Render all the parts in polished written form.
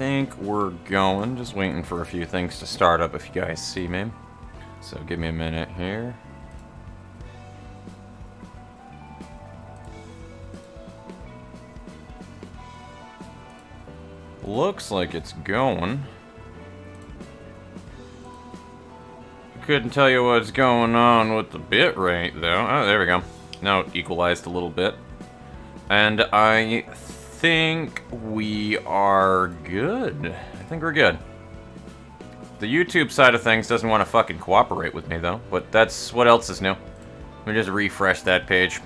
think we're going. Just waiting for a few things to start up if you guys see me. So give me a minute here. Looks like it's going. Couldn't tell you what's going on with the bit rate though. Oh, there we go. Now it equalized a little bit. And I think we are good. I think we're good. The YouTube side of things doesn't want to fucking cooperate with me though, but that's what else is new. Let me just refresh that page.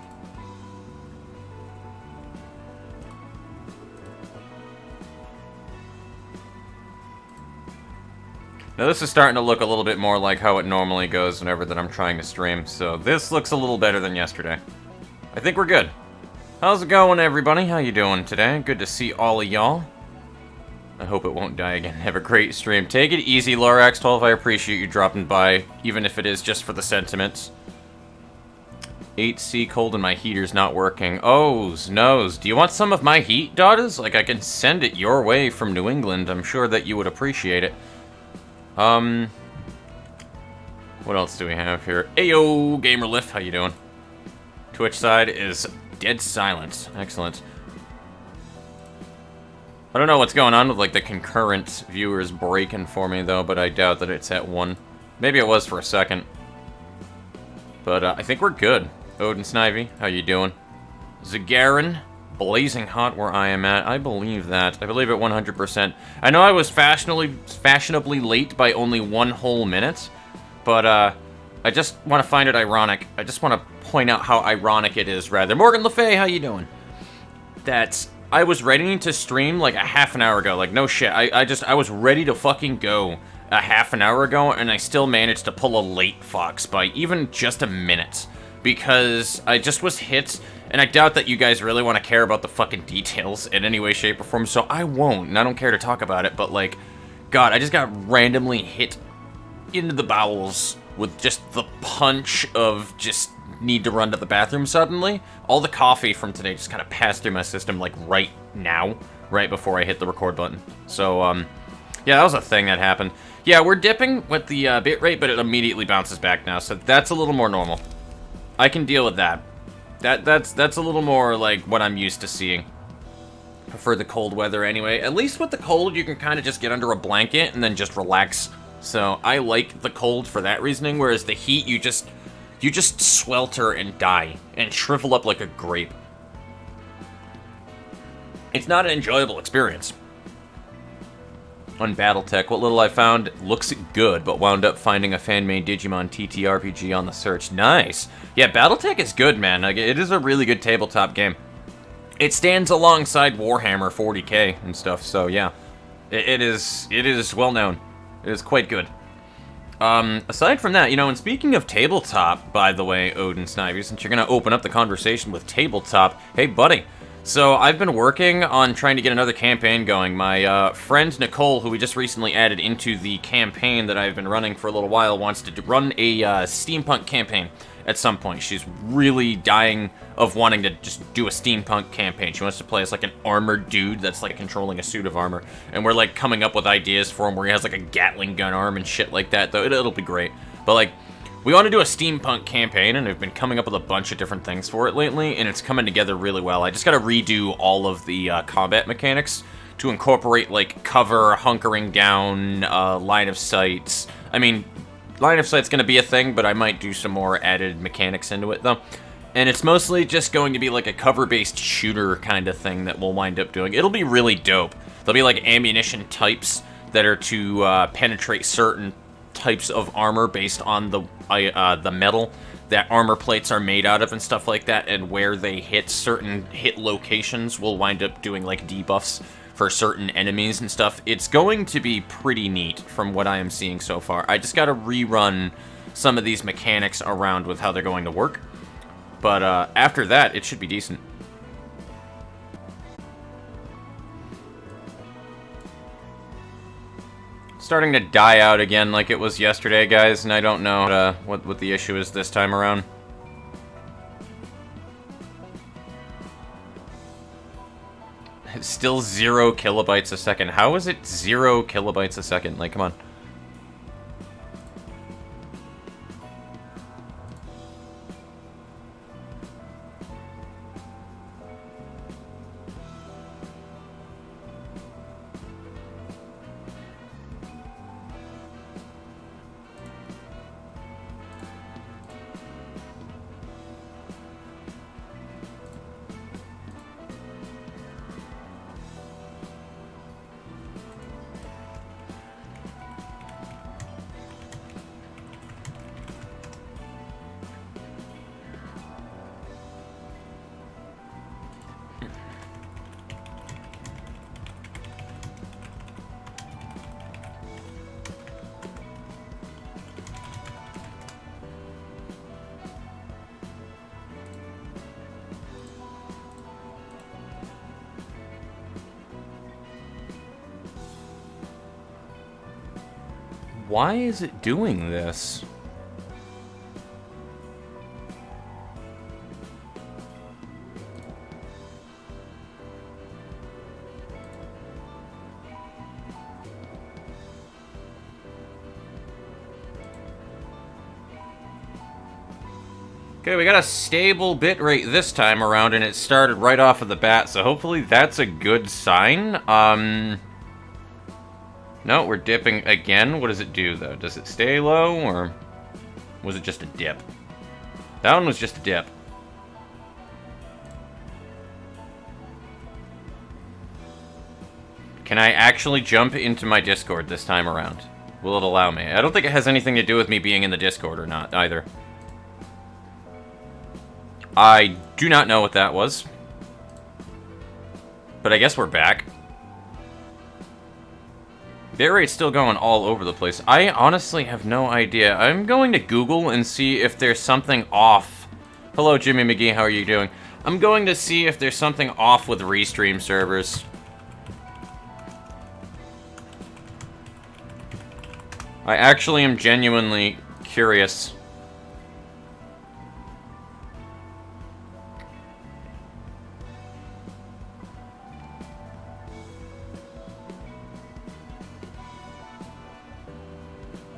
Now this is starting to look a little bit more like how it normally goes whenever that I'm trying to stream, so this looks a little better than yesterday. I think we're good. How's it going, everybody? How you doing today? Good to see all of y'all. I hope it won't die again. Have a great stream. Take it easy, Lorax12. I appreciate you dropping by, even if it is just for the sentiments. 8C cold and my heater's not working. Ohs, noes. Do you want some of my heat, daughters? Like, I can send it your way from New England. I'm sure that you would appreciate it. What else do we have here? Ayo, Gamerlift, how you doing? Twitch side is dead silent. Excellent. I don't know what's going on with, like, the concurrent viewers breaking for me, though, but I doubt that it's at 1. Maybe it was for a second. But, I think we're good. Odin Snivy, how you doing? Zagarin, blazing hot where I am at. I believe that. I believe it 100%. I know I was fashionably late by only 1 whole minute, but I just want to find it ironic. I just want to point out how ironic it is, rather. Morgan Le Fay, how you doing? That I was ready to stream like a half an hour ago. Like, no shit. I was ready to fucking go a half an hour ago, and I still managed to pull a late fox by even just a minute. Because I just was hit. And I doubt that you guys really want to care about the fucking details in any way, shape, or form, so I won't, and I don't care to talk about it, but, like, God, I just got randomly hit into the bowels with just the punch of just need to run to the bathroom suddenly. All the coffee from today just kind of passed through my system, like, right now, right before I hit the record button. So, yeah, that was a thing that happened. Yeah, we're dipping with the bitrate, but it immediately bounces back now, so that's a little more normal. I can deal with that. That's a little more like what I'm used to seeing. Prefer the cold weather anyway. At least with the cold, you can kind of just get under a blanket and then just relax. So I like the cold for that reasoning, whereas the heat, you just swelter and die and shrivel up like a grape. It's not an enjoyable experience. On Battletech, what little I found looks good, but wound up finding a fan-made Digimon TTRPG on the search. Nice! Yeah, Battletech is good, man. Like, it is a really good tabletop game. It stands alongside Warhammer 40k and stuff, so yeah. It is well known. It is quite good. Aside from that, you know, and speaking of tabletop, by the way, Odin Snivy, since you're gonna open up the conversation with tabletop, hey buddy. So, I've been working on trying to get another campaign going. My friend Nicole, who we just recently added into the campaign that I've been running for a little while, wants to run a steampunk campaign at some point. She's really dying of wanting to just do a steampunk campaign. She wants to play as, like, an armored dude that's, like, controlling a suit of armor. And we're, like, coming up with ideas for him where he has, like, a Gatling gun arm and shit like that, though it'll be great. But, like, we want to do a steampunk campaign, and I've been coming up with a bunch of different things for it lately, and it's coming together really well. I just gotta redo all of the combat mechanics to incorporate, like, cover, hunkering down, line of sight. I mean, line of sight's gonna be a thing, but I might do some more added mechanics into it, though. And it's mostly just going to be, like, a cover-based shooter kind of thing that we'll wind up doing. It'll be really dope. There'll be, like, ammunition types that are to penetrate certain types of armor based on the metal that armor plates are made out of and stuff like that, and where they hit certain hit locations will wind up doing like debuffs for certain enemies and stuff. It's going to be pretty neat from what I am seeing so far. I just gotta rerun some of these mechanics around with how they're going to work, but after that it should be decent. Starting to die out again like it was yesterday, guys, and I don't know what the issue is this time around. still 0 kilobytes a second. How is it 0 kilobytes a second? Like, come on. Why is it doing this? Okay, we got a stable bitrate this time around, and it started right off of the bat, so hopefully that's a good sign. No, we're dipping again. What does it do, though? Does it stay low, or was it just a dip? That one was just a dip. Can I actually jump into my Discord this time around? Will it allow me? I don't think it has anything to do with me being in the Discord or not, either. I do not know what that was. But I guess we're back. Bitrate's still going all over the place. I honestly have no idea. I'm going to Google and see if there's something off. Hello, Jimmy McGee. How are you doing? I'm going to see if there's something off with Restream servers. I actually am genuinely curious.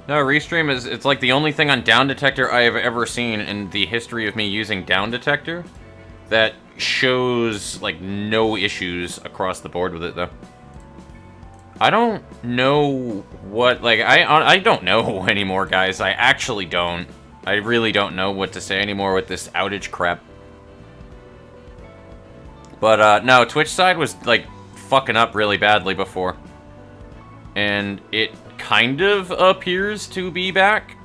No, Restream is, it's like the only thing on Down Detector I have ever seen in the history of me using Down Detector that shows, like, no issues across the board with it, though. I don't know what, like, I don't know anymore, guys. I actually don't. I really don't know what to say anymore with this outage crap. But, no, Twitch side was, like, fucking up really badly before. And it kind of appears to be back.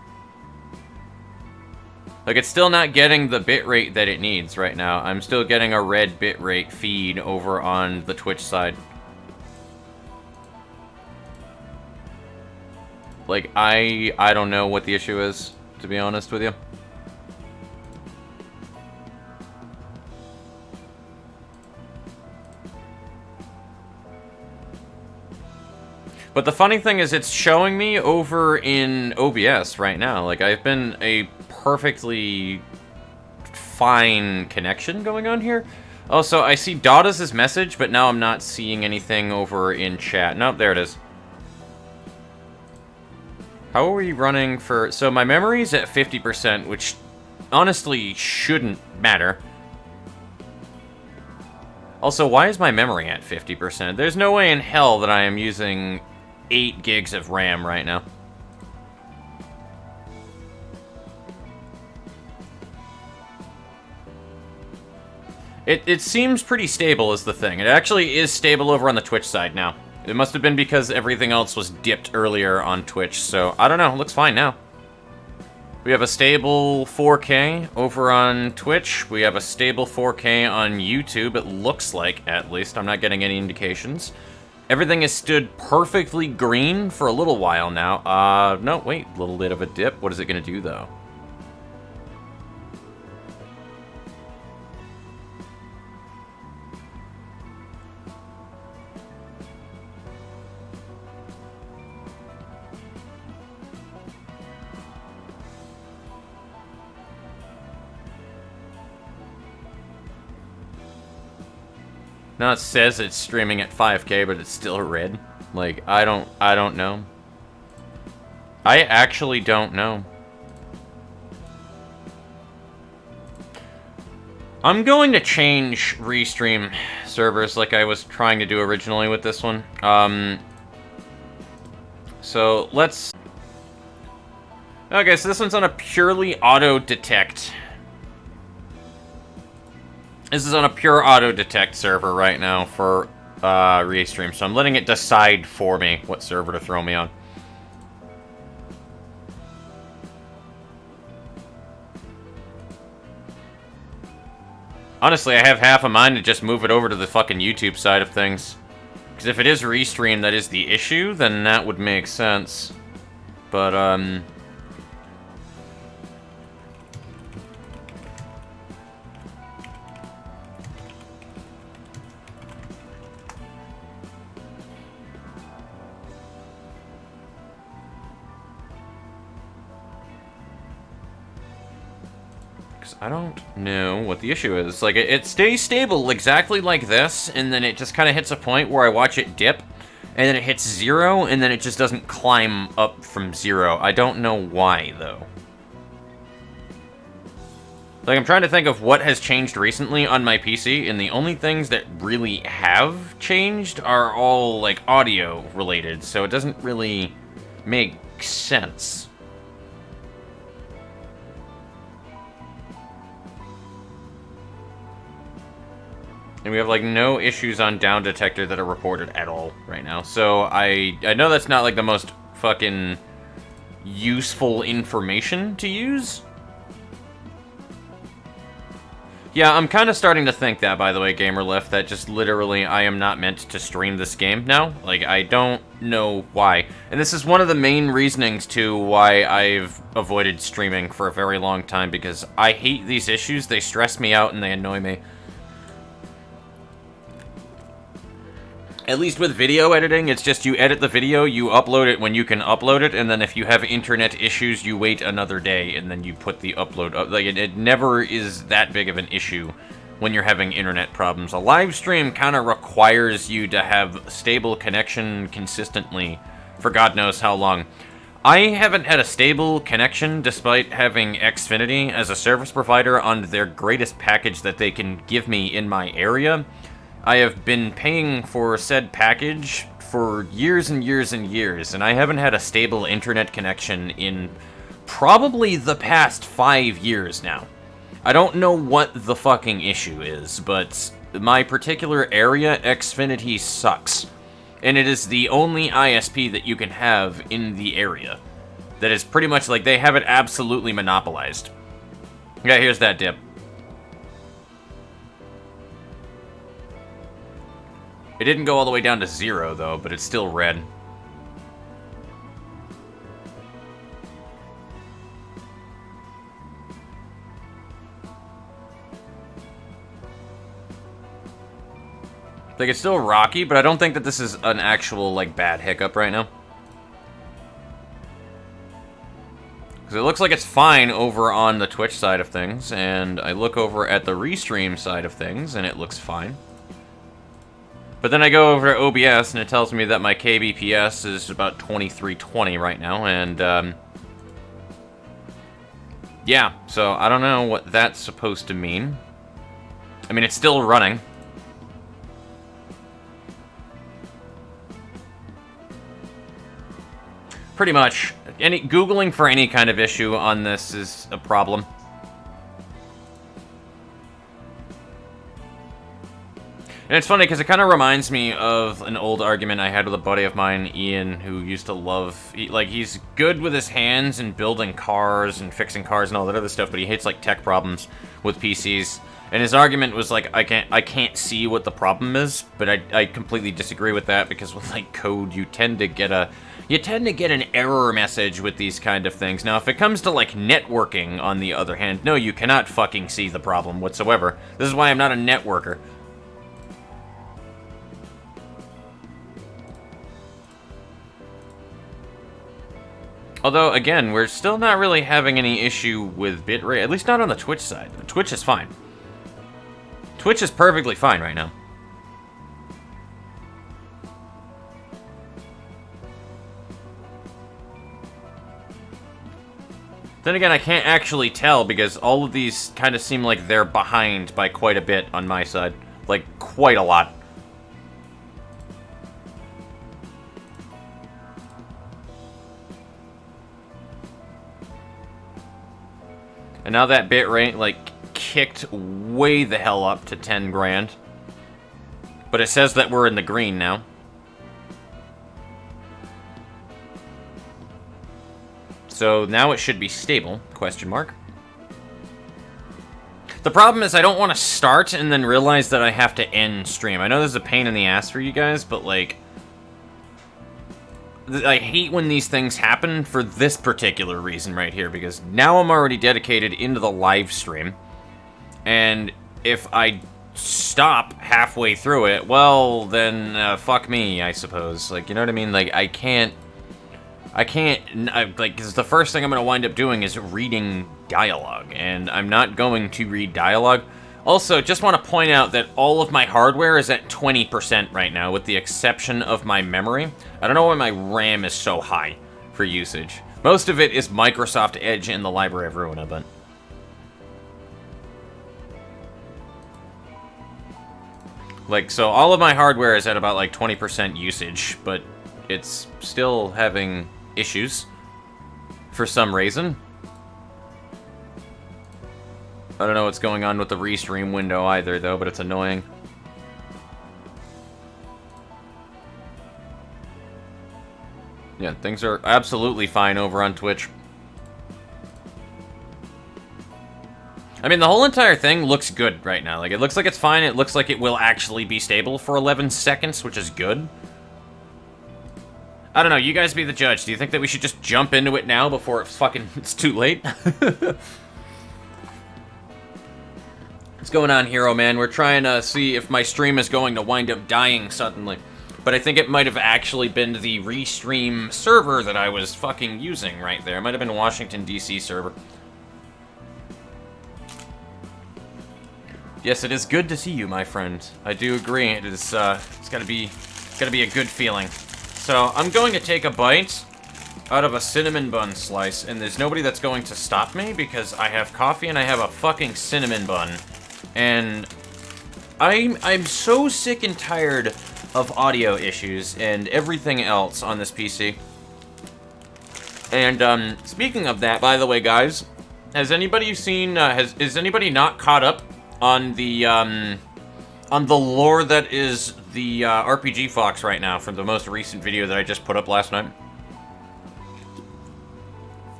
Like, it's still not getting the bitrate that it needs right now. I'm still getting a red bitrate feed over on the Twitch side. Like, I don't know what the issue is, to be honest with you. But the funny thing is, it's showing me over in OBS right now. Like, I've been a perfectly fine connection going on here. Also, I see Dottas' message, but now I'm not seeing anything over in chat. Nope, there it is. How are we running for... So my memory's at 50%, which honestly shouldn't matter. Also, why is my memory at 50%? There's no way in hell that I am using 8 gigs of RAM right now. It seems pretty stable is the thing. It actually is stable over on the Twitch side now. It must have been because everything else was dipped earlier on Twitch, so I don't know. It looks fine now. We have a stable 4K over on Twitch. We have a stable 4K on YouTube, it looks like, at least. I'm not getting any indications. Everything has stood perfectly green for a little while now. No, wait, a little bit of a dip. What is it going to do, though? Now it says it's streaming at 5K, but it's still red. Like, I don't know. I actually don't know. I'm going to change restream servers like I was trying to do originally with this one. So let's... Okay, so this one's on a purely auto-detect. This is on a pure auto-detect server right now for restream, so I'm letting it decide for me what server to throw me on. Honestly, I have half a mind to just move it over to the fucking YouTube side of things. Because if it is restream that is the issue, then that would make sense. But, I don't know what the issue is. Like, it stays stable exactly like this, and then it just kind of hits a point where I watch it dip, and then it hits 0, and then it just doesn't climb up from 0. I don't know why, though. Like, I'm trying to think of what has changed recently on my PC, and the only things that really have changed are all, like, audio-related, so it doesn't really make sense. And we have, like, no issues on down detector that are reported at all right now. So I know that's not, like, the most fucking useful information to use. Yeah, I'm kind of starting to think that, by the way, GamerLift, that just literally I am not meant to stream this game now. Like, I don't know why. And this is one of the main reasonings, too, why I've avoided streaming for a very long time, because I hate these issues, they stress me out, and they annoy me. At least with video editing, it's just you edit the video, you upload it when you can upload it, and then if you have internet issues, you wait another day, and then you put the upload up. Like, it never is that big of an issue when you're having internet problems. A live stream kind of requires you to have stable connection consistently for God knows how long. I haven't had a stable connection despite having Xfinity as a service provider on their greatest package that they can give me in my area. I have been paying for said package for years and years and years, and I haven't had a stable internet connection in probably the past 5 years now. I don't know what the fucking issue is, but my particular area, Xfinity, sucks. And it is the only ISP that you can have in the area. That is pretty much like they have it absolutely monopolized. Yeah, here's that dip. It didn't go all the way down to 0, though, but it's still red. Like, it's still rocky, but I don't think that this is an actual, like, bad hiccup right now. Because it looks like it's fine over on the Twitch side of things, and I look over at the Restream side of things, and it looks fine. But then I go over to OBS, and it tells me that my kbps is about 2320 right now, and, yeah, so I don't know what that's supposed to mean. I mean, it's still running. Pretty much. Googling for any kind of issue on this is a problem. And it's funny, because it kind of reminds me of an old argument I had with a buddy of mine, Ian, who used to love... he's good with his hands and building cars and fixing cars and all that other stuff, but he hates, like, tech problems with PCs. And his argument was, like, I can't see what the problem is, but I completely disagree with that, because with, like, code, you tend to get an error message with these kind of things. Now, if it comes to, like, networking, on the other hand, no, you cannot fucking see the problem whatsoever. This is why I'm not a networker. Although, again, we're still not really having any issue with bitrate, at least not on the Twitch side. Twitch is fine. Twitch is perfectly fine right now. Then again, I can't actually tell because all of these kind of seem like they're behind by quite a bit on my side. Like, quite a lot. And now that bit rate, like, kicked way the hell up to 10 grand. But it says that we're in the green now. So now it should be stable, question mark. The problem is I don't want to start and then realize that I have to end stream. I know this is a pain in the ass for you guys, but like... I hate when these things happen for this particular reason right here, because now I'm already dedicated into the live stream. And if I stop halfway through it, well, then fuck me, I suppose. Like, you know what I mean? Like, I can't, like, because the first thing I'm going to wind up doing is reading dialogue, and I'm not going to read dialogue. Also, just want to point out that all of my hardware is at 20% right now, with the exception of my memory. I don't know why my RAM is so high for usage. Most of it is Microsoft Edge in the Library of Ruina, but... like, so all of my hardware is at about, like, 20% usage, but it's still having issues for some reason. I don't know what's going on with the restream window either, though, but it's annoying. Yeah, things are absolutely fine over on Twitch. I mean, the whole entire thing looks good right now. Like, it looks like it's fine. It looks like it will actually be stable for 11 seconds, which is good. I don't know, you guys be the judge. Do you think that we should just jump into it now before it's too late? What's going on, Hero Man? We're trying to see if my stream is going to wind up dying suddenly. But I think it might have actually been the restream server that I was fucking using right there. It might have been a Washington, D.C. server. Yes, it is good to see you, my friend. I do agree. It is, it's gotta be a good feeling. So, I'm going to take a bite out of a cinnamon bun slice, and there's nobody that's going to stop me because I have coffee and I have a fucking cinnamon bun. And I'm so sick and tired of audio issues and everything else on this PC. And, speaking of that, by the way, guys, has anybody seen, is anybody not caught up on the lore that is the RPG Fox right now from the most recent video that I just put up last night?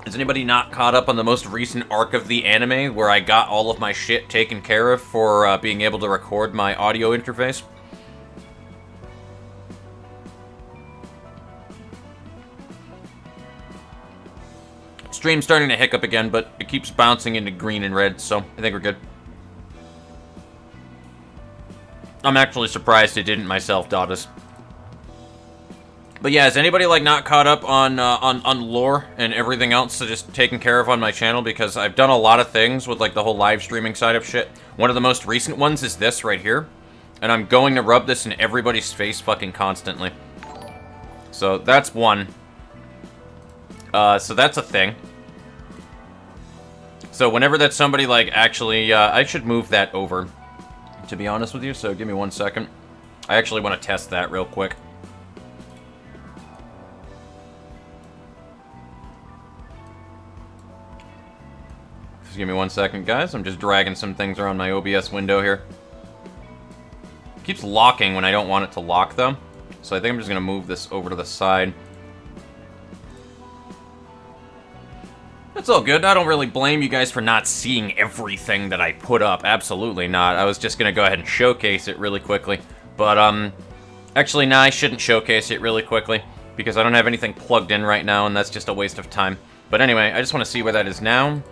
Is anybody not caught up on the most recent arc of the anime where I got all of my shit taken care of for being able to record my audio interface? Stream's starting to hiccup again, but it keeps bouncing into green and red, so I think we're good. I'm actually surprised it didn't myself, Dottis. But yeah, is anybody like not caught up on lore and everything else to just taken care of on my channel? Because I've done a lot of things with like the whole live streaming side of shit. One of the most recent ones is this right here. And I'm going to rub this in everybody's face fucking constantly. So that's one. So that's a thing. So whenever that somebody like actually, I should move that over, to be honest with you, so give me 1 second. I actually want to test that real quick. Just give me 1 second, guys. I'm just dragging some things around my OBS window here. It keeps locking when I don't want it to lock, though. So I think I'm just going to move this over to the side. It's all good. I don't really blame you guys for not seeing everything that I put up. Absolutely not. I was just going to go ahead and showcase it really quickly. But, actually, nah, I shouldn't showcase it really quickly because I don't have anything plugged in right now, and that's just a waste of time. But anyway, I just want to see where that is now.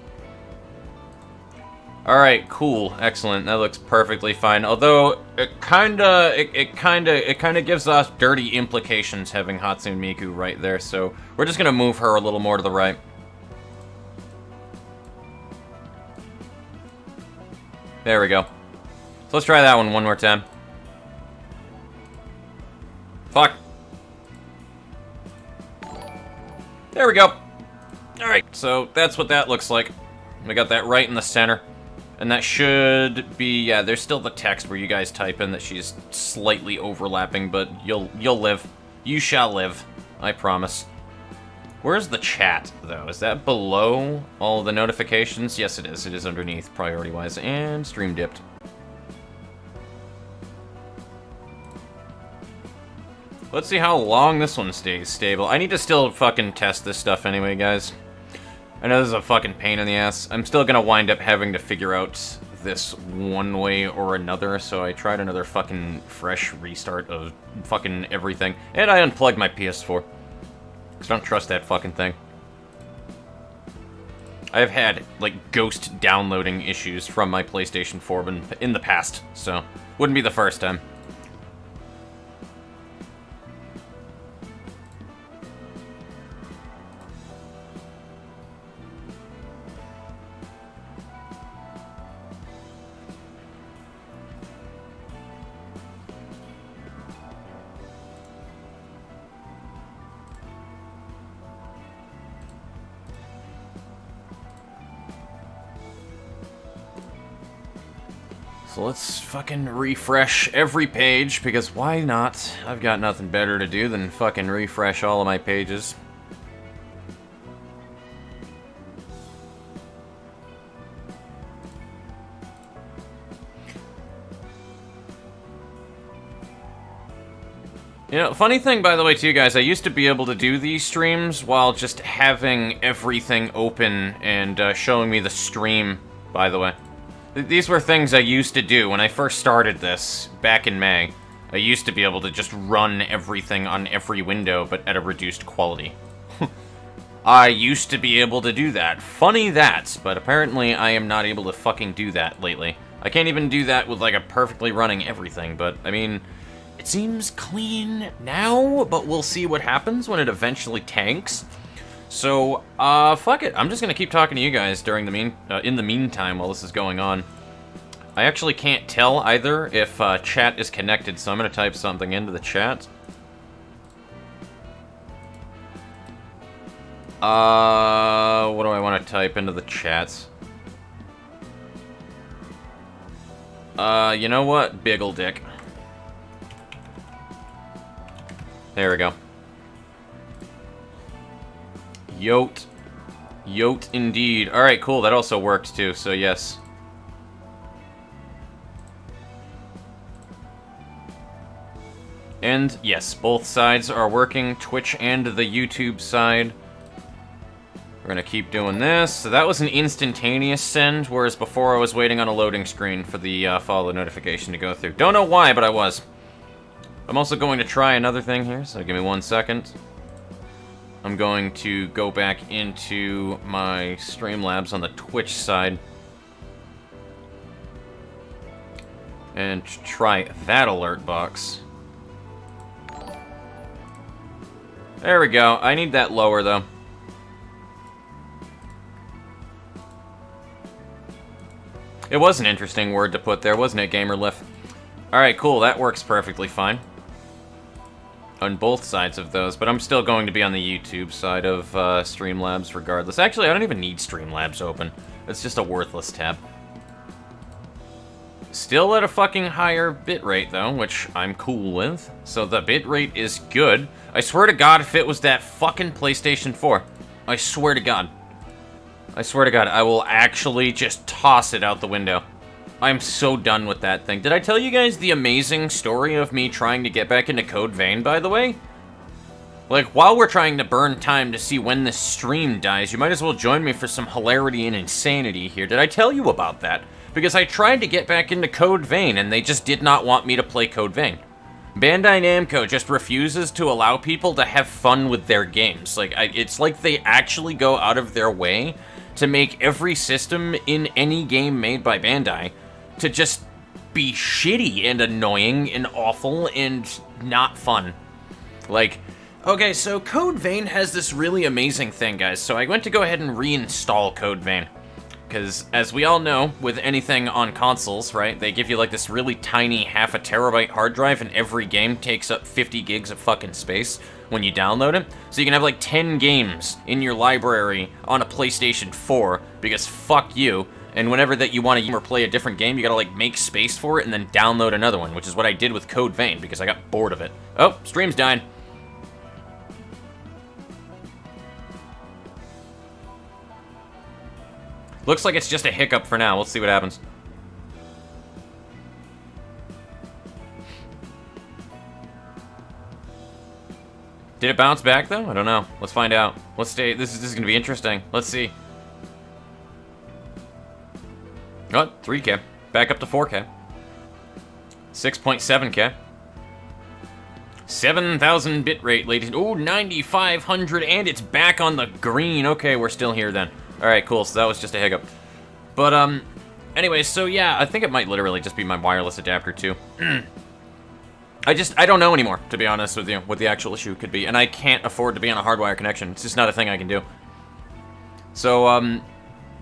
Alright, cool. Excellent. That looks perfectly fine. Although, it kinda gives us dirty implications having Hatsune Miku right there, so we're just going to move her a little more to the right. There we go. So let's try that one more time. Fuck. There we go. Alright, so that's what that looks like. We got that right in the center. And that should be, yeah, there's still the text where you guys type in that she's slightly overlapping, but you'll live. You shall live. I promise. Where's the chat, though? Is that below all the notifications? Yes, it is. It is underneath, priority-wise. And stream dipped. Let's see how long this one stays stable. I need to still fucking test this stuff anyway, guys. I know this is a fucking pain in the ass. I'm still gonna wind up having to figure out this one way or another, so I tried another fucking fresh restart of fucking everything. And I unplugged my PS4. Because I don't trust that fucking thing. I've had, like, ghost downloading issues from my PlayStation 4 in the past, so wouldn't be the first time. So let's fucking refresh every page, because why not? I've got nothing better to do than fucking refresh all of my pages. You know, funny thing, by the way, too, guys, I used to be able to do these streams while just having everything open and showing me the stream, by the way. These were things I used to do when I first started this, back in May. I used to be able to just run everything on every window, but at a reduced quality. I used to be able to do that. Funny that, but apparently I am not able to fucking do that lately. I can't even do that with, like, a perfectly running everything, but, I mean, it seems clean now, but we'll see what happens when it eventually tanks. So, fuck it. I'm just gonna keep talking to you guys during the in the meantime while this is going on. I actually can't tell either if chat is connected, so I'm gonna type something into the chat. What do I want to type into the chats? You know what? Biggle dick. There we go. Yote. Yote indeed. Alright, cool. That also worked too, so yes. And yes, both sides are working, Twitch and the YouTube side. We're gonna keep doing this. So that was an instantaneous send, whereas before I was waiting on a loading screen for the follow notification to go through. Don't know why, but I was. I'm also going to try another thing here, so give me 1 second. I'm going to go back into my Streamlabs on the Twitch side and try that alert box. There we go. I need that lower, though. It was an interesting word to put there, wasn't it, Gamerliff? Alright, cool. That works perfectly fine. On both sides of those, but I'm still going to be on the YouTube side of Streamlabs regardless. Actually, I don't even need Streamlabs open. It's just a worthless tab. Still at a fucking higher bitrate, though, which I'm cool with. So the bitrate is good. I swear to God, if it was that fucking PlayStation 4, I swear to God. I swear to God, I will actually just toss it out the window. I'm so done with that thing. Did I tell you guys the amazing story of me trying to get back into Code Vein, by the way? Like, while we're trying to burn time to see when this stream dies, you might as well join me for some hilarity and insanity here. Did I tell you about that? Because I tried to get back into Code Vein, and they just did not want me to play Code Vein. Bandai Namco just refuses to allow people to have fun with their games. Like, it's like they actually go out of their way to make every system in any game made by Bandai to just be shitty and annoying and awful and not fun. Like, okay, so Code Vein has this really amazing thing, guys. So I went to go ahead and reinstall Code Vein. because as we all know, with anything on consoles, right, they give you like this really tiny half a terabyte hard drive, and every game takes up 50 gigs of fucking space when you download it. So you can have like 10 games in your library on a PlayStation 4, because fuck you. And whenever that you want to or play a different game, you gotta like make space for it and then download another one, which is what I did with Code Vein, because I got bored of it. Oh, stream's dying. Looks like it's just a hiccup for now. Let's see what happens. Did it bounce back though? I don't know. Let's find out. Let's stay. This is gonna be interesting. Let's see. Oh, 3K. Back up to 4K. 6.7K. 7,000 bitrate, ladies. Oh, 9,500, and it's back on the green. Okay, we're still here then. Alright, cool. So that was just a hiccup. But, anyway, so yeah, I think it might literally just be my wireless adapter, too. I don't know anymore, to be honest with you, what the actual issue could be. And I can't afford to be on a hardwire connection. It's just not a thing I can do. So,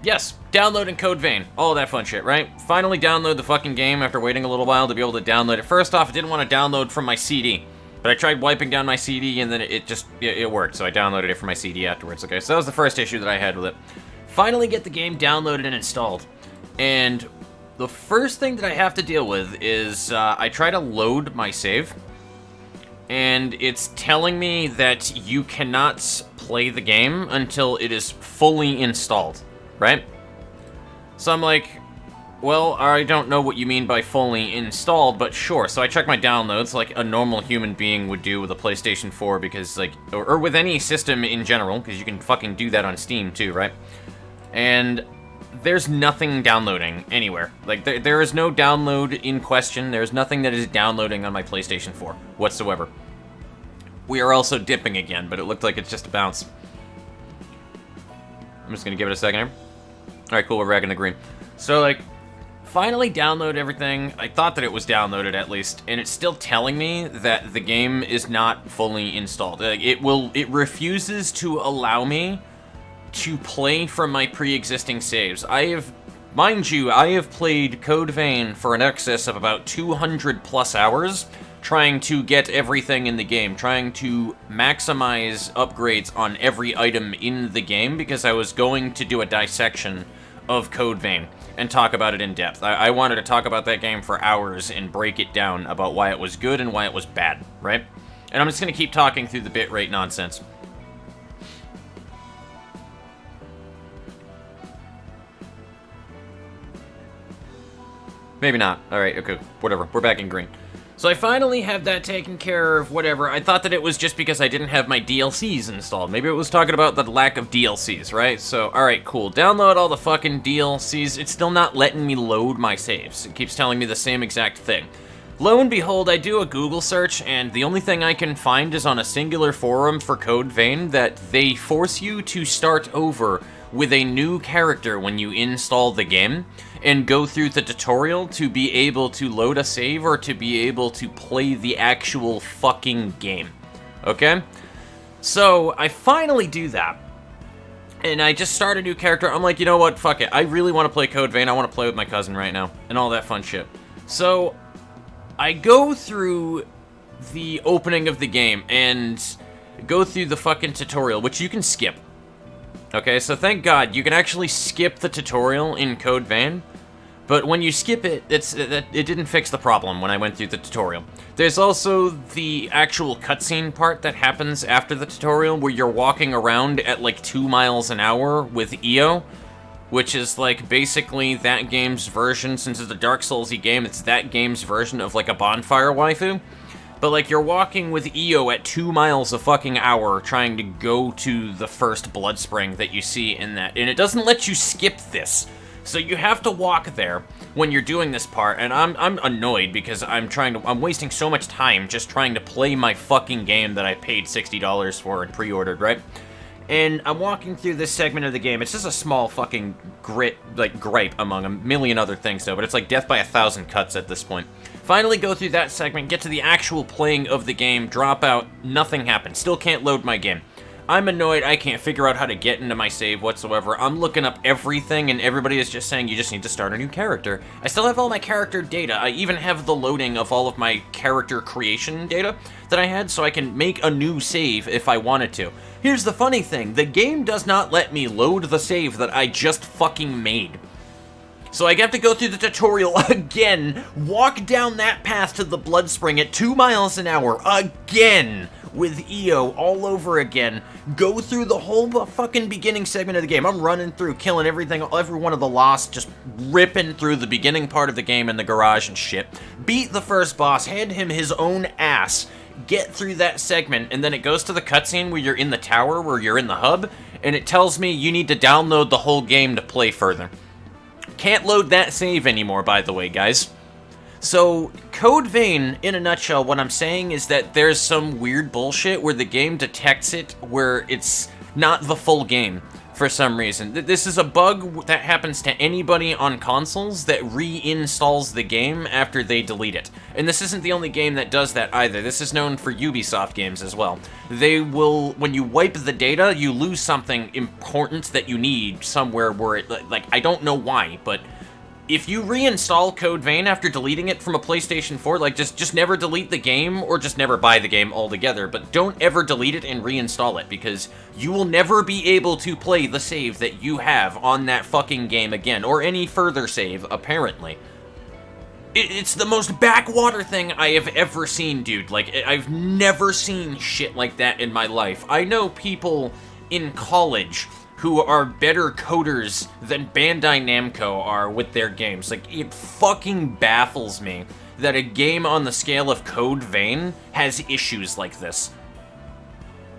yes, downloading Code Vein. All that fun shit, right? Finally download the fucking game after waiting a little while to be able to download it. First off, I didn't want to download from my CD. But I tried wiping down my CD, and then it worked, so I downloaded it from my CD afterwards. Okay, so that was the first issue that I had with it. Finally get the game downloaded and installed. And the first thing that I have to deal with is I try to load my save, and it's telling me that you cannot play the game until it is fully installed, right? So I'm like, well, I don't know what you mean by fully installed, but sure. So I check my downloads like a normal human being would do with a PlayStation 4, because like, or with any system in general, because you can fucking do that on Steam too, right? And there's nothing downloading anywhere. Like, there is no download in question. There's nothing that is downloading on my PlayStation 4 whatsoever. We are also dipping again, but it looked like it's just a bounce. I'm just gonna give it a second here. Alright, cool, we're back in the green. So, like, finally download everything. I thought that it was downloaded at least, and it's still telling me that the game is not fully installed. Like, it refuses to allow me to play from my pre-existing saves. Mind you, I have played Code Vein for an excess of about 200 plus hours, trying to get everything in the game, trying to maximize upgrades on every item in the game, because I was going to do a dissection of Code Vein and talk about it in depth. I wanted to talk about that game for hours and break it down about why it was good and why it was bad, right? And I'm just going to keep talking through the bitrate nonsense. Maybe not. Alright, okay, whatever. We're back in green. So I finally have that taken care of, whatever. I thought that it was just because I didn't have my DLCs installed. Maybe it was talking about the lack of DLCs, right? So, alright, cool. Download all the fucking DLCs. It's still not letting me load my saves. It keeps telling me the same exact thing. Lo and behold, I do a Google search, and the only thing I can find is on a singular forum for Code Vein that they force you to start over with a new character when you install the game, and go through the tutorial to be able to load a save or to be able to play the actual fucking game. Okay? So, I finally do that. And I just start a new character. I'm like, you know what? Fuck it. I really want to play Code Vein. I want to play with my cousin right now. And all that fun shit. So, I go through the opening of the game and go through the fucking tutorial, which you can skip. Okay, so thank God, you can actually skip the tutorial in Code Vein, but when you skip it, it didn't fix the problem when I went through the tutorial. There's also the actual cutscene part that happens after the tutorial, where you're walking around at like 2 miles an hour with EO, which is like basically that game's version. Since it's a Dark Souls-y game, it's that game's version of like a bonfire waifu. But, like, you're walking with EO at 2 miles a fucking hour trying to go to the first blood spring that you see in that. And it doesn't let you skip this. So you have to walk there when you're doing this part. And I'm annoyed because I'm wasting so much time just trying to play my fucking game that I paid $60 for and pre-ordered, right? And I'm walking through this segment of the game. It's just a small fucking gripe among a million other things, though. But it's like death by 1,000 cuts at this point. Finally go through that segment, get to the actual playing of the game, drop out, nothing happens. Still can't load my game. I'm annoyed I can't figure out how to get into my save whatsoever. I'm looking up everything, and everybody is just saying you just need to start a new character. I still have all my character data. I even have the loading of all of my character creation data that I had, so I can make a new save if I wanted to. Here's the funny thing. The game does not let me load the save that I just fucking made. So I have to go through the tutorial again, walk down that path to the blood spring at 2 miles an hour again, with EO all over again, go through the whole fucking beginning segment of the game. I'm running through, killing everything, every one of the lost, just ripping through the beginning part of the game in the garage and shit. Beat the first boss, hand him his own ass, get through that segment, and then it goes to the cutscene where you're in the tower, where you're in the hub, and it tells me you need to download the whole game to play further. Can't load that save anymore, by the way, guys. So, Code Vein, in a nutshell, what I'm saying is that there's some weird bullshit where the game detects it where it's not the full game for some reason. This is a bug that happens to anybody on consoles that reinstalls the game after they delete it. And this isn't the only game that does that either. This is known for Ubisoft games as well. They will, when you wipe the data, you lose something important that you need somewhere where it, like, I don't know why, but if you reinstall Code Vein after deleting it from a PlayStation 4, like, just never delete the game, or just never buy the game altogether, but don't ever delete it and reinstall it, because you will never be able to play the save that you have on that fucking game again, or any further save, apparently. It's the most backwater thing I have ever seen, dude. Like, I've never seen shit like that in my life. I know people in college who are better coders than Bandai Namco are with their games. Like, it fucking baffles me that a game on the scale of Code Vein has issues like this.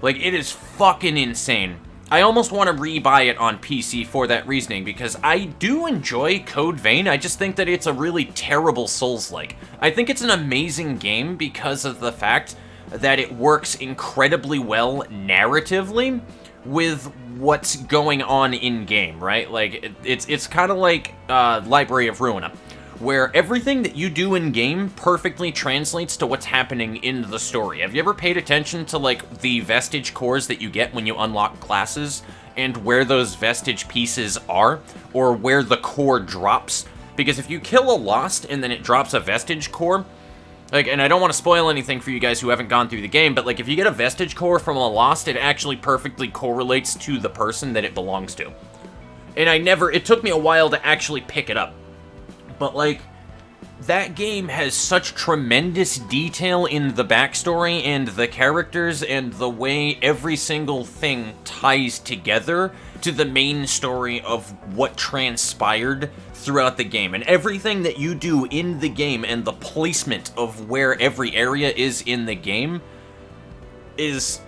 Like, it is fucking insane. I almost want to rebuy it on PC for that reasoning, because I do enjoy Code Vein, I just think that it's a really terrible Souls-like. I think it's an amazing game because of the fact that it works incredibly well narratively with what's going on in-game, right? Like, it's kind of like Library of Ruina, where everything that you do in-game perfectly translates to what's happening in the story. Have you ever paid attention to, like, the vestige cores that you get when you unlock classes, and where those vestige pieces are, or where the core drops? Because if you kill a Lost and then it drops a vestige core, like, and I don't want to spoil anything for you guys who haven't gone through the game, but, like, if you get a vestige core from a Lost, it actually perfectly correlates to the person that it belongs to. And it took me a while to actually pick it up. But, like, that game has such tremendous detail in the backstory and the characters and the way every single thing ties together to the main story of what transpired throughout the game. And everything that you do in the game and the placement of where every area is in the game is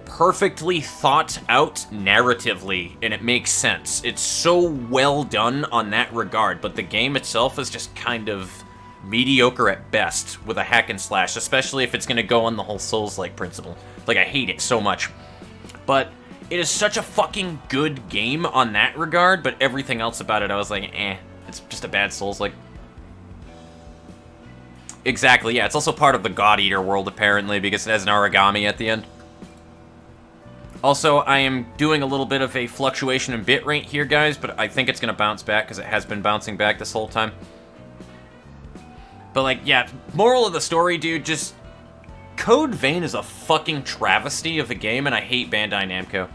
perfectly thought out narratively, and it makes sense. It's so well done on that regard, but the game itself is just kind of mediocre at best with a hack and slash, especially if it's going to go on the whole Souls-like principle. Like, I hate it so much. But it is such a fucking good game on that regard, but everything else about it, I was like, eh, it's just a bad Souls-like. Exactly, yeah, it's also part of the God Eater world, apparently, because it has an origami at the end. Also, I am doing a little bit of a fluctuation in bitrate here, guys, but I think it's going to bounce back, because it has been bouncing back this whole time. But, like, yeah, moral of the story, dude, just Code Vein is a fucking travesty of a game, and I hate Bandai Namco.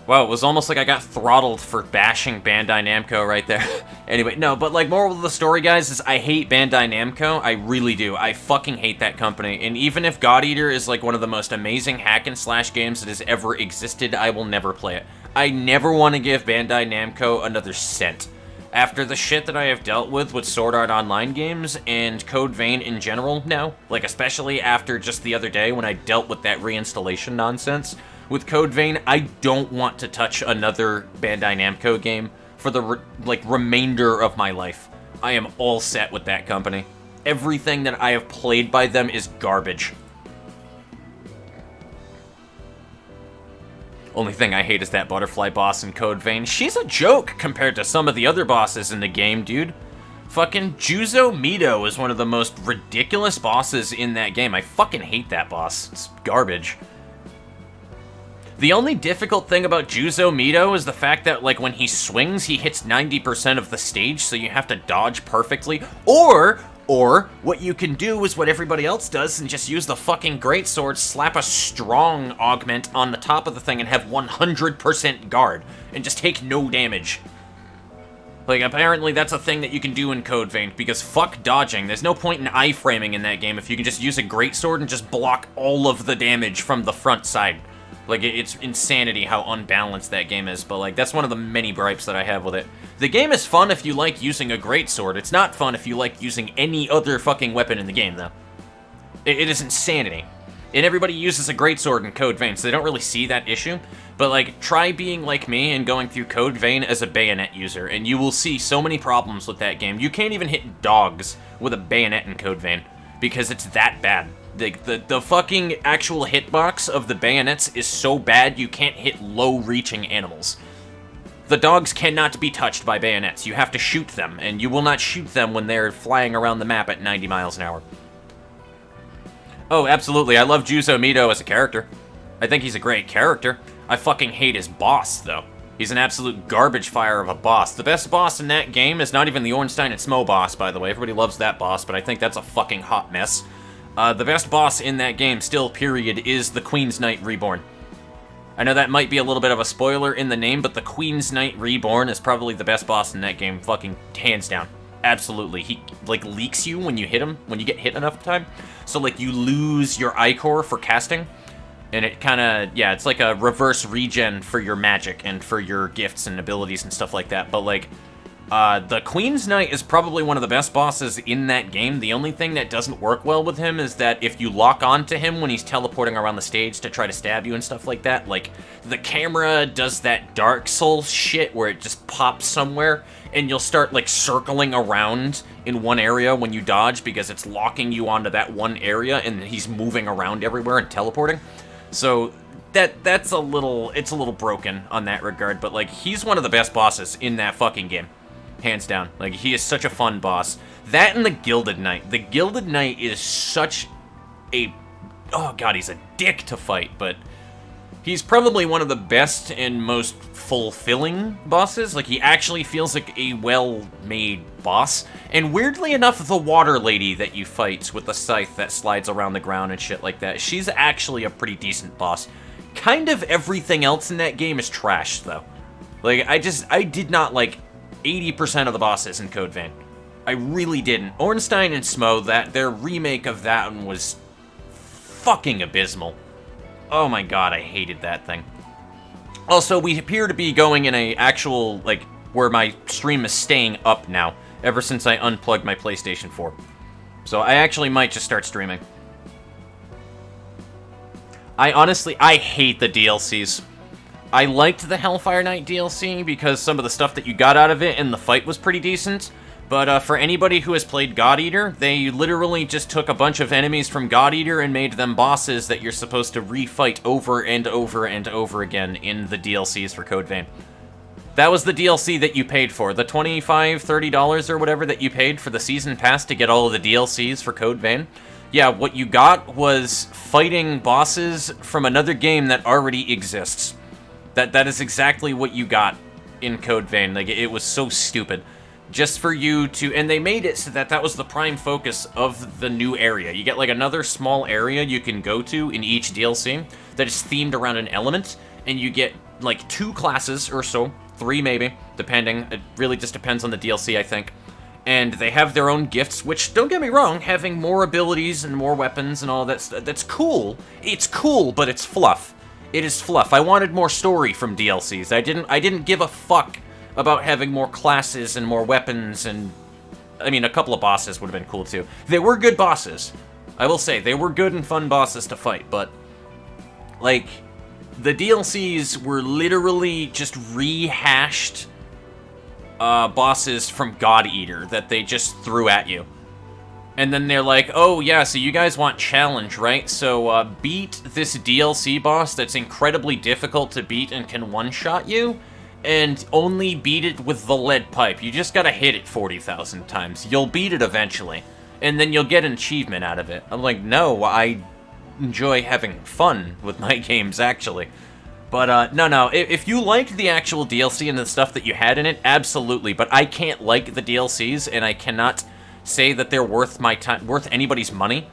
Wow, it was almost like I got throttled for bashing Bandai Namco right there. Anyway, no, but, like, moral of the story, guys, is I hate Bandai Namco. I really do. I fucking hate that company. And even if God Eater is, like, one of the most amazing hack-and-slash games that has ever existed, I will never play it. I never want to give Bandai Namco another cent. After the shit that I have dealt with Sword Art Online games and Code Vein in general now, like, especially after just the other day when I dealt with that reinstallation nonsense, with Code Vein, I don't want to touch another Bandai Namco game for the, remainder of my life. I am all set with that company. Everything that I have played by them is garbage. Only thing I hate is that butterfly boss in Code Vein. She's a joke compared to some of the other bosses in the game, dude. Fucking Juzo Mito is one of the most ridiculous bosses in that game. I fucking hate that boss. It's garbage. The only difficult thing about Juzo Mito is the fact that, like, when he swings, he hits 90% of the stage, so you have to dodge perfectly. Or what you can do is what everybody else does and just use the fucking greatsword, slap a strong augment on the top of the thing and have 100% guard, and just take no damage. Like, apparently that's a thing that you can do in Code Vein, because fuck dodging. There's no point in iframing in that game if you can just use a greatsword and just block all of the damage from the front side. Like, it's insanity how unbalanced that game is, but, like, that's one of the many gripes that I have with it. The game is fun if you like using a greatsword. It's not fun if you like using any other fucking weapon in the game, though. It is insanity. And everybody uses a greatsword in Code Vein, so they don't really see that issue. But, like, try being like me and going through Code Vein as a bayonet user, and you will see so many problems with that game. You can't even hit dogs with a bayonet in Code Vein, because it's that bad. The fucking actual hitbox of the bayonets is so bad you can't hit low-reaching animals. The dogs cannot be touched by bayonets. You have to shoot them, and you will not shoot them when they're flying around the map at 90 miles an hour. Oh, absolutely. I love Juzo Mito as a character. I think he's a great character. I fucking hate his boss, though. He's an absolute garbage fire of a boss. The best boss in that game is not even the Ornstein and Smo boss, by the way. Everybody loves that boss, but I think that's a fucking hot mess. The best boss in that game, still, period, is the Queen's Knight Reborn. I know that might be a little bit of a spoiler in the name, but the Queen's Knight Reborn is probably the best boss in that game, fucking hands down. Absolutely. He, like, leaks you when you hit him, when you get hit enough time. So, like, you lose your Ichor for casting, and it kind of, yeah, it's like a reverse regen for your magic and for your gifts and abilities and stuff like that, but, like, the Queen's Knight is probably one of the best bosses in that game. The only thing that doesn't work well with him is that if you lock onto him when he's teleporting around the stage to try to stab you and stuff like that, like, the camera does that Dark Souls shit where it just pops somewhere, and you'll start, like, circling around in one area when you dodge because it's locking you onto that one area, and he's moving around everywhere and teleporting. So that's a little, it's a little broken on that regard, but, like, he's one of the best bosses in that fucking game. Hands down. Like, he is such a fun boss. That and the Gilded Knight. The Gilded Knight is such a... Oh, God, he's a dick to fight, but he's probably one of the best and most fulfilling bosses. Like, he actually feels like a well-made boss. And weirdly enough, the water lady that you fight with the scythe that slides around the ground and shit like that, she's actually a pretty decent boss. Kind of everything else in that game is trash, though. Like, I did not like 80% of the bosses in Code Vein. I really didn't. Ornstein and Smo, their remake of that one was fucking abysmal. Oh my god, I hated that thing. Also, we appear to be going in a actual, like, where my stream is staying up now, ever since I unplugged my PlayStation 4. So I actually might just start streaming. I hate the DLCs. I liked the Hellfire Knight DLC because some of the stuff that you got out of it and the fight was pretty decent. But for anybody who has played God Eater, they literally just took a bunch of enemies from God Eater and made them bosses that you're supposed to refight over and over and over again in the DLCs for Code Vein. That was the DLC that you paid for. The $25, $30 or whatever that you paid for the season pass to get all of the DLCs for Code Vein. Yeah, what you got was fighting bosses from another game that already exists. That is exactly what you got in Code Vein. Like, it was so stupid. Just for you to... And they made it so that was the prime focus of the new area. You get, like, another small area you can go to in each DLC that is themed around an element, and you get, like, 2 classes or so, 3 maybe, depending. It really just depends on the DLC, I think. And they have their own gifts, which, don't get me wrong, having more abilities and more weapons and all that, that's cool. It's cool, but it's fluff. It is fluff. I wanted more story from DLCs. I didn't give a fuck about having more classes and more weapons and... I mean, a couple of bosses would have been cool, too. They were good bosses. I will say, they were good and fun bosses to fight, but... Like, the DLCs were literally just rehashed bosses from God Eater that they just threw at you. And then they're like, oh yeah, so you guys want challenge, right? So beat this DLC boss that's incredibly difficult to beat and can one-shot you, and only beat it with the lead pipe. You just gotta hit it 40,000 times. You'll beat it eventually, and then you'll get an achievement out of it. I'm like, no, I enjoy having fun with my games, actually. But, no, if you liked the actual DLC and the stuff that you had in it, absolutely, but I can't like the DLCs, and I cannot say that they're worth my time, worth anybody's money,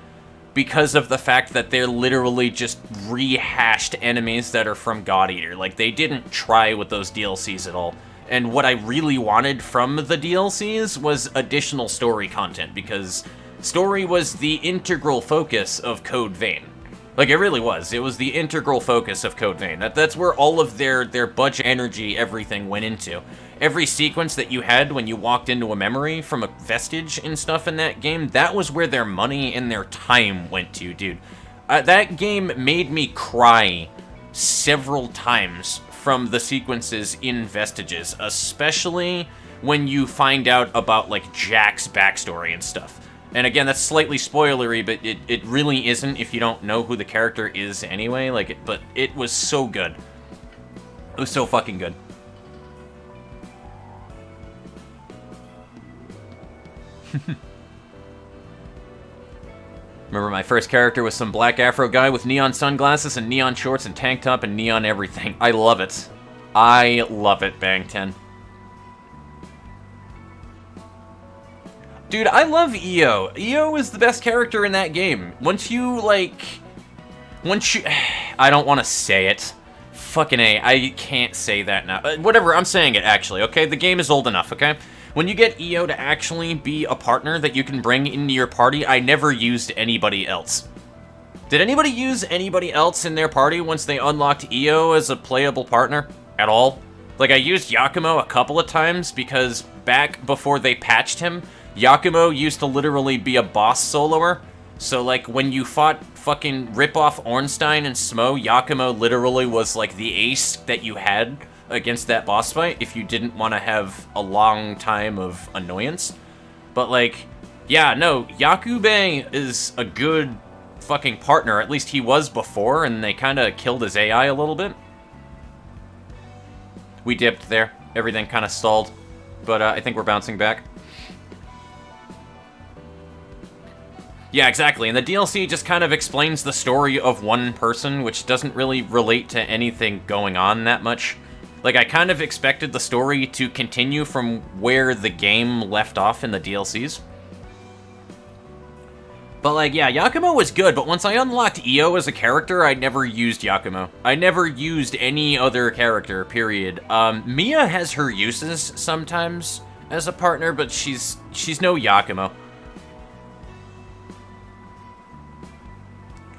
because of the fact that they're literally just rehashed enemies that are from God Eater. Like, they didn't try with those DLCs at all. And what I really wanted from the DLCs was additional story content, because story was the integral focus of Code Vein. Like, it really was. It was the integral focus of Code Vein. That's where all of their budget, energy, everything went into. Every sequence that you had when you walked into a memory from a vestige and stuff in that game, that was where their money and their time went to, dude. That game made me cry several times from the sequences in Vestiges, especially when you find out about, like, Jack's backstory and stuff. And again, that's slightly spoilery, but it really isn't if you don't know who the character is anyway. Like, but it was so good. It was so fucking good. Remember, my first character was some black afro guy with neon sunglasses and neon shorts and tank top and neon everything. I love it. I love it, Bang 10. Dude, I love EO. EO is the best character in that game. Once you... I don't want to say it. Fucking A, I can't say that now. Whatever, I'm saying it, actually, okay? The game is old enough, okay? When you get EO to actually be a partner that you can bring into your party, I never used anybody else. Did anybody use anybody else in their party once they unlocked EO as a playable partner? At all? Like, I used Yakumo a couple of times because back before they patched him, Yakumo used to literally be a boss soloer. So, like, when you fought fucking rip-off Ornstein and Smo, Yakumo literally was, like, the ace that you had against that boss fight if you didn't want to have a long time of annoyance. But, like, yeah, no, Yakube is a good fucking partner. At least he was before, and they kind of killed his AI a little bit. We dipped there. Everything kind of stalled. But I think we're bouncing back. Yeah, exactly, and the DLC just kind of explains the story of one person, which doesn't really relate to anything going on that much. Like, I kind of expected the story to continue from where the game left off in the DLCs. But, like, yeah, Yakumo was good, but once I unlocked EO as a character, I never used Yakumo. I never used any other character, period. Mia has her uses sometimes as a partner, but she's no Yakumo.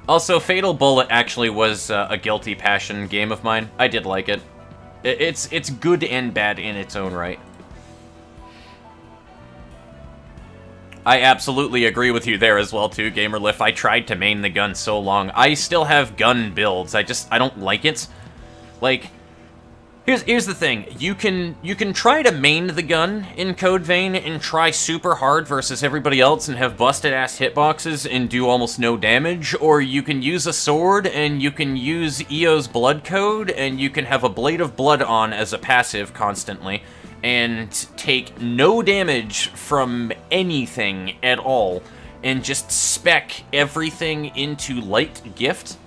Also, Fatal Bullet actually was a guilty passion game of mine. I did like it. It's good and bad in its own right. I absolutely agree with you there as well, too, GamerLif. I tried to main the gun so long. I still have gun builds. I don't like it. Like, here's the thing. You can try to main the gun in Code Vein and try super hard versus everybody else and have busted-ass hitboxes and do almost no damage, or you can use a sword and you can use EO's blood code and you can have a blade of blood on as a passive constantly and take no damage from anything at all and just spec everything into light gift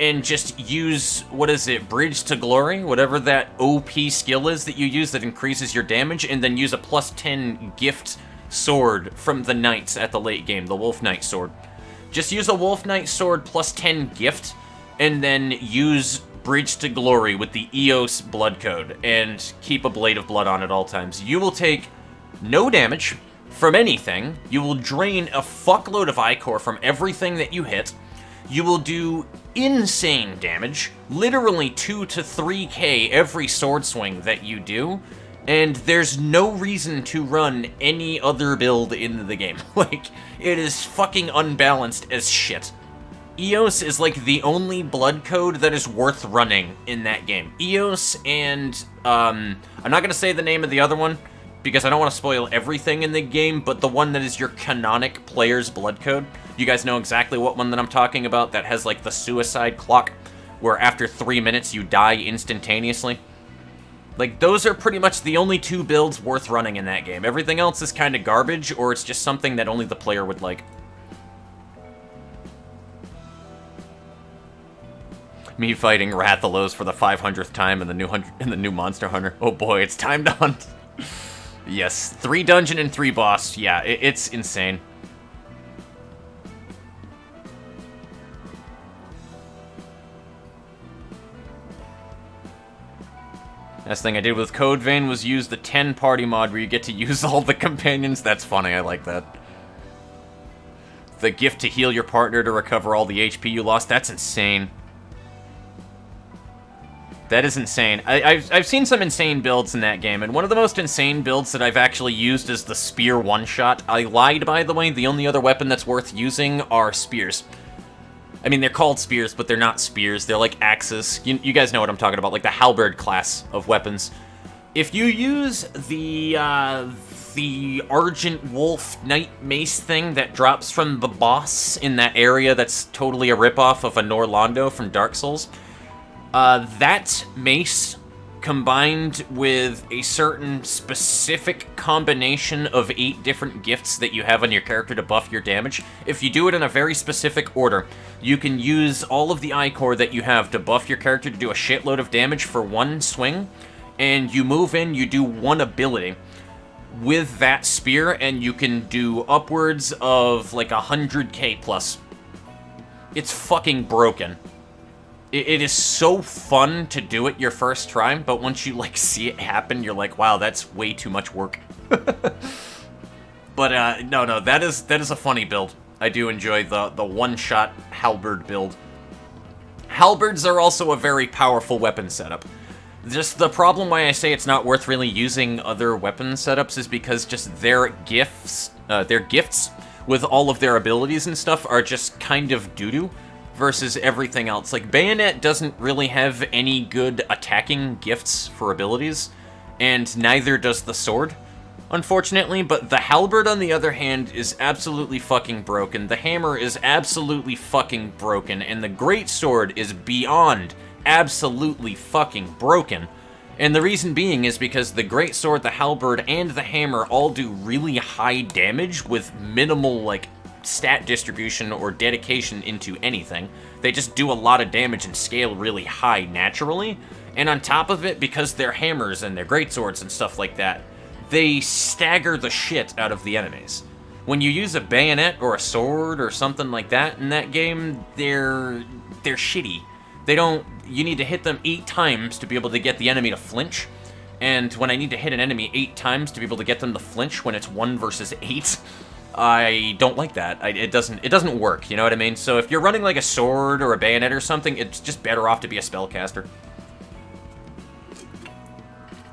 and just use, what is it, Bridge to Glory? Whatever that OP skill is that you use that increases your damage, and then use a plus 10 gift sword from the Knights at the late game, the Wolf Knight sword. Just use a Wolf Knight sword plus 10 gift, and then use Bridge to Glory with the EOS blood code, and keep a Blade of Blood on at all times. You will take no damage from anything, you will drain a fuckload of Ichor from everything that you hit, you will do insane damage, literally 2 to 3k every sword swing that you do, and there's no reason to run any other build in the game. Like, it is fucking unbalanced as shit. EOS is like the only blood code that is worth running in that game. EOS and, I'm not gonna say the name of the other one, because I don't want to spoil everything in the game, but the one that is your canonic player's blood code. You guys know exactly what one that I'm talking about, that has like the suicide clock, where after 3 minutes you die instantaneously. Like, those are pretty much the only two builds worth running in that game. Everything else is kind of garbage, or it's just something that only the player would like. Me fighting Rathalos for the 500th time in the new Monster Hunter. Oh boy, it's time to hunt. Yes, 3 dungeon and 3 boss. Yeah, it's insane. Last thing I did with Code Vein was use the 10 party mod where you get to use all the companions. That's funny, I like that. The gift to heal your partner to recover all the HP you lost. That's insane. That is insane. I've seen some insane builds in that game, and one of the most insane builds that I've actually used is the spear one-shot. I lied, by the way. The only other weapon that's worth using are spears. I mean, they're called spears, but they're not spears. They're like axes. You guys know what I'm talking about, like the halberd class of weapons. If you use the Argent Wolf Knight Mace thing that drops from the boss in that area that's totally a ripoff of a Norlondo from Dark Souls, that mace combined with a certain specific combination of 8 different gifts that you have on your character to buff your damage. If you do it in a very specific order, you can use all of the Ichor that you have to buff your character to do a shitload of damage for one swing, and you move in, you do one ability with that spear, and you can do upwards of like 100k plus. It's fucking broken. It is so fun to do it your first try, but once you, like, see it happen, you're like, wow, that's way too much work. But, no, that is a funny build. I do enjoy the one-shot halberd build. Halberds are also a very powerful weapon setup. Just the problem why I say it's not worth really using other weapon setups is because just their gifts with all of their abilities and stuff are just kind of doo-doo. Versus everything else. Like, Bayonet doesn't really have any good attacking gifts for abilities, and neither does the sword, unfortunately, but the halberd, on the other hand, is absolutely fucking broken. The hammer is absolutely fucking broken, and the greatsword is beyond absolutely fucking broken. And the reason being is because the greatsword, the halberd, and the hammer all do really high damage with minimal, like, stat distribution or dedication into anything. They just do a lot of damage and scale really high naturally. And on top of it, because they're hammers and they're greatswords and stuff like that, they stagger the shit out of the enemies. When you use a bayonet or a sword or something like that in that game, they're shitty. You need to hit them 8 times to be able to get the enemy to flinch. And when I need to hit an enemy 8 times to be able to get them to flinch when it's 1 versus 8, I don't like that. It doesn't work, you know what I mean? So if you're running like a sword or a bayonet or something, it's just better off to be a spellcaster.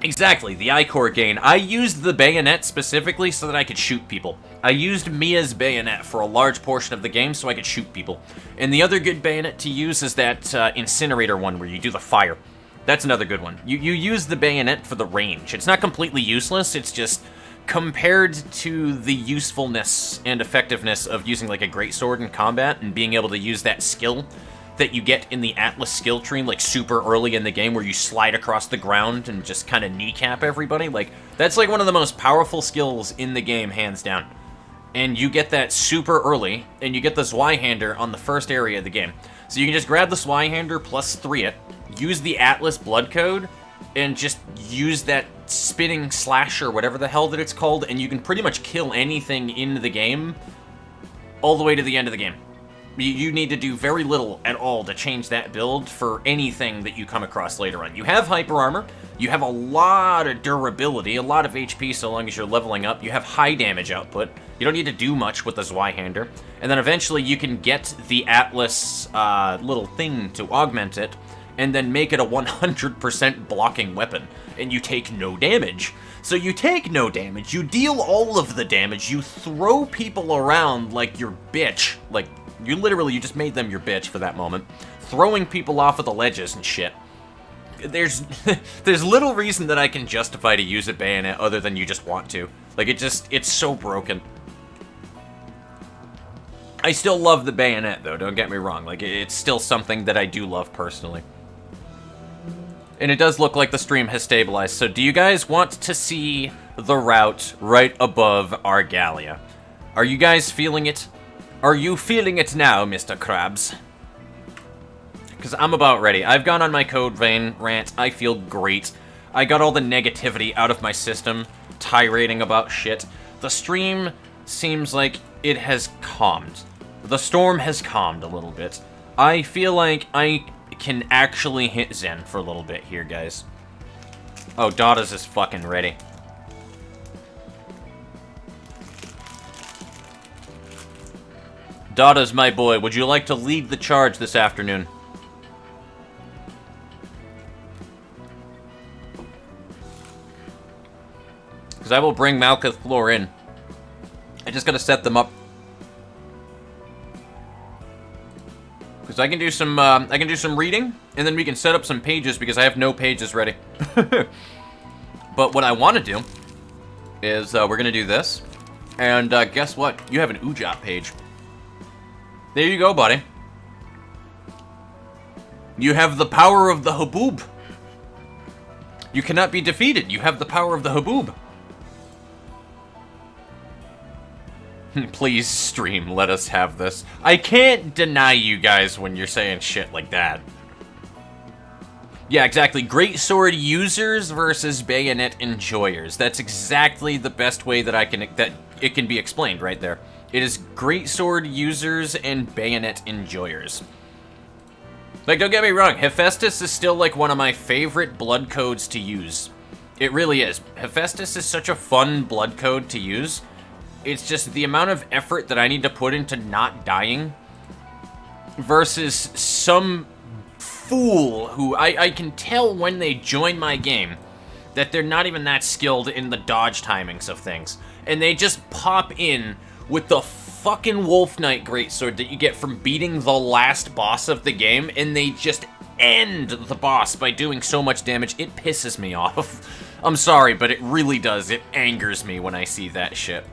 Exactly, the Ichor gain. I used the bayonet specifically so that I could shoot people. I used Mia's bayonet for a large portion of the game so I could shoot people. And the other good bayonet to use is that incinerator one where you do the fire. That's another good one. You use the bayonet for the range. It's not completely useless, it's just compared to the usefulness and effectiveness of using like a greatsword in combat and being able to use that skill that you get in the Atlas skill tree like super early in the game where you slide across the ground and just kind of kneecap everybody, like that's like one of the most powerful skills in the game, hands down. And you get that super early, and you get the Zweihander on the first area of the game. So you can just grab the Zweihander plus 3 it, use the Atlas blood code, and just use that spinning slasher, whatever the hell that it's called, and you can pretty much kill anything in the game all the way to the end of the game. You need to do very little at all to change that build for anything that you come across later on. You have hyper armor, you have a lot of durability, a lot of HP so long as you're leveling up, you have high damage output, you don't need to do much with the Zweihander, and then eventually you can get the Atlas little thing to augment it, and then make it a 100% blocking weapon, and you take no damage. So you take no damage, you deal all of the damage, you throw people around like your bitch, like, you just made them your bitch for that moment, throwing people off of the ledges and shit. There's little reason that I can justify to use a bayonet other than you just want to. Like, it's so broken. I still love the bayonet, though, don't get me wrong. Like, it's still something that I do love personally. And it does look like the stream has stabilized. So do you guys want to see the route right above Argalia? Are you guys feeling it? Are you feeling it now, Mr. Krabs? Because I'm about ready. I've gone on my Code Vein rant. I feel great. I got all the negativity out of my system, tirading about shit. The stream seems like it has calmed. The storm has calmed a little bit. I feel like I can actually hit Zen for a little bit here, guys. Oh, Dada's is fucking ready. Dada's my boy. Would you like to lead the charge this afternoon? Because I will bring Malkuth Floor in. I just gotta set them up. Because I can do some reading, and then we can set up some pages because I have no pages ready. But what I want to do is we're gonna do this, and guess what? You have an Ujat page. There you go, buddy. You have the power of the Haboob. You cannot be defeated. You have the power of the Haboob. Please, stream, let us have this. I can't deny you guys when you're saying shit like that. Yeah, exactly. Great sword users versus bayonet enjoyers. That's exactly the best way that it can be explained right there. It is great sword users and bayonet enjoyers. Like, don't get me wrong, Hephaestus is still like one of my favorite blood codes to use. It really is. Hephaestus is such a fun blood code to use. It's just the amount of effort that I need to put into not dying versus some fool who I can tell when they join my game that they're not even that skilled in the dodge timings of things. And they just pop in with the fucking Wolf Knight Greatsword that you get from beating the last boss of the game, and they just end the boss by doing so much damage. It pisses me off. I'm sorry, but it really does. It angers me when I see that shit.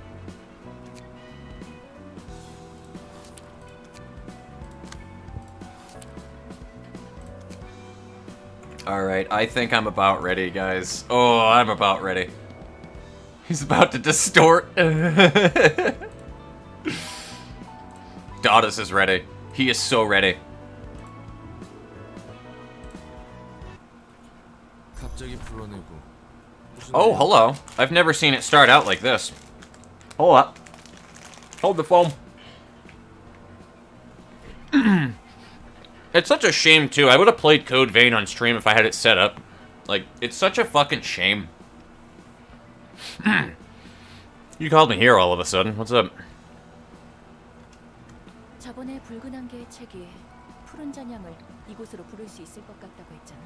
Alright, I think I'm about ready, guys. Oh, I'm about ready. He's about to distort. Dada's is ready. He is so ready. Oh, hello. I've never seen it start out like this. Hold up. Hold the phone. It's such a shame, too. I would have played Code Vein on stream if I had it set up. Like, it's such a fucking shame. You called me here all of a sudden. What's up? 저번에 붉은 안개의 책이 푸른 잔향을 이곳으로 부를 수 있을 것 같다고 했잖아.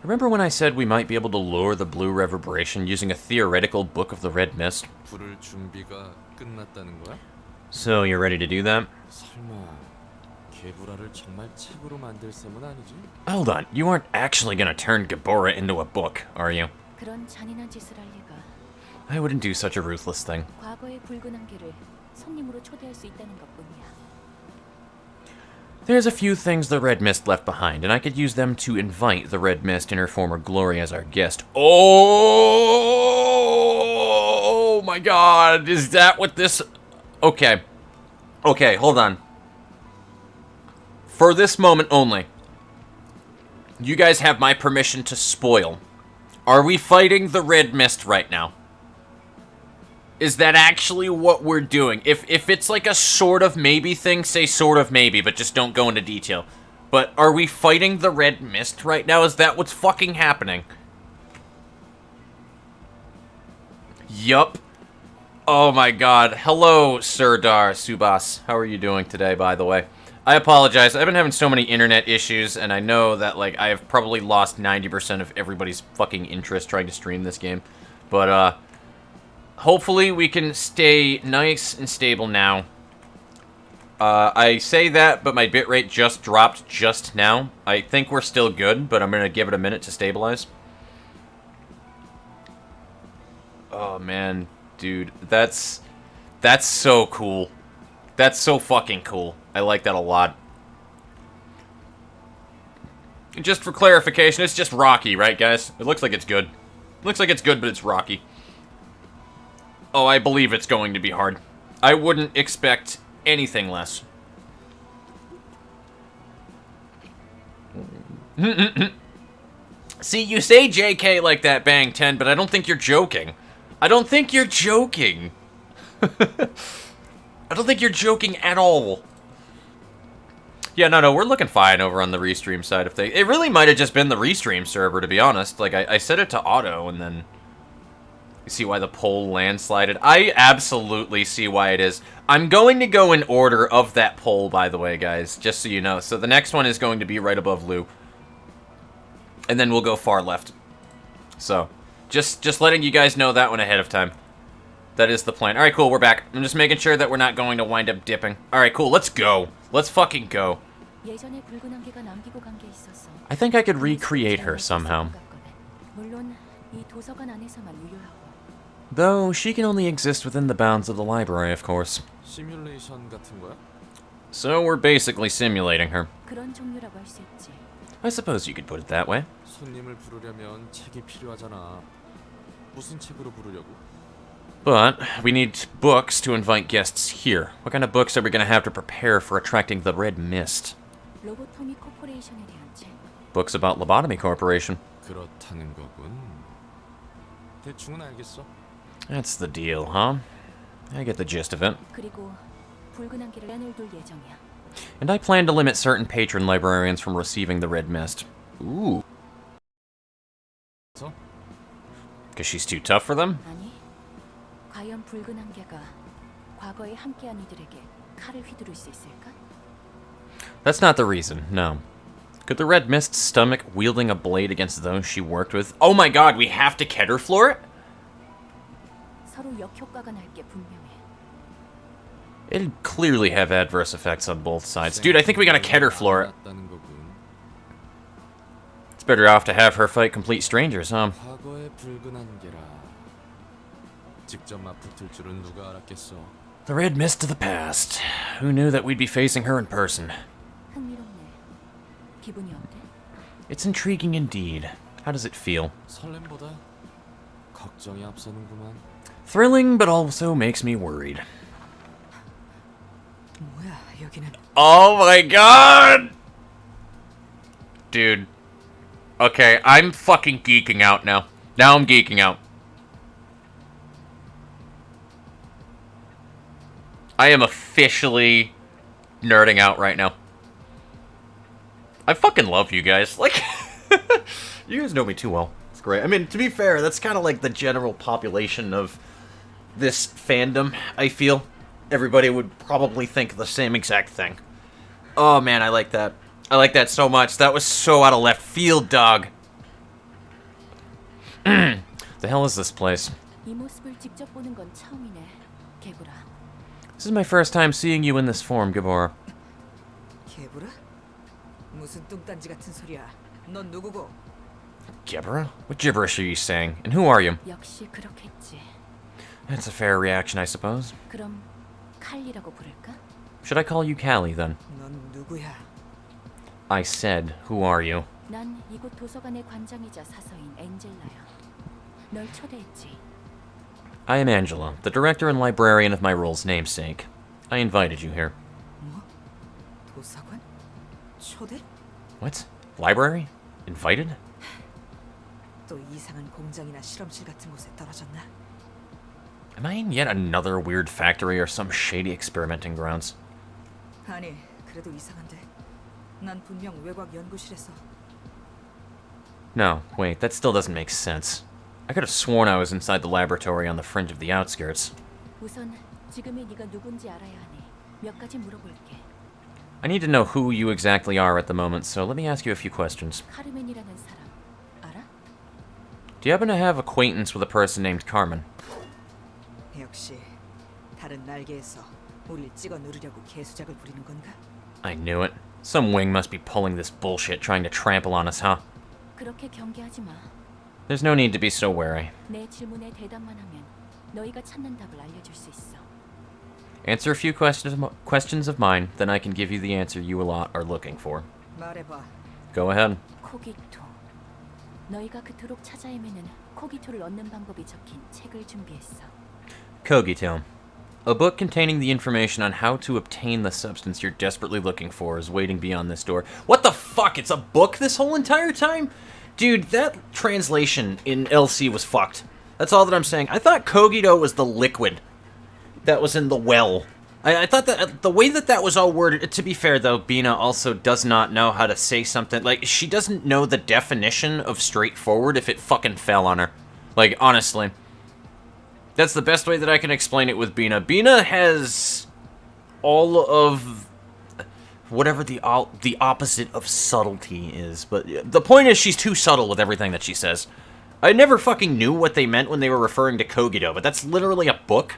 Remember when I said we might be able to lure the blue reverberation using a theoretical Book of the Red Mist? 부를 준비가 끝났다는 거야? So, you're ready to do that? 설마 개구라를 정말 책으로 만들 셈은 아니지? Hold on, you aren't actually gonna turn Gabora into a book, are you? 그런 잔인한 짓을 할 리가. I wouldn't do such a ruthless thing. 과거의 붉은 안개를 손님으로 초대할 수 있다는 것뿐이야. There's a few things the Red Mist left behind, and I could use them to invite the Red Mist in her former glory as our guest. Oh my god, is that what this... Okay. Okay, hold on. For this moment only, you guys have my permission to spoil. Are we fighting the Red Mist right now? Is that actually what we're doing? If it's like a sort of maybe thing, say sort of maybe, but just don't go into detail. But are we fighting the Red Mist right now? Is that what's fucking happening? Yup. Oh my god. Hello, Serdar Subas. How are you doing today, by the way? I apologize. I've been having so many internet issues, and I know that, like, I have probably lost 90% of everybody's fucking interest trying to stream this game. But, hopefully we can stay nice and stable now. I say that, but my bitrate just dropped just now. I think we're still good, but I'm gonna give it a minute to stabilize. Oh, man. Dude, that's so cool. That's so fucking cool. I like that a lot. Just for clarification, it's just rocky, right, guys? It looks like it's good. Looks like it's good, but it's rocky. Oh, I believe it's going to be hard. I wouldn't expect anything less. See, you say JK like that, Bang 10, but I don't think you're joking. I don't think you're joking. I don't think you're joking at all. Yeah, no, we're looking fine over on the restream side of things. It really might have just been the restream server, to be honest. Like, I set it to auto, and then... You see why the poll landslided? I absolutely see why it is. I'm going to go in order of that poll, by the way, guys, just so you know. So the next one is going to be right above Lou. And then we'll go far left. So, just letting you guys know that one ahead of time. That is the plan. Alright, cool, we're back. I'm just making sure that we're not going to wind up dipping. Alright, cool, let's go. Let's fucking go. I think I could recreate her somehow. Though, she can only exist within the bounds of the library, of course. 시뮬레이션 같은 거야? So we're basically simulating her. I suppose you could put it that way. 손님을 부르려면 책이 필요하잖아. 무슨 책으로 부르려고? But we need books to invite guests here. What kind of books are we going to have to prepare for attracting the Red Mist? Books about Lobotomy Corporation. 그렇다는 거군. 대충은 알겠어. That's the deal, huh? I get the gist of it. And I plan to limit certain patron librarians from receiving the Red Mist. Ooh. Because she's too tough for them? That's not the reason, no. Could the Red Mist stomach wielding a blade against those she worked with? Oh my god, we have to Keter floor it? It'd clearly have adverse effects on both sides. Dude, I think we gotta Keter floor it. It's better off to have her fight complete strangers, huh? The Red Mist of the past. Who knew that we'd be facing her in person? It's intriguing indeed. How does it feel? Thrilling, but also makes me worried. Oh my god! Dude. Okay, I'm fucking geeking out now. Now I'm geeking out. I am officially nerding out right now. I fucking love you guys. Like, you guys know me too well. It's great. I mean, to be fair, that's kind of like the general population of this fandom, I feel. Everybody would probably think the same exact thing. Oh man, I like that. I like that so much. That was so out of left field, dog. The hell is this place? This is my first time seeing you in this form, Gabora. Gabora? What gibberish are you saying? And who are you? That's a fair reaction, I suppose. Should I call you Callie, then? I said, who are you? I am Angela, the director and librarian of my role's namesake. I invited you here. What? Library? Invited? Am I in yet another weird factory or some shady experimenting grounds? No, wait, that still doesn't make sense. I could have sworn I was inside the laboratory on the fringe of the outskirts. I need to know who you exactly are at the moment, so let me ask you a few questions. Do you happen to have acquaintance with a person named Carmen? I knew it. Some wing must be pulling this bullshit, trying to trample on us, huh? There's no need to be so wary. Answer a few questions of mine, then I can give you the answer you a lot are looking for. Go ahead. 코기토. 너희가 그토록 찾아 헤매는 코기토를 얻는 방법이 적힌 책을 준비했어. Kogito. A book containing the information on how to obtain the substance you're desperately looking for is waiting beyond this door. What the fuck? It's a book this whole entire time? Dude, that translation in LC was fucked. That's all that I'm saying. I thought Kogito was the liquid that was in the well. I thought that the way that was all worded, to be fair though, Bina also does not know how to say something. Like, she doesn't know the definition of straightforward if it fucking fell on her. Like, honestly. That's the best way that I can explain it with Bina. Bina has all of whatever the opposite of subtlety is. But the point is she's too subtle with everything that she says. I never fucking knew what they meant when they were referring to Kogito, but that's literally a book.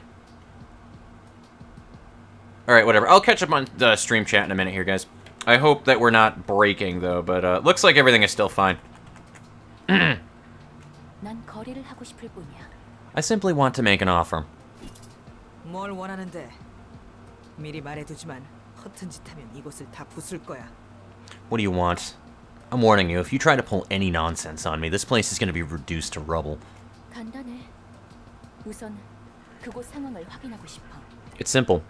Alright, whatever. I'll catch up on the stream chat in a minute here, guys. I hope that we're not breaking, though, but looks like everything is still fine. 난 거래를 하고 싶을 뿐이야. I simply want to make an offer. 뭘 원하는데? 미리 말해두지만 허튼 짓 하면 이곳을 다 부술 거야. What do you want? I'm warning you, if you try to pull any nonsense on me, this place is going to be reduced to rubble. 간단해. 우선 그곳 상황을 확인하고 싶어. It's simple.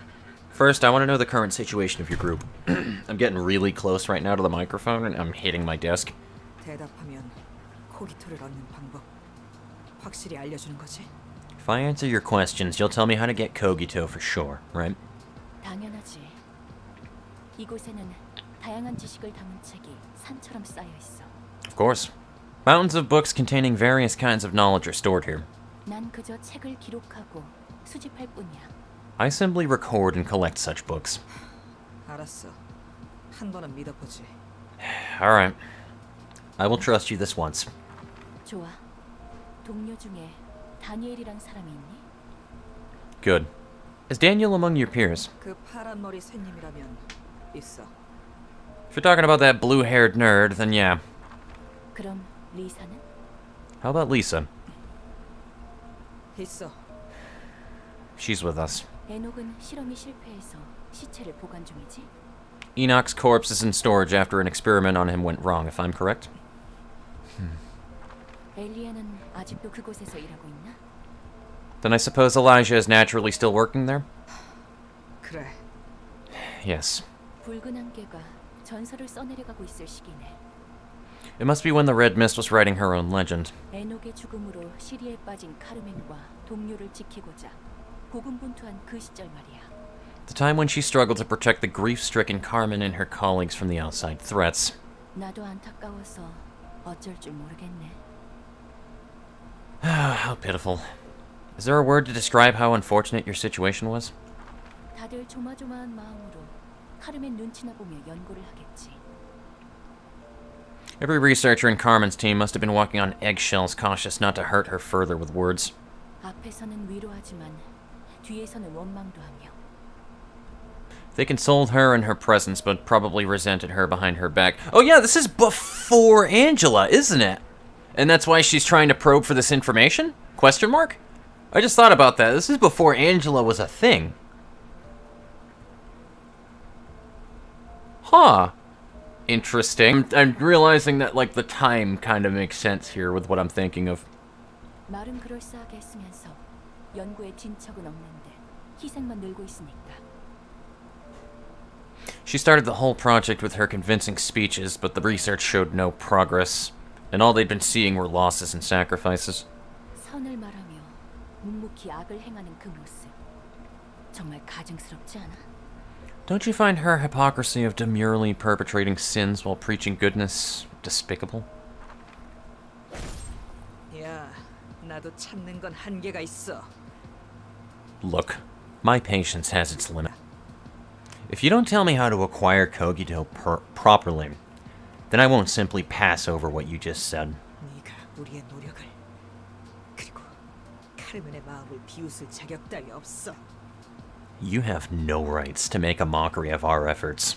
First, I want to know the current situation of your group. I'm getting really close right now to the microphone, and I'm hitting my desk. 대답하면 코기토를 얻는 방법 확실히 알려주는 거지? If I answer your questions, you'll tell me how to get Kogito for sure, right? 당연하지. 이곳에는 다양한 지식을 담은 책이 산처럼 쌓여 있어. Of course. Mountains of books containing various kinds of knowledge are stored here. 난 그저 책을 기록하고 수집할 뿐이야. I simply record and collect such books. 알았어. 한 번은 믿어보지. Alright. I will trust you this once. 좋아. 동료 중에 다니엘이란 사람이 있니? Good. Is Daniel among your peers? 그 파란 머리 쇠님이라면 있어. If you're talking about that blue-haired nerd, then yeah. 그럼 리사는? How about Lisa? 있어. She's with us. 에녹은 실험이 실패해서 시체를 보관 중이지? Enoch's corpse is in storage after an experiment on him went wrong, if I'm correct. 엘리아는 아직도 그곳에서 일하고 있나? Then I suppose Elijah is naturally still working there? 그래. Yes. 붉은 안개가 전설을 써내려가고 있을 시기네. It must be when the Red Mist was writing her own legend. 에녹의 죽음으로 시리에 빠진 카르멘과 동료를 지키고자 고군분투한 그 시절 말이야. The time when she struggled to protect the grief-stricken Carmen and her colleagues from the outside threats. 나도 안타까워서 어쩔 줄 모르겠네. How pitiful. Is there a word to describe how unfortunate your situation was? 다들 조마조마한 마음으로 카르멘 눈치나 보며 연구를 하겠지. Every researcher in Carmen's team must have been walking on eggshells, cautious not to hurt her further with words. 앞에서는 위로하지만 뒤에서는 원망도 하며. They consoled her in her presence, but probably resented her behind her back. Oh yeah, this is before Angela, isn't it? And that's why she's trying to probe for this information? Question mark? I just thought about that. This is before Angela was a thing. Huh. Interesting. I'm realizing that, like, the time kind of makes sense here with what I'm thinking of. 말은 그럴싸하게 했으면서 연구에 진척은 없는데 희생만 늘고 있으니까. She started the whole project with her convincing speeches, but the research showed no progress, and all they'd been seeing were losses and sacrifices. 선을 말하며 묵묵히 악을 행하는 그 모습. 정말 가증스럽지 않아? Don't you find her hypocrisy of demurely perpetrating sins while preaching goodness despicable? 야, 나도 참는 건 한계가 있어. Look, my patience has its limit. If you don't tell me how to acquire Kogito properly, then I won't simply pass over what you just said. 네가 우리의 노력을 그리고 카르멘의 마음을 비웃을 자격 따위 없어. You have no rights to make a mockery of our efforts,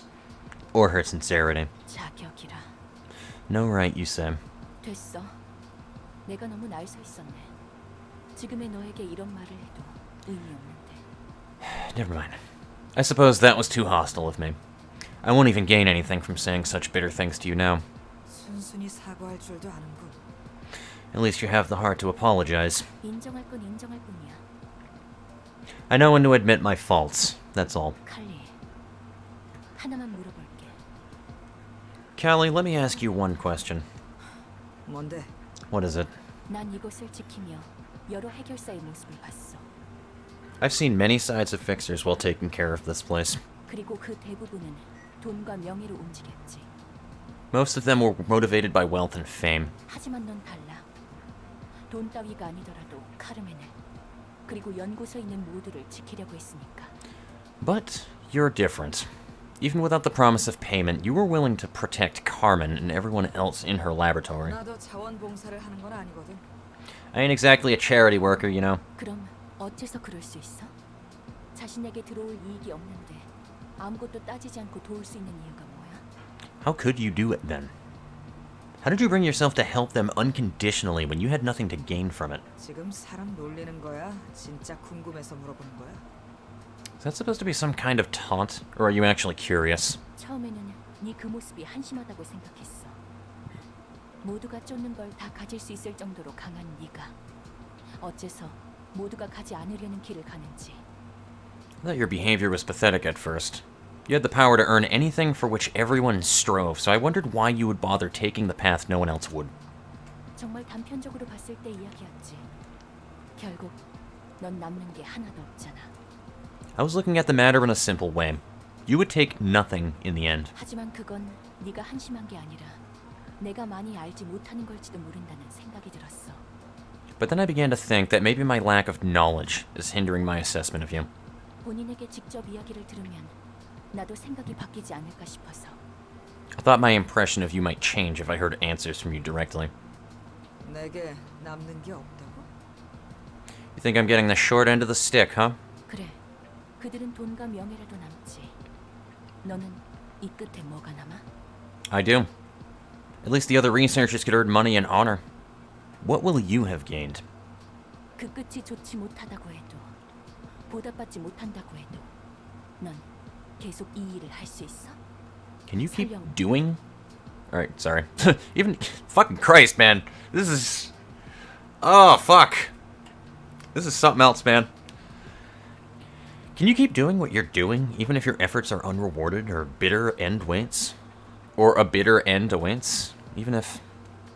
or her sincerity. 자격이라. No right, you say. 됐어. 내가 너무 날 서 있었네. 지금의 너에게 이런 말을 해도 의미 없는데. Never mind. I suppose that was too hostile of me. I won't even gain anything from saying such bitter things to you now. 순순히 사과할 줄도 아는군. At least you have the heart to apologize. 인정할 건 인정할 뿐이야. I know when to admit my faults, that's all. 칼리, 하나만 물어볼게. Callie, let me ask you one question. 뭔데? What is it? 난 이곳을 지키며 여러 해결사의 모습을 봤어. I've seen many sides of fixers while taking care of this place. 그리고 그 대부분은 돈과 명예로 움직였지. Most of them were motivated by wealth and fame. 하지만 넌 달라. 돈 따위가 아니더라도 카르멘을 그리고 연구소에 있는 모두를 지키려고 했으니까. But you're different. Even without the promise of payment, you were willing to protect Carmen and everyone else in her laboratory. 나도 자원봉사를 하는 건 아니거든. I ain't exactly a charity worker, you know. 그럼 어째서 그럴 수 있어? 자신에게 들어올 이익이 없는데 아무것도 따지지 않고 도울 수 있는 이유가 뭐야? How could you do it then? How did you bring yourself to help them unconditionally when you had nothing to gain from it? 지금 사람 놀리는 거야? 진짜 궁금해서 물어보는 거야? Is that supposed to be some kind of taunt, or are you actually curious? 처음에는 네 그 모습이 한심하다고 생각했어. 모두가 쫓는 걸 다 가질 수 있을 정도로 강한 네가 어째서 모두가 가지 않으려는 길을 가는지. I thought your behavior was pathetic at first. You had the power to earn anything for which everyone strove, so I wondered why you would bother taking the path no one else would. 정말 단편적으로 봤을 때 이야기였지. 결국 넌 남는 게 하나도 없잖아. I was looking at the matter in a simple way. You would take nothing in the end. 하지만 그건 네가 한심한 게 아니라 내가 많이 알지 못하는 걸지도 모른다는 생각이 들었어. But then I began to think that maybe my lack of knowledge is hindering my assessment of you. 본인에게 직접 이야기를 들으면 나도 생각이 바뀌지 않을까 싶어서. I thought my impression of you might change if I heard answers from you directly. 내게 남는 게 없다고? You think I'm getting the short end of the stick, huh? 그래, 그들은 돈과 명예라도 남지. 너는 이 끝에 뭐가 남아? I do. At least the other researchers could earn money and honor. What will you have gained? 그 끝이 좋지 못하다고 해도 보답받지 못한다고 해도 넌 계속 이 일을 할 수 있어? Can you keep 설령 doing? Alright, sorry. Even. Fucking Christ, man. This is. Oh, fuck. This is something else, man. Can you keep doing what you're doing, even if your efforts are unrewarded or bitter end waits? Or a bitter end awaits? Even if.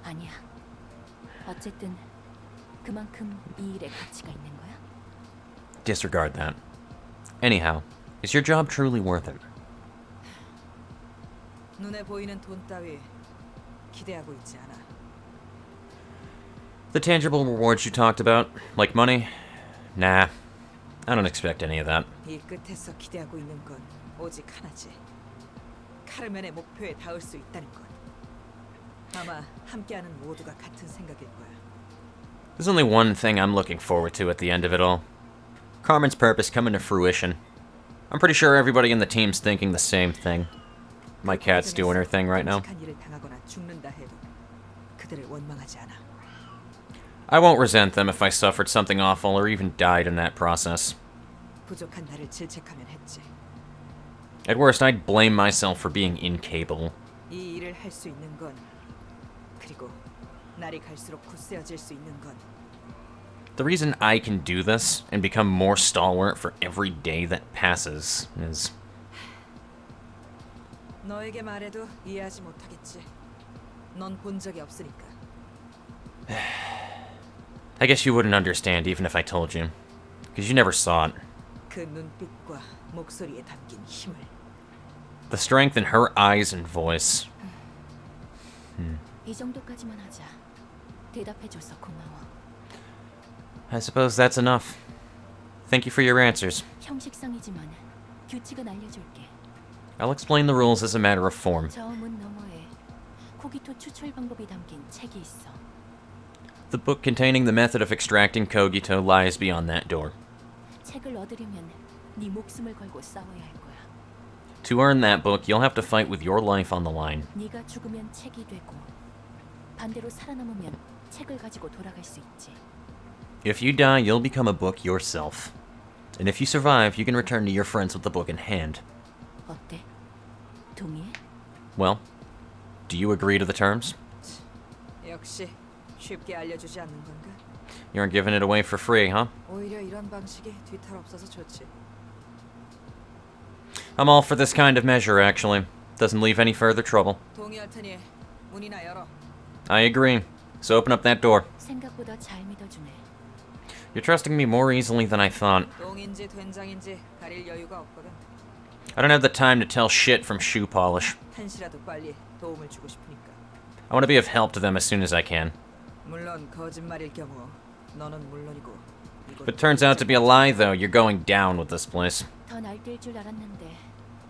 아니야. 어쨌든 그만큼 이 일에 가치가 있는 거야? Disregard that. Anyhow, is your job truly worth it? 눈에 보이는 돈 따위 기대하고 있지 않아. The tangible rewards you talked about, like money? Nah, I don't expect any of that. 이 끝에서 기대하고 있는 건 오직 하나지. 카르멘의 목표에 닿을 수 있다는 것. 아마 함께하는 모두가 같은 생각일 거야. There's only one thing I'm looking forward to at the end of it all. Carmen's purpose coming to fruition. I'm pretty sure everybody in the team's thinking the same thing. My cat's doing her thing right now. 끔찍한 일을 당하거나 죽는다 해도 그들을 원망하지 않아. I won't resent them if I suffered something awful or even died in that process. 부족한 나를 질책하면 했지. At worst, I'd blame myself for being incapable. 이 일을 할 수 있는 건 그리고 날이 갈수록 굳세어질 수 있는 건 The reason I can do this and become more stalwart for every day that passes is... 너에게 말해도 이해하지 못하겠지. 넌 본 적이 없으니까. I guess you wouldn't understand even if I told you. Because you never saw it. 그 눈빛과 목소리에 담긴 힘을. The strength in her eyes and voice. 이 정도까지만 하자. 대답해줘서 고마워. I suppose that's enough. Thank you for your answers. 형식상이지만 규칙은 알려줄게. I'll explain the rules as a matter of form. 저 문 너머에 코기토 추출 방법이 담긴 책이 있어. The book containing the method of extracting Kogito lies beyond that door. 책을 얻으려면 네 목숨을 걸고 싸워야 할 거야. To earn that book, you'll have to fight with your life on the line. 네가 죽으면 책이 되고 반대로 살아남으면 책을 가지고 돌아갈 수 있지. If you die, you'll become a book yourself. And if you survive, you can return to your friends with the book in hand. 어때? 동의해? Well, do you agree to the terms? 역시 쉽게 알려주지 않는 건가? You aren't giving it away for free, huh? 오히려 이런 방식이 뒤탈 없어서 좋지. I'm all for this kind of measure, actually. Doesn't leave any further trouble. 동의할 테니 문이나 열어. I agree. So open up that door. 생각보다 잘 믿어주네. You're trusting me more easily than I thought. 똥인지 된장인지 가릴 여유가 없거든. I don't have the time to tell shit from shoe polish. 한시라도 빨리 도움을 주고 싶으니까. I want to be of help to them as soon as I can. 물론 거짓말일 경우 너는 물론이고. If it turns out to be a lie, though, you're going down with this place. 더 날뛸 줄 알았는데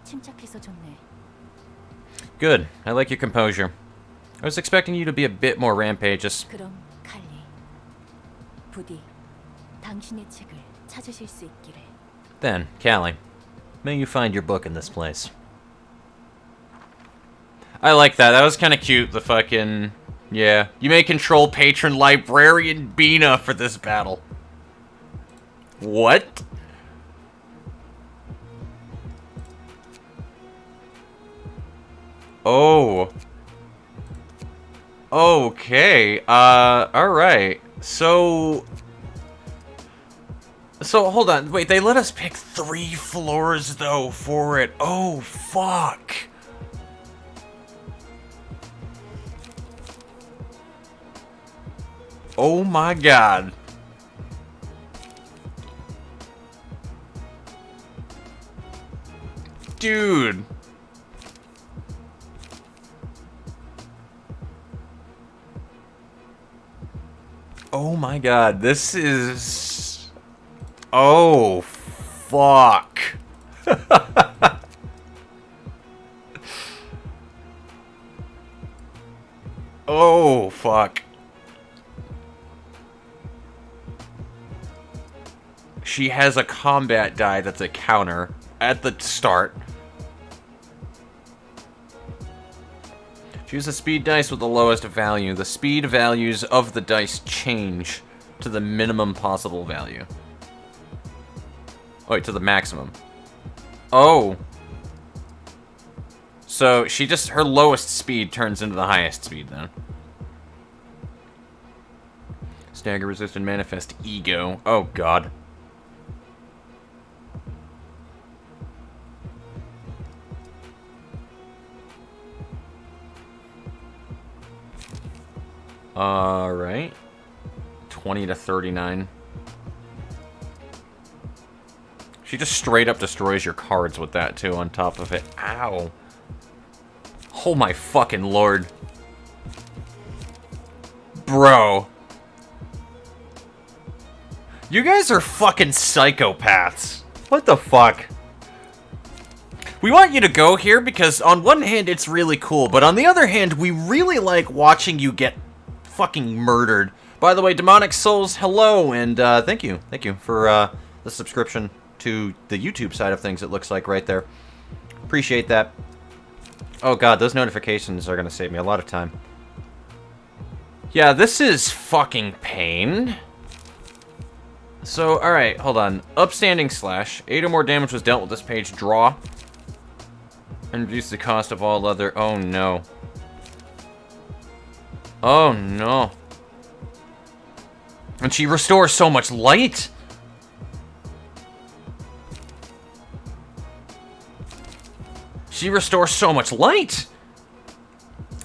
침착해서 좋네. Good. I like your composure. I was expecting you to be a bit more rampageous. 그럼 칼리, 부디 당신의 책을 찾으실 수 있기를. Then, Callie, may you find your book in this place. I like that. That was kind of cute. The fucking... Yeah. You may control patron librarian Bina for this battle. What? Oh. Okay. Alright. So, hold on. Wait, they let us pick 3 floors, though, for it. Oh, fuck. Oh my god. Dude. Oh my god, this is... Oh, fuck. Oh, fuck. She has a combat die that's a counter at the start. Choose a speed dice with the lowest value. The speed values of the dice change to the minimum possible value. Oh, wait, to the maximum. Oh. So, she just, her lowest speed turns into the highest speed, then. Stagger resistant manifest ego. Oh, God. Alright. 20 to 39. She just straight up destroys your cards with that, too, on top of it. Ow. Oh my fucking lord. Bro. You guys are fucking psychopaths. What the fuck? We want you to go here because on one hand it's really cool, but on the other hand we really like watching you get fucking murdered. By the way, Demonic Souls, hello, and thank you for the subscription to the YouTube side of things, it looks like right there. Appreciate that. Oh god, those notifications are gonna save me a lot of time. Yeah, this is fucking pain. So, alright, hold on. Upstanding slash. 8 or more damage was dealt with this page. Draw. And reduce the cost of all other... Oh, no. Oh, no. And she restores so much light! She restores so much light!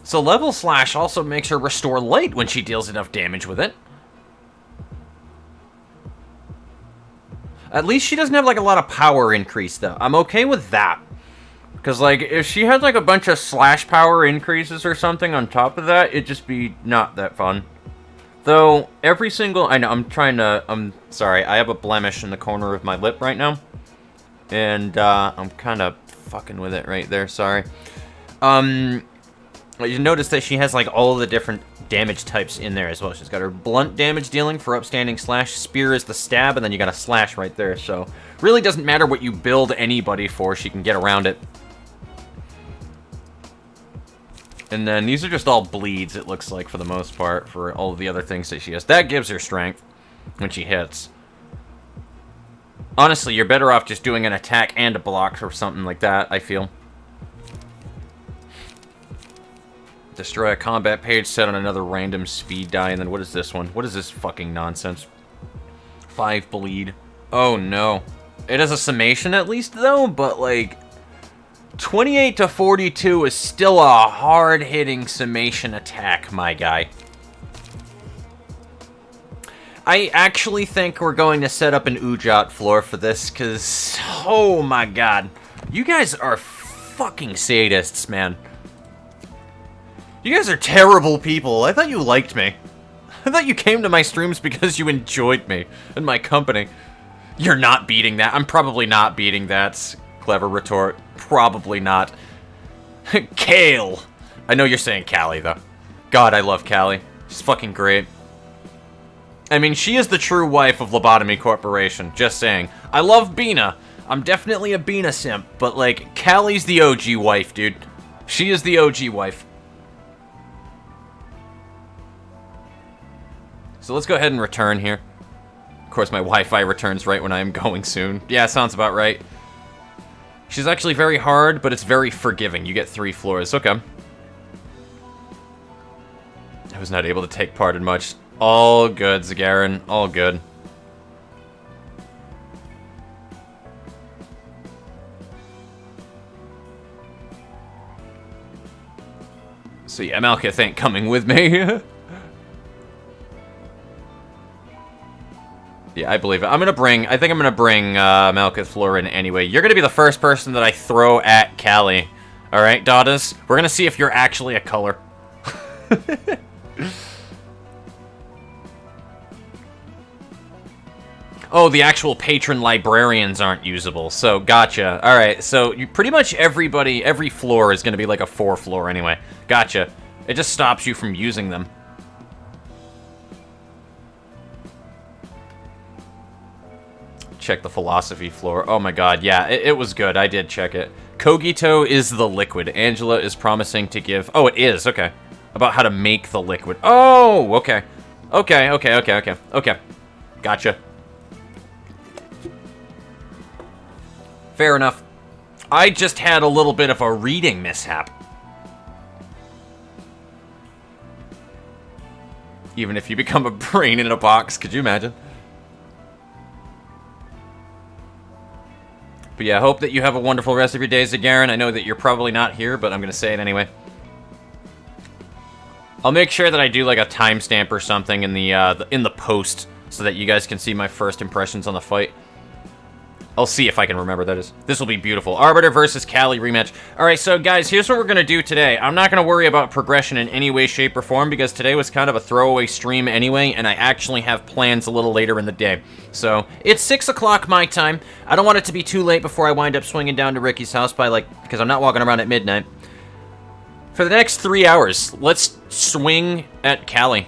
So level slash also makes her restore light when she deals enough damage with it. At least she doesn't have, like, a lot of power increase, though. I'm okay with that. Because, like, if she had, like, a bunch of slash power increases or something on top of that, it'd just be not that fun. Though, every single... I know, I'm sorry, I have a blemish in the corner of my lip right now. And, I'm kind of fucking with it right there, sorry. You notice that she has, like, all the different damage types in there as well. She's got her blunt damage dealing for upstanding slash, spear is the stab, and then you got a slash right there. So, really doesn't matter what you build anybody for, she can get around it. And then these are just all bleeds, it looks like, for the most part, for all of the other things that she has. That gives her strength when she hits. Honestly, you're better off just doing an attack and a block or something like that, I feel. Destroy a combat page set on another random speed die, and then what is this one? What is this fucking nonsense? 5 bleed. Oh no. It has a summation at least though, but like 28 to 42 is still a hard-hitting summation attack, my guy. I actually think we're going to set up an Ujat floor for this, because, oh my god. You guys are fucking sadists, man. You guys are terrible people. I thought you liked me. I thought you came to my streams because you enjoyed me and my company. You're not beating that. I'm probably not beating that. Clever retort. Probably not. Kale. I know you're saying Callie, though. God, I love Callie. She's fucking great. I mean, she is the true wife of Lobotomy Corporation. Just saying. I love Bina. I'm definitely a Bina simp, but, like, Callie's the OG wife, dude. She is the OG wife. So let's go ahead and return here. Of course, my Wi-Fi returns right when I am going soon. Yeah, sounds about right. She's actually very hard, but it's very forgiving. You get 3 floors. Okay. I was not able to take part in much. All good, Zagarin. All good. So yeah, Malkith ain't coming with me. Yeah, I believe it. I think I'm gonna bring Malkith Florin anyway. You're gonna be the first person that I throw at Callie. Alright, Daughters? We're gonna see if you're actually a color. Oh, the actual patron librarians aren't usable. So, gotcha. Alright, so pretty much every floor is gonna be like a 4 floor anyway. Gotcha. It just stops you from using them. Check the philosophy floor. Oh my god, yeah, it was good. I did check it. Kogito is the liquid. Angela is promising to give... Oh, it is, okay. About how to make the liquid. Oh, okay. Okay. Gotcha. Fair enough. I just had a little bit of a reading mishap. Even if you become a brain in a box, could you imagine? But yeah, I hope that you have a wonderful rest of your day, Zagarin. I know that you're probably not here, but I'm going to say it anyway. I'll make sure that I do like a timestamp or something in the post so that you guys can see my first impressions on the fight. I'll see if I can remember that is. This will be beautiful. Arbiter versus Callie rematch. Alright, so guys, here's what we're going to do today. I'm not going to worry about progression in any way, shape, or form because today was kind of a throwaway stream anyway, and I actually have plans a little later in the day. So, it's 6 o'clock my time. I don't want it to be too late before I wind up swinging down to Ricky's house because I'm not walking around at midnight. For the next 3 hours, let's swing at Callie.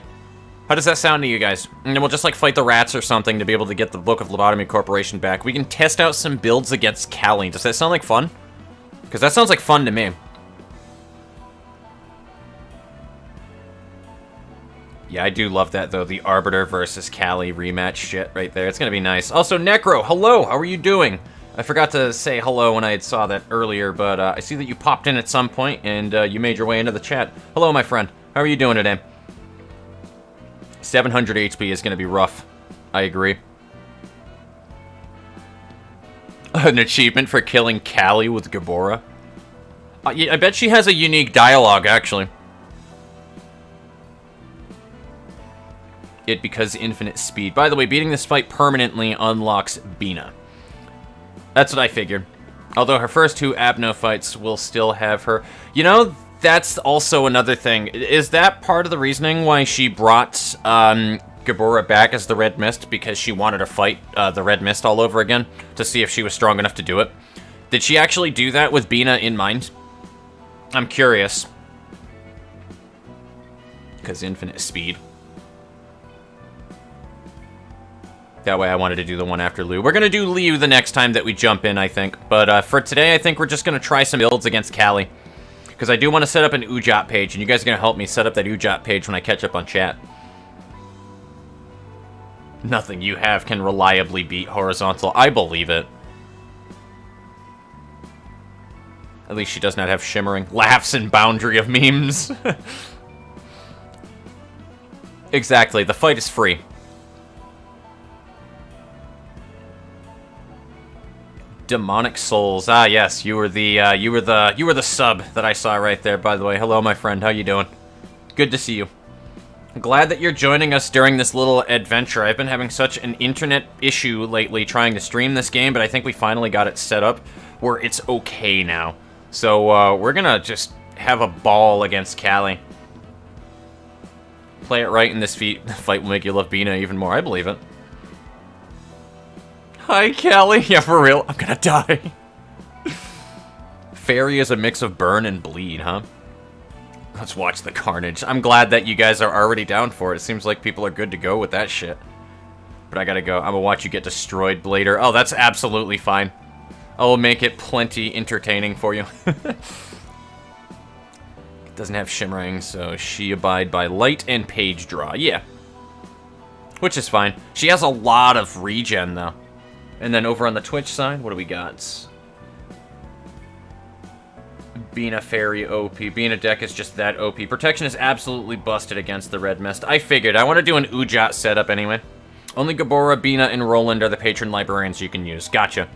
How does that sound to you guys? And then we'll just, like, fight the rats or something to be able to get the Book of Lobotomy Corporation back. We can test out some builds against Callie. Does that sound like fun? Because that sounds like fun to me. Yeah, I do love that, though. The Arbiter versus Callie rematch shit right there. It's gonna be nice. Also, Necro, hello! How are you doing? I forgot to say hello when I saw that earlier, but I see that you popped in at some point, and you made your way into the chat. Hello, my friend. How are you doing today? 700 HP is going to be rough. I agree. An achievement for killing Callie with Gabora. Yeah, I bet she has a unique dialogue, actually. It because infinite speed. By the way, beating this fight permanently unlocks Bina. That's what I figured. Although her first 2 Abno fights will still have her... You know... That's also another thing. Is that part of the reasoning why she brought Gabora back as the Red Mist? Because she wanted to fight the Red Mist all over again? To see if she was strong enough to do it? Did she actually do that with Bina in mind? I'm curious. Because infinite speed. That way I wanted to do the one after Liu. We're going to do Liu the next time that we jump in, I think. But for today, I think we're just going to try some builds against Callie. Because I do want to set up an Ujat page, and you guys are going to help me set up that Ujat page when I catch up on chat. Nothing you have can reliably beat horizontal. I believe it. At least she does not have shimmering. Laughs and boundary of memes. Exactly, the fight is free. Demonic souls. Ah, yes, you were the sub that I saw right there. By the way, hello, my friend. How you doing? Good to see you. I'm glad that you're joining us during this little adventure. I've been having such an internet issue lately trying to stream this game, but I think we finally got it set up where it's okay now. So we're gonna just have a ball against Callie. Play it right, and this fight will make you love Bina even more. I believe it. Hi, Callie. Yeah, for real. I'm gonna die. Fairy is a mix of burn and bleed, huh? Let's watch the carnage. I'm glad that you guys are already down for it. It seems like people are good to go with that shit. But I gotta go. I'm gonna watch you get destroyed, Blader. Oh, that's absolutely fine. I will make it plenty entertaining for you. It doesn't have shimmering, so she abide by light and page draw. Yeah. Which is fine. She has a lot of regen, though. And then over on the Twitch side, what do we got? Bina Fairy OP. Bina deck is just that OP. Protection is absolutely busted against the Red Mist. I figured. I want to do an Ujat setup anyway. Only Gabora, Bina, and Roland are the patron librarians you can use. Gotcha.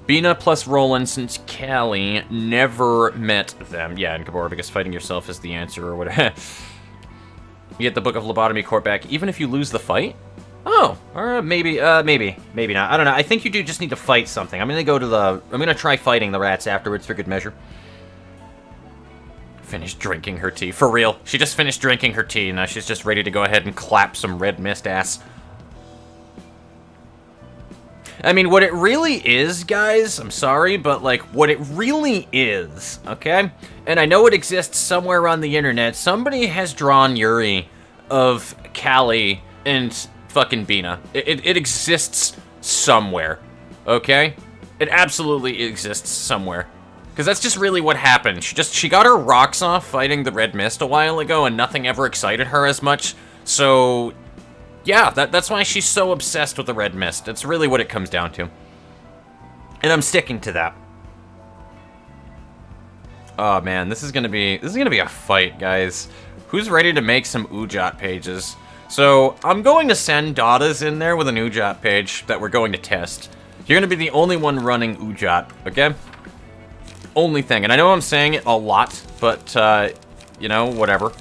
Bina plus Roland, since Callie never met them. Yeah, and Gabora, because fighting yourself is the answer or whatever. You get the Book of Lobotomy Court back, even if you lose the fight? Oh, or maybe not. I don't know. I think you do just need to fight something. I'm gonna try fighting the rats afterwards for good measure. Finished drinking her tea. For real. She just finished drinking her tea, and now she's just ready to go ahead and clap some Red Mist ass. I mean, what it really is, guys, I'm sorry, but, like, what it really is, okay? And I know it exists somewhere on the internet. Somebody has drawn Yuri of Callie and fucking Bina. It exists somewhere, okay? It absolutely exists somewhere. Because that's just really what happened. She got her rocks off fighting the Red Mist a while ago, and nothing ever excited her as much, so yeah, that's why she's so obsessed with the Red Mist. That's really what it comes down to. And I'm sticking to that. Oh man, this is gonna be a fight, guys. Who's ready to make some Ujat pages? So, I'm going to send Dadas in there with an Ujat page that we're going to test. You're gonna be the only one running Ujat, okay? Only thing. And I know I'm saying it a lot, but, you know, whatever.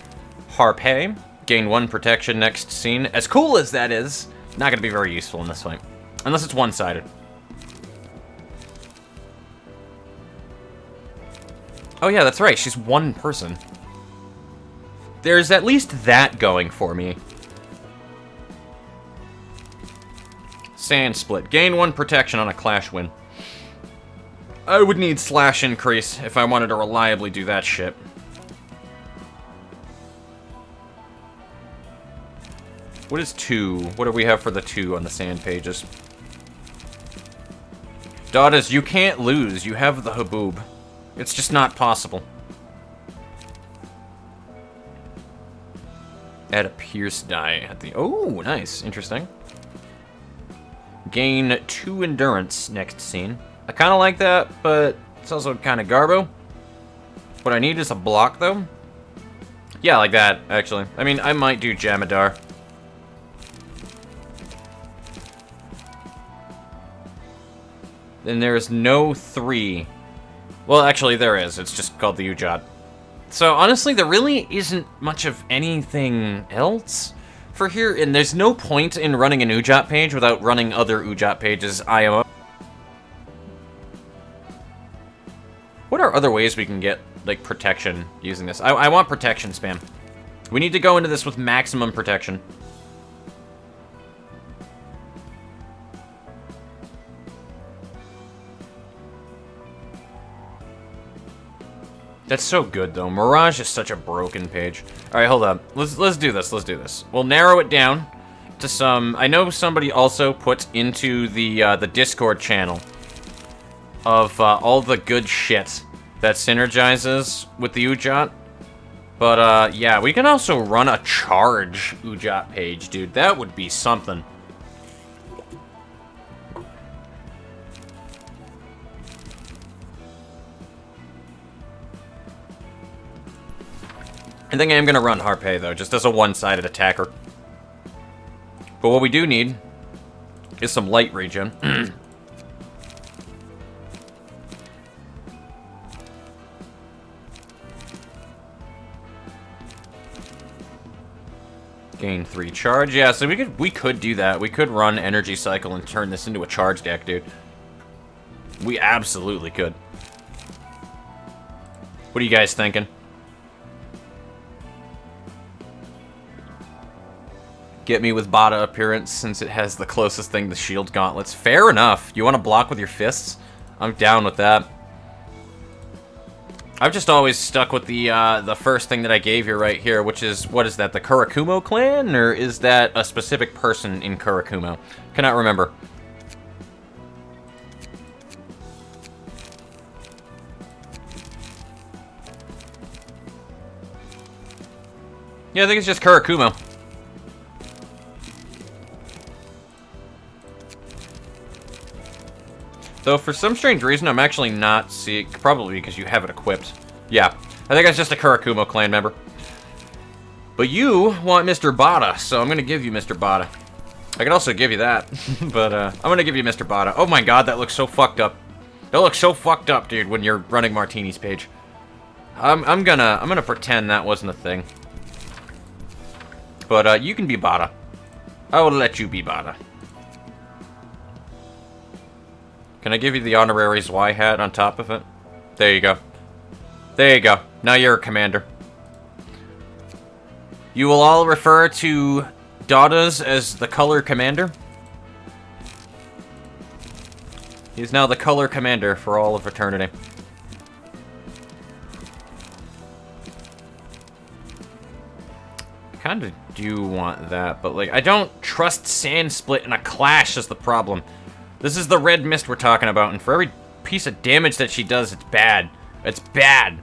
Harpe. Gain 1 protection next scene. As cool as that is, not gonna be very useful in this fight. Unless it's one-sided. Oh yeah, that's right, she's one person. There's at least that going for me. Sand Split. Gain 1 protection on a clash win. I would need slash increase if I wanted to reliably do that shit. What is 2? What do we have for the 2 on the sand pages? Dadas, you can't lose. You have the Haboob. It's just not possible. Add a Pierce die at the... Oh, nice. Interesting. Gain 2 endurance next scene. I kind of like that, but it's also kind of garbo. What I need is a block, though. Yeah, like that, actually. I mean, I might do Jamadar. And there's no 3. Well, actually, there is. It's just called the Ujat. So, honestly, there really isn't much of anything else for here. And there's no point in running an Ujat page without running other Ujat pages IMO. What are other ways we can get, like, protection using this? I want protection spam. We need to go into this with maximum protection. That's so good, though. Mirage is such a broken page. All right, hold up. Let's do this. Let's do this. We'll narrow it down to some... I know somebody also put into the Discord channel of all the good shit that synergizes with the Ujat. But, yeah, we can also run a charge Ujat page, dude. That would be something. I think I am going to run Harpé, though, just as a one-sided attacker. But what we do need is some light regen. Gain 3 charge. Yeah, so we could do that. We could run Energy Cycle and turn this into a charge deck, dude. We absolutely could. What are you guys thinking? Get me with Bada appearance since it has the closest thing to shield gauntlets. Fair enough. You want to block with your fists? I'm down with that. I've just always stuck with the first thing that I gave you right here, which is, what is that, the Kurakumo clan? Or is that a specific person in Kurakumo? Cannot remember. Yeah, I think it's just Kurakumo. Though, for some strange reason, I'm actually not seeing... Probably because you have it equipped. Yeah, I think it's just a Kurakumo clan member. But you want Mr. Bada, so I'm going to give you Mr. Bada. I could also give you that, but I'm going to give you Mr. Bada. Oh my god, that looks so fucked up. That looks so fucked up, dude, when you're running Martini's page. I'm gonna pretend that wasn't a thing. But you can be Bada. I will let you be Bada. Can I give you the honorary Y hat on top of it? There you go. There you go. Now you're a commander. You will all refer to Dada's as the color commander. He's now the color commander for all of eternity. I kind of do want that, but like, I don't trust Sand Split in a clash is the problem. This is the red mist we're talking about, and for every piece of damage that she does, it's bad. It's bad.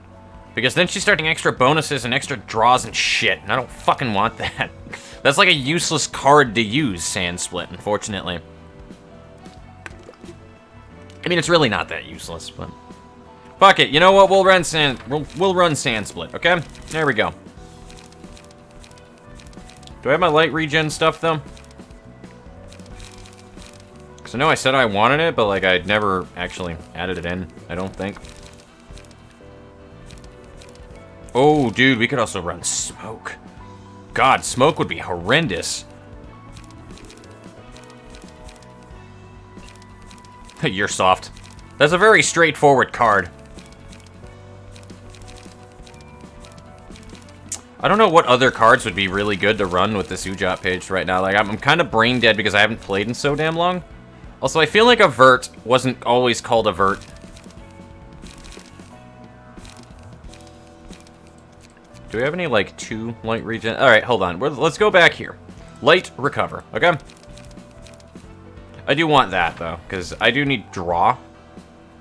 Because then she's starting extra bonuses and extra draws and shit, and I don't fucking want that. That's like a useless card to use, Sand Split, unfortunately. I mean, it's really not that useless, but... Fuck it, you know what? We'll run Sand Split, okay? There we go. Do I have my light regen stuff, though? Because I know I said I wanted it, but, like, I'd never actually added it in, I don't think. Oh, dude, we could also run Smoke. God, Smoke would be horrendous. You're soft. That's a very straightforward card. I don't know what other cards would be really good to run with this Ujat page right now. Like, I'm kind of brain dead because I haven't played in so damn long. Also, I feel like Avert wasn't always called Avert. Do we have any, like, 2 light regen? Alright, hold on. Let's go back here. Light recover, okay? I do want that, though, because I do need draw.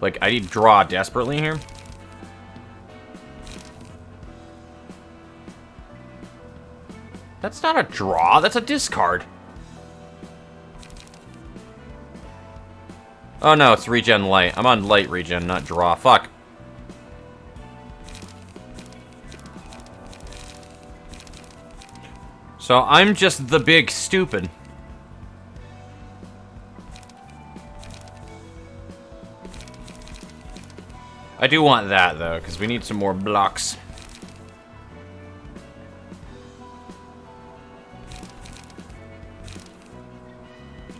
Like, I need draw desperately here. That's not a draw, that's a discard. Oh no, it's regen light. I'm on light regen, not draw. Fuck. So I'm just the big stupid. I do want that, though, because we need some more blocks.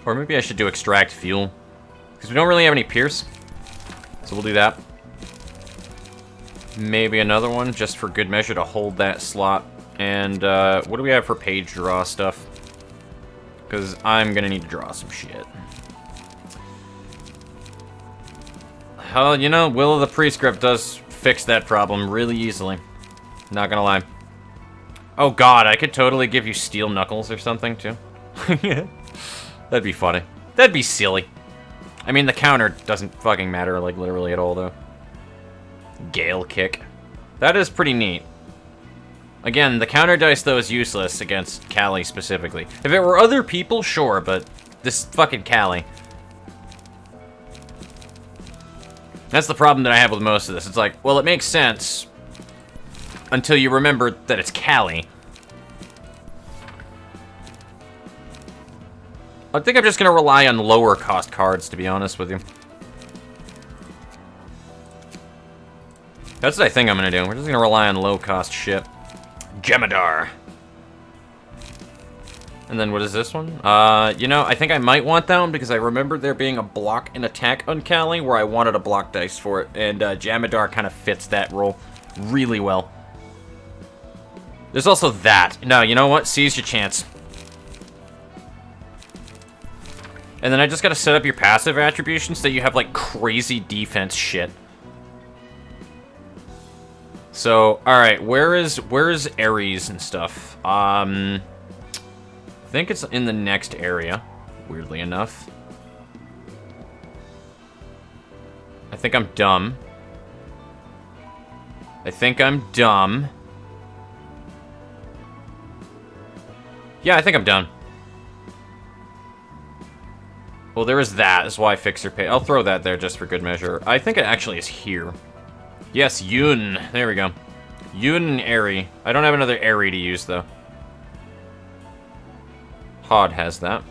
Or maybe I should do extract fuel. Because we don't really have any pierce. So we'll do that. Maybe another one, just for good measure, to hold that slot. And, what do we have for page draw stuff? Because I'm gonna need to draw some shit. Hell, you know, Will of the Prescript does fix that problem really easily. Not gonna lie. Oh god, I could totally give you Steel Knuckles or something, too. That'd be funny. That'd be silly. I mean, the counter doesn't fucking matter, like, literally at all, though. Gale Kick. That is pretty neat. Again, the counter dice, though, is useless against Callie, specifically. If it were other people, sure, but this fucking Callie. That's the problem that I have with most of this. It's like, well, it makes sense. until you remember that it's Callie. I think I'm just gonna rely on lower cost cards, to be honest with you. That's what I think I'm gonna do. We're just gonna rely on low cost shit. Jemadar. And then what is this one? You know, I think I might want that one because I remember there being a block and attack on Callie where I wanted a block dice for it, and Jemadar kind of fits that role really well. There's also that. No, you know what? Seize your chance. And then I just gotta set up your passive attribution so that you have, like, crazy defense shit. So, alright, where's Ares and stuff? I think it's in the next area, weirdly enough. I think I'm dumb. Yeah, I think I'm done. Well, there is that. That's why I fixer pay. I'll throw that there just for good measure. I think it actually is here. Yes, Yun. There we go. Yun and Eri. I don't have another Eri to use, though. Hod has that.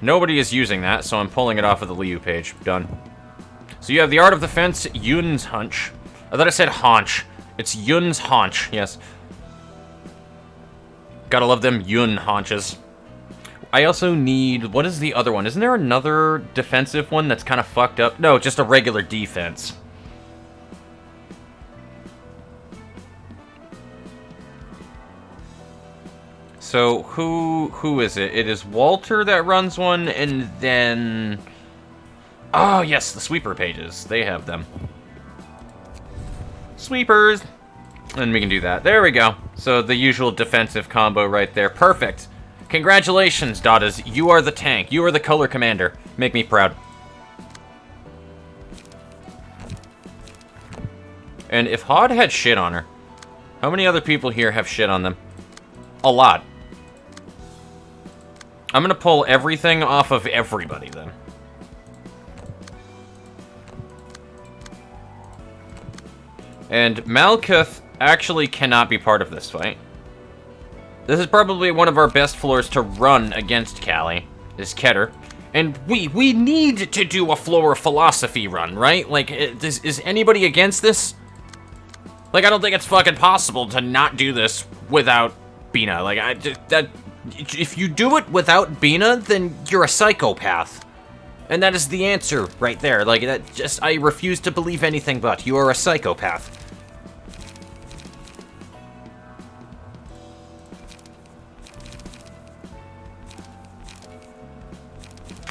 Nobody is using that, so I'm pulling it off of the Liu page. Done. So you have the Art of Defense, Yun's Hunch. I thought I said haunch. It's Yun's haunch, yes. Gotta love them Yun haunches. I also need... What is the other one? Isn't there another defensive one that's kind of fucked up? No, just a regular defense. So, who is it? It is Walter that runs one, and then... Oh, yes, the sweeper pages. They have them. Sweepers! And we can do that. There we go. So, the usual defensive combo right there. Perfect! Congratulations, Daughters. You are the tank. You are the color commander. Make me proud. And if Hod had shit on her, how many other people here have shit on them? A lot. I'm gonna pull everything off of everybody, then. And Malkuth actually cannot be part of this fight. This is probably one of our best floors to run against Callie, is Keter. And we need to do a floor philosophy run, right? Like, is anybody against this? Like, I don't think it's fucking possible to not do this without Bina. Like, if you do it without Bina, then you're a psychopath. And that is the answer right there. Like, I refuse to believe anything but. You are a psychopath.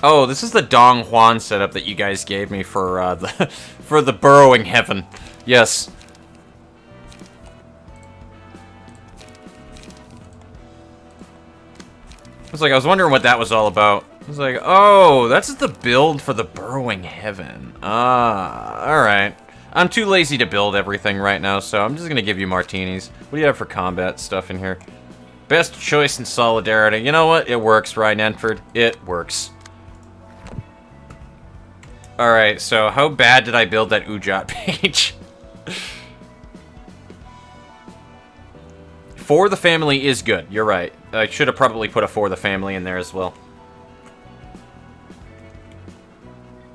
Oh, this is the Dong Huan setup that you guys gave me for the burrowing heaven. Yes. I was wondering what that was all about. I was like, oh, that's the build for the burrowing heaven. Ah, alright. I'm too lazy to build everything right now, so I'm just gonna give you martinis. What do you have for combat stuff in here? Best choice in solidarity. You know what? It works, Ryan Enford. It works. Alright, so how bad did I build that Ujat page? For the family is good, you're right. I should have probably put a for the family in there as well.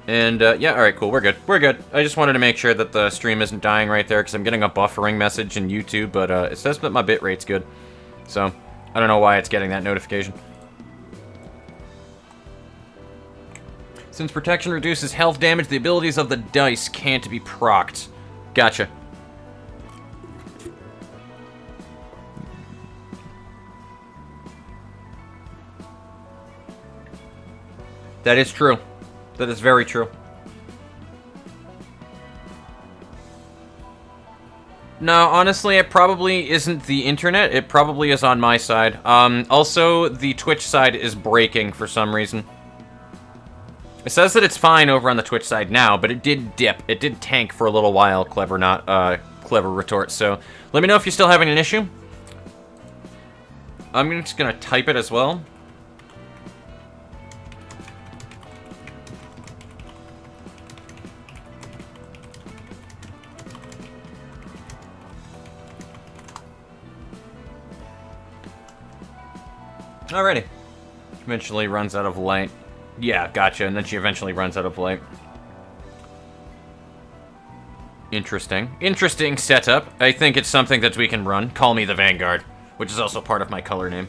And, yeah, alright, cool, we're good. We're good. I just wanted to make sure that the stream isn't dying right there, because I'm getting a buffering message in YouTube, but it says that my bitrate's good. So, I don't know why it's getting that notification. Since protection reduces health damage, the abilities of the dice can't be procced. Gotcha. That is true. That is very true. No, honestly, it probably isn't the internet. It probably is on my side. Also, the Twitch side is breaking for some reason. It says that it's fine over on the Twitch side now, but it did dip. It did tank for a little while, clever retort. So, let me know if you're still having an issue. I'm just gonna type it as well. Alrighty. Eventually runs out of light. Yeah, gotcha, and then she eventually runs out of light. Interesting. Interesting setup. I think it's something that we can run. Call me the Vanguard, which is also part of my color name.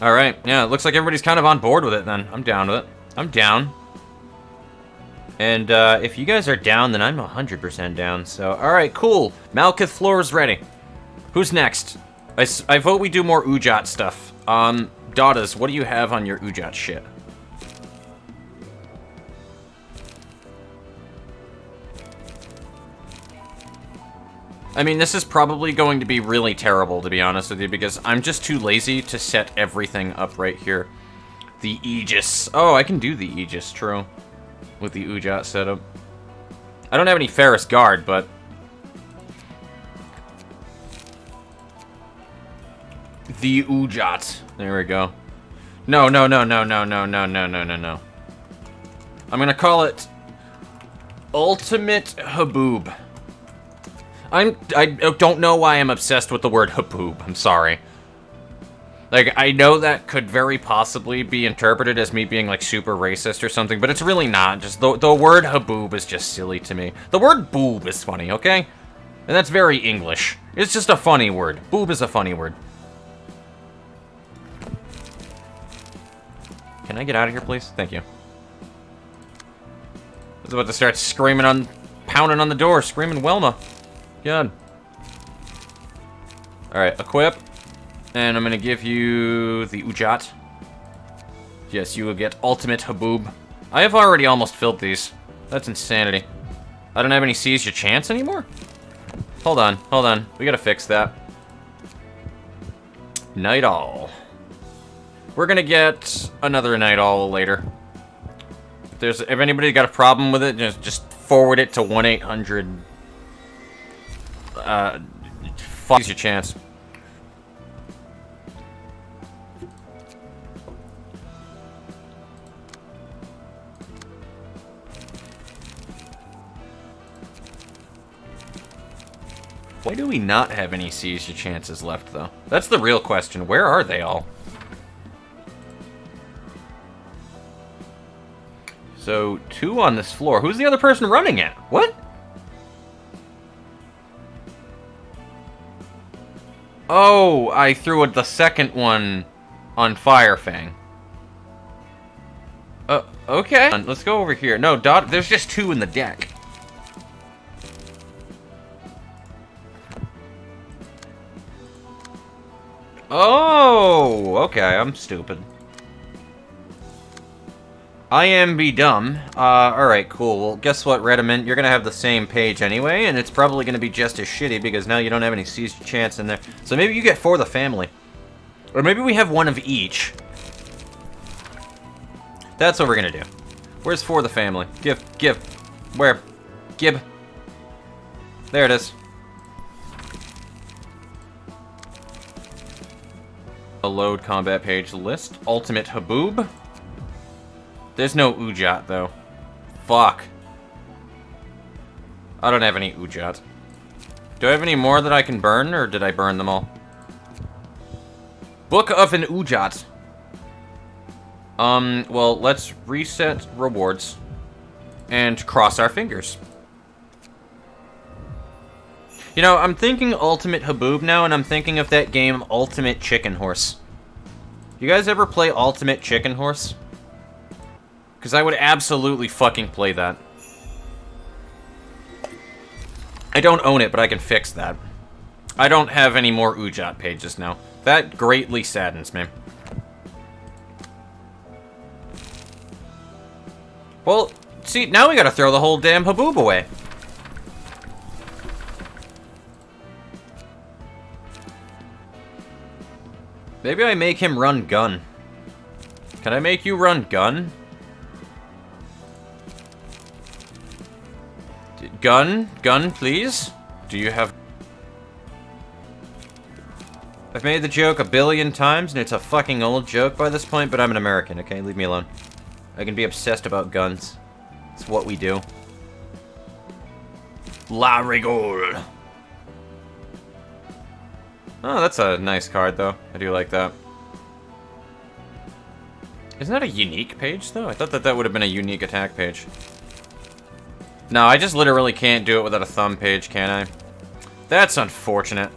Alright, yeah, it looks like everybody's kind of on board with it then. I'm down with it. I'm down. And if you guys are down, then I'm 100% down. So, alright, cool. Malkuth floor is ready. Who's next? I vote we do more Ujat stuff. Daughters, what do you have on your Ujat shit? I mean, this is probably going to be really terrible, to be honest with you, because I'm just too lazy to set everything up right here. The Aegis. Oh, I can do the Aegis, true. With the Ujat setup. I don't have any Ferris Guard, but... The Ujat. There we go. No. I'm gonna call it... Ultimate Haboob. I don't know why I'm obsessed with the word Haboob. I'm sorry. Like, I know that could very possibly be interpreted as me being, like, super racist or something, but it's really not. Just the word Haboob is just silly to me. The word boob is funny, okay? And that's very English. It's just a funny word. Boob is a funny word. Can I get out of here, please? Thank you. I was about to start screaming pounding on the door, screaming Wilma. Good. Alright, equip. And I'm gonna give you the Ujat. Yes, you will get Ultimate Haboob. I have already almost filled these. That's insanity. I don't have any Seize Your Chance anymore? Hold on. We gotta fix that. Night Owl. We're gonna get another Night Owl later. If anybody got a problem with it, just forward it to 1-800... Seize Your Chance. Why do we not have any Seize Your Chances left, though? That's the real question. Where are they all? So, 2 on this floor. Who's the other person running it? What? Oh, I threw the second one on Firefang. Okay. Let's go over here. No, there's just 2 in the deck. Oh, okay, I'm stupid. I am be dumb. Alright, cool. Well, guess what, Rediment? You're gonna have the same page anyway, and it's probably gonna be just as shitty because now you don't have any Seize Your Chance in there. So maybe you get For the Family. Or maybe we have one of each. That's what we're gonna do. Where's For the Family? Give. Where? Gib. There it is. A load combat page list. Ultimate Haboob. There's no Ujat, though. Fuck. I don't have any Ujat. Do I have any more that I can burn, or did I burn them all? Book of an Ujat. Well, let's reset rewards. And cross our fingers. You know, I'm thinking Ultimate Haboob now, and I'm thinking of that game Ultimate Chicken Horse. You guys ever play Ultimate Chicken Horse? Because I would absolutely fucking play that. I don't own it, but I can fix that. I don't have any more Ujat pages now. That greatly saddens me. Well, see, now we gotta throw the whole damn Haboob away. Maybe I make him run gun. Can I make you run gun? Gun, please? Do you have... I've made the joke a billion times, and it's a fucking old joke by this point, but I'm an American, okay? Leave me alone. I can be obsessed about guns. It's what we do. La rigole. Oh, that's a nice card, though. I do like that. Isn't that a unique page, though? I thought that that would have been a unique attack page. No, I just literally can't do it without a thumb page, can I? That's unfortunate.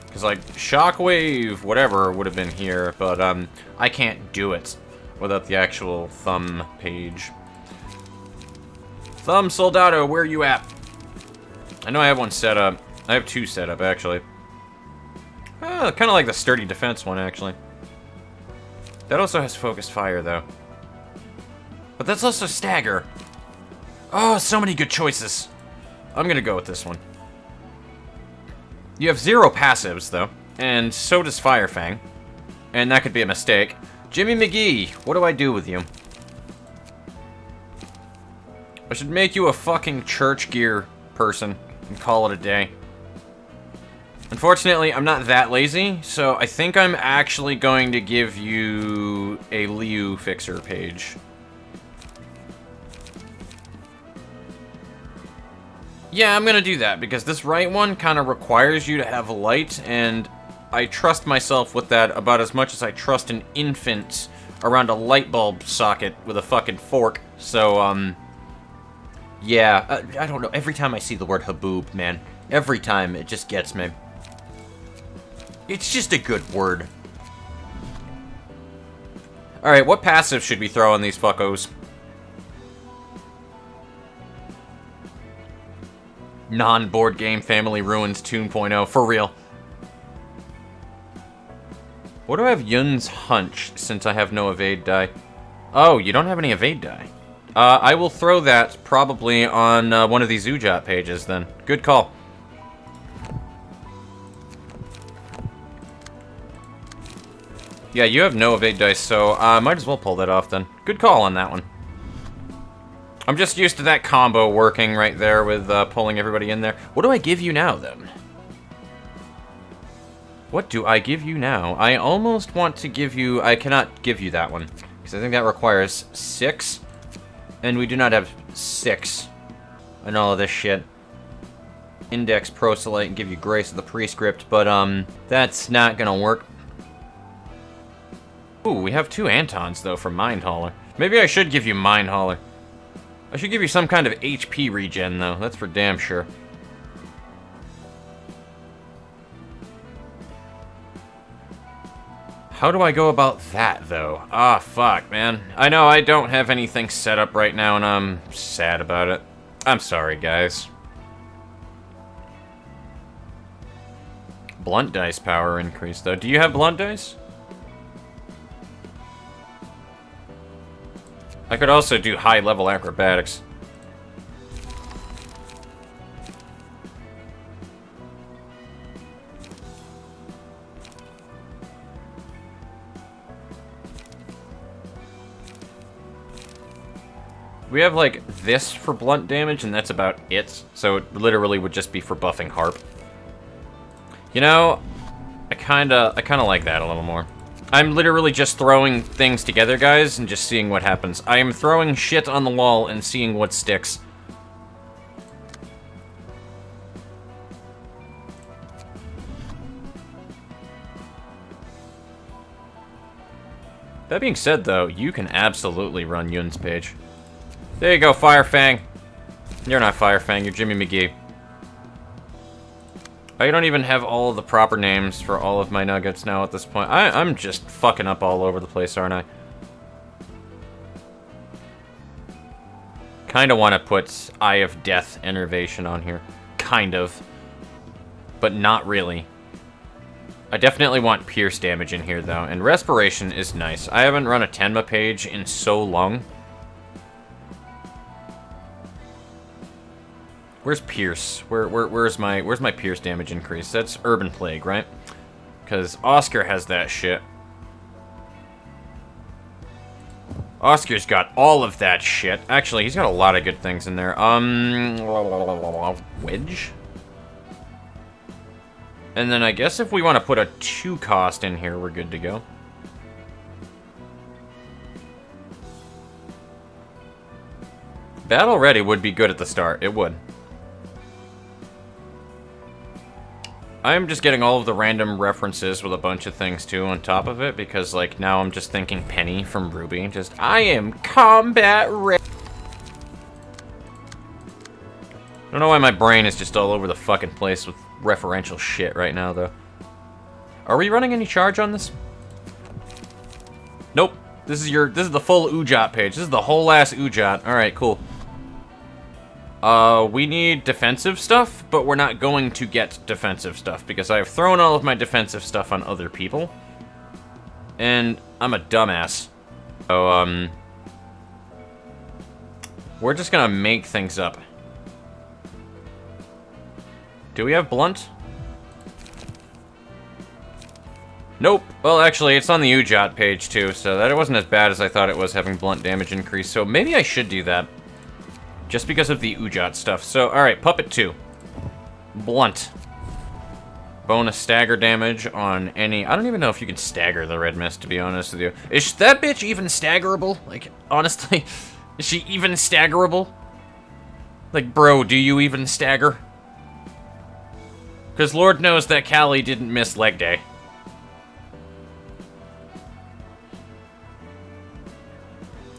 Because, like, Shockwave, whatever, would have been here, but, I can't do it without the actual thumb page. Thumb Soldado, where you at? I know I have one set up. I have two set up, actually. Kind of like the Sturdy Defense one, actually. That also has Focused Fire, though. But that's also Stagger. Oh, so many good choices. I'm gonna go with this one. You have 0 passives, though. And so does Firefang. And that could be a mistake. Jimmy McGee, what do I do with you? I should make you a fucking church gear person and call it a day. Unfortunately, I'm not that lazy, so I think I'm actually going to give you a Liu Fixer page. Yeah, I'm gonna do that, because this right one kind of requires you to have light, and I trust myself with that about as much as I trust an infant around a light bulb socket with a fucking fork, so, yeah, I don't know, every time I see the word Haboob, man, every time it just gets me. It's just a good word. Alright, what passive should we throw on these fuckos? Non-board game Family Ruins 2.0, for real. What do I have Yun's Hunch, since I have no evade die? Oh, you don't have any evade die. I will throw that probably on one of these Ujat pages, then. Good call. Yeah, you have no evade dice, so I might as well pull that off, then. Good call on that one. I'm just used to that combo working right there with pulling everybody in there. What do I give you now, then? What do I give you now? I almost want to give you... I cannot give you that one, because I think that requires 6, and we do not have 6 and all of this shit. Index Proselyte and give you Grace of the Prescript, but that's not gonna work. Ooh, we have 2 Antons, though, for Mind Hauler. Maybe I should give you Mind Hauler. I should give you some kind of HP regen, though. That's for damn sure. How do I go about that, though? Ah, fuck, man. I know I don't have anything set up right now, and I'm sad about it. I'm sorry, guys. Blunt dice power increase, though. Do you have blunt dice? I could also do high-level acrobatics. We have, like, this for blunt damage, and that's about it. So it literally would just be for buffing Harp. You know, I kinda like that a little more. I'm literally just throwing things together, guys, and just seeing what happens. I am throwing shit on the wall and seeing what sticks. That being said, though, you can absolutely run Yun's page. There you go, Firefang. You're not Firefang, you're Jimmy McGee. I don't even have all of the proper names for all of my nuggets now at this point. I'm just fucking up all over the place, aren't I? Kinda want to put Eye of Death Enervation on here. Kind of. But not really. I definitely want Pierce damage in here, though. And Respiration is nice. I haven't run a Tenma page in so long. Where's Pierce? Where's my Pierce damage increase? That's Urban Plague, right? Because Oscar has that shit. Oscar's got all of that shit. Actually, he's got a lot of good things in there. Wedge? And then I guess if we want to put a 2-cost in here, we're good to go. Battle Ready would be good at the start. It would. I'm just getting all of the random references with a bunch of things, too, on top of it, because, like, now I'm just thinking Penny from Ruby. Just, I am combat ready. I don't know why my brain is just all over the fucking place with referential shit right now, though. Are we running any charge on this? Nope. This is the full Ujat page. This is the whole ass Ujat. Alright, cool. We need defensive stuff, but we're not going to get defensive stuff because I have thrown all of my defensive stuff on other people. And I'm a dumbass. So, we're just gonna make things up. Do we have blunt? Nope. Well, actually, it's on the Ujat page, too, so that it wasn't as bad as I thought it was having blunt damage increase, so maybe I should do that. Just because of the Ujat stuff. So, alright, Puppet 2. Blunt. Bonus stagger damage on any... I don't even know if you can stagger the Red Mist, to be honest with you. Is that bitch even staggerable? Like, honestly, is she even staggerable? Like, bro, do you even stagger? Because Lord knows that Callie didn't miss leg day.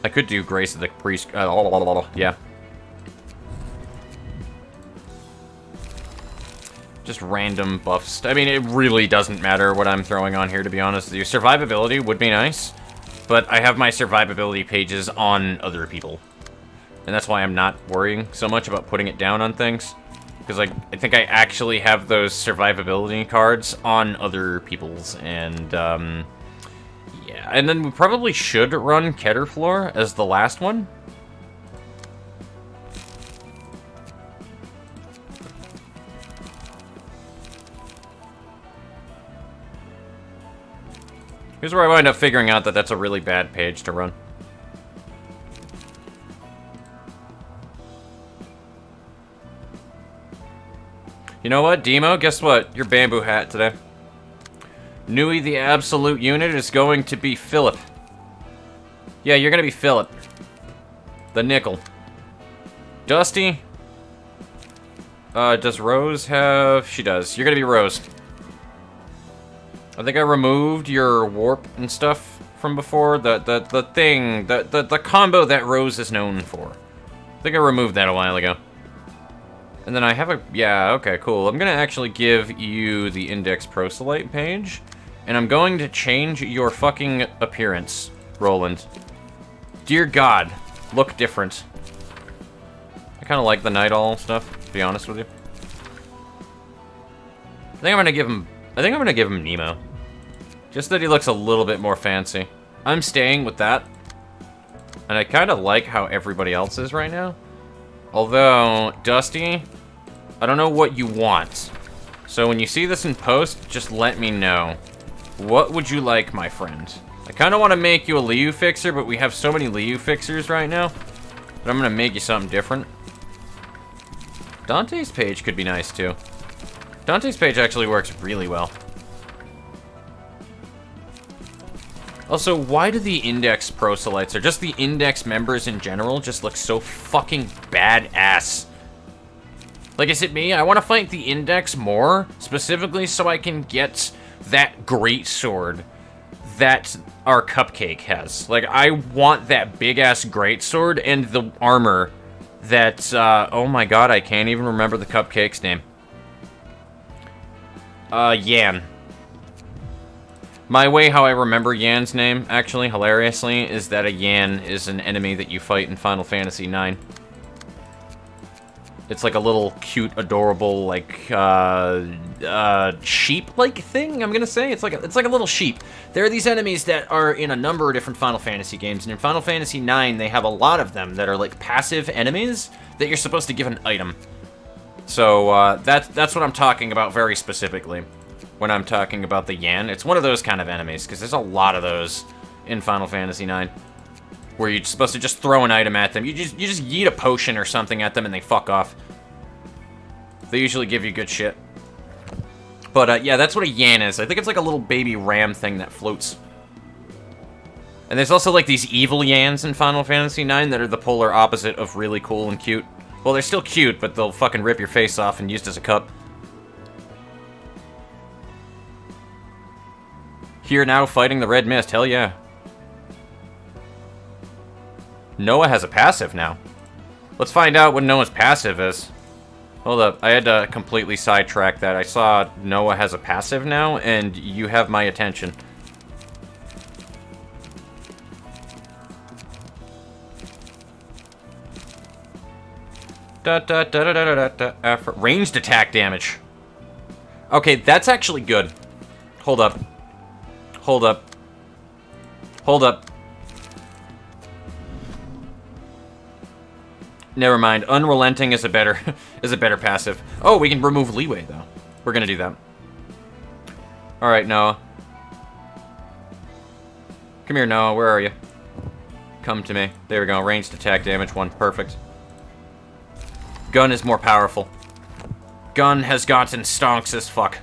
I could do Grace of the Priest... yeah. Just random buffs. I mean, it really doesn't matter what I'm throwing on here, to be honest with you. Survivability would be nice, but I have my survivability pages on other people. And that's why I'm not worrying so much about putting it down on things. Because I think I actually have those survivability cards on other people's, and, yeah. And then we probably should run Ketterfloor as the last one. Here's where I wind up figuring out that that's a really bad page to run. You know what, Demo? Guess what? Your bamboo hat today. Nui the absolute unit is going to be Philip. Yeah, you're gonna be Philip. The nickel. Dusty. Does Rose have... She does. You're gonna be Rose. I think I removed your warp and stuff from before. The combo that Rose is known for. I think I removed that a while ago. And then I have a... Yeah, okay, cool. I'm gonna actually give you the Index Proselyte page. And I'm going to change your fucking appearance, Roland. Dear God, look different. I kind of like the Night Owl stuff, to be honest with you. I think I'm gonna give him Nemo. Just that he looks a little bit more fancy. I'm staying with that. And I kind of like how everybody else is right now. Although, Dusty, I don't know what you want. So when you see this in post, just let me know. What would you like, my friend? I kind of want to make you a Liu fixer, but we have so many Liu fixers right now that I'm going to make you something different. Dante's page could be nice, too. Dante's page actually works really well. Also, why do the Index proselytes, or just the Index members in general, just look so fucking badass? Like, is it me? I want to fight the Index more, specifically so I can get that great sword that our Cupcake has. Like, I want that big-ass great sword and the armor that, oh my god, I can't even remember the Cupcake's name. Yan. My way how I remember Yan's name, actually, hilariously, is that a Yan is an enemy that you fight in Final Fantasy IX. It's like a little cute, adorable, like, sheep-like thing, I'm gonna say. It's like a little sheep. There are these enemies that are in a number of different Final Fantasy games, and in Final Fantasy IX, they have a lot of them that are, like, passive enemies that you're supposed to give an item. So, that's what I'm talking about very specifically when I'm talking about the Yan. It's one of those kind of enemies, because there's a lot of those in Final Fantasy IX, where you're supposed to just throw an item at them. You just yeet a potion or something at them and they fuck off. They usually give you good shit. But, yeah, that's what a Yan is. I think it's like a little baby ram thing that floats. And there's also, like, these evil Yans in Final Fantasy IX that are the polar opposite of really cool and cute. Well, they're still cute, but they'll fucking rip your face off and used as a cup. Here now fighting the red mist. Hell yeah. Noah has a passive now. Let's find out what Noah's passive is. Hold up. I had to completely sidetrack that. I saw Noah has a passive now, and you have my attention. Ranged attack damage. Okay, that's actually good. Hold up. Hold up. Hold up. Never mind. Unrelenting is a better passive. Oh, we can remove leeway though. We're gonna do that. All right, Noah. Come here, Noah. Where are you? Come to me. There we go. Ranged attack damage 1. Perfect. Gun is more powerful. Gun has gotten stonks as fuck.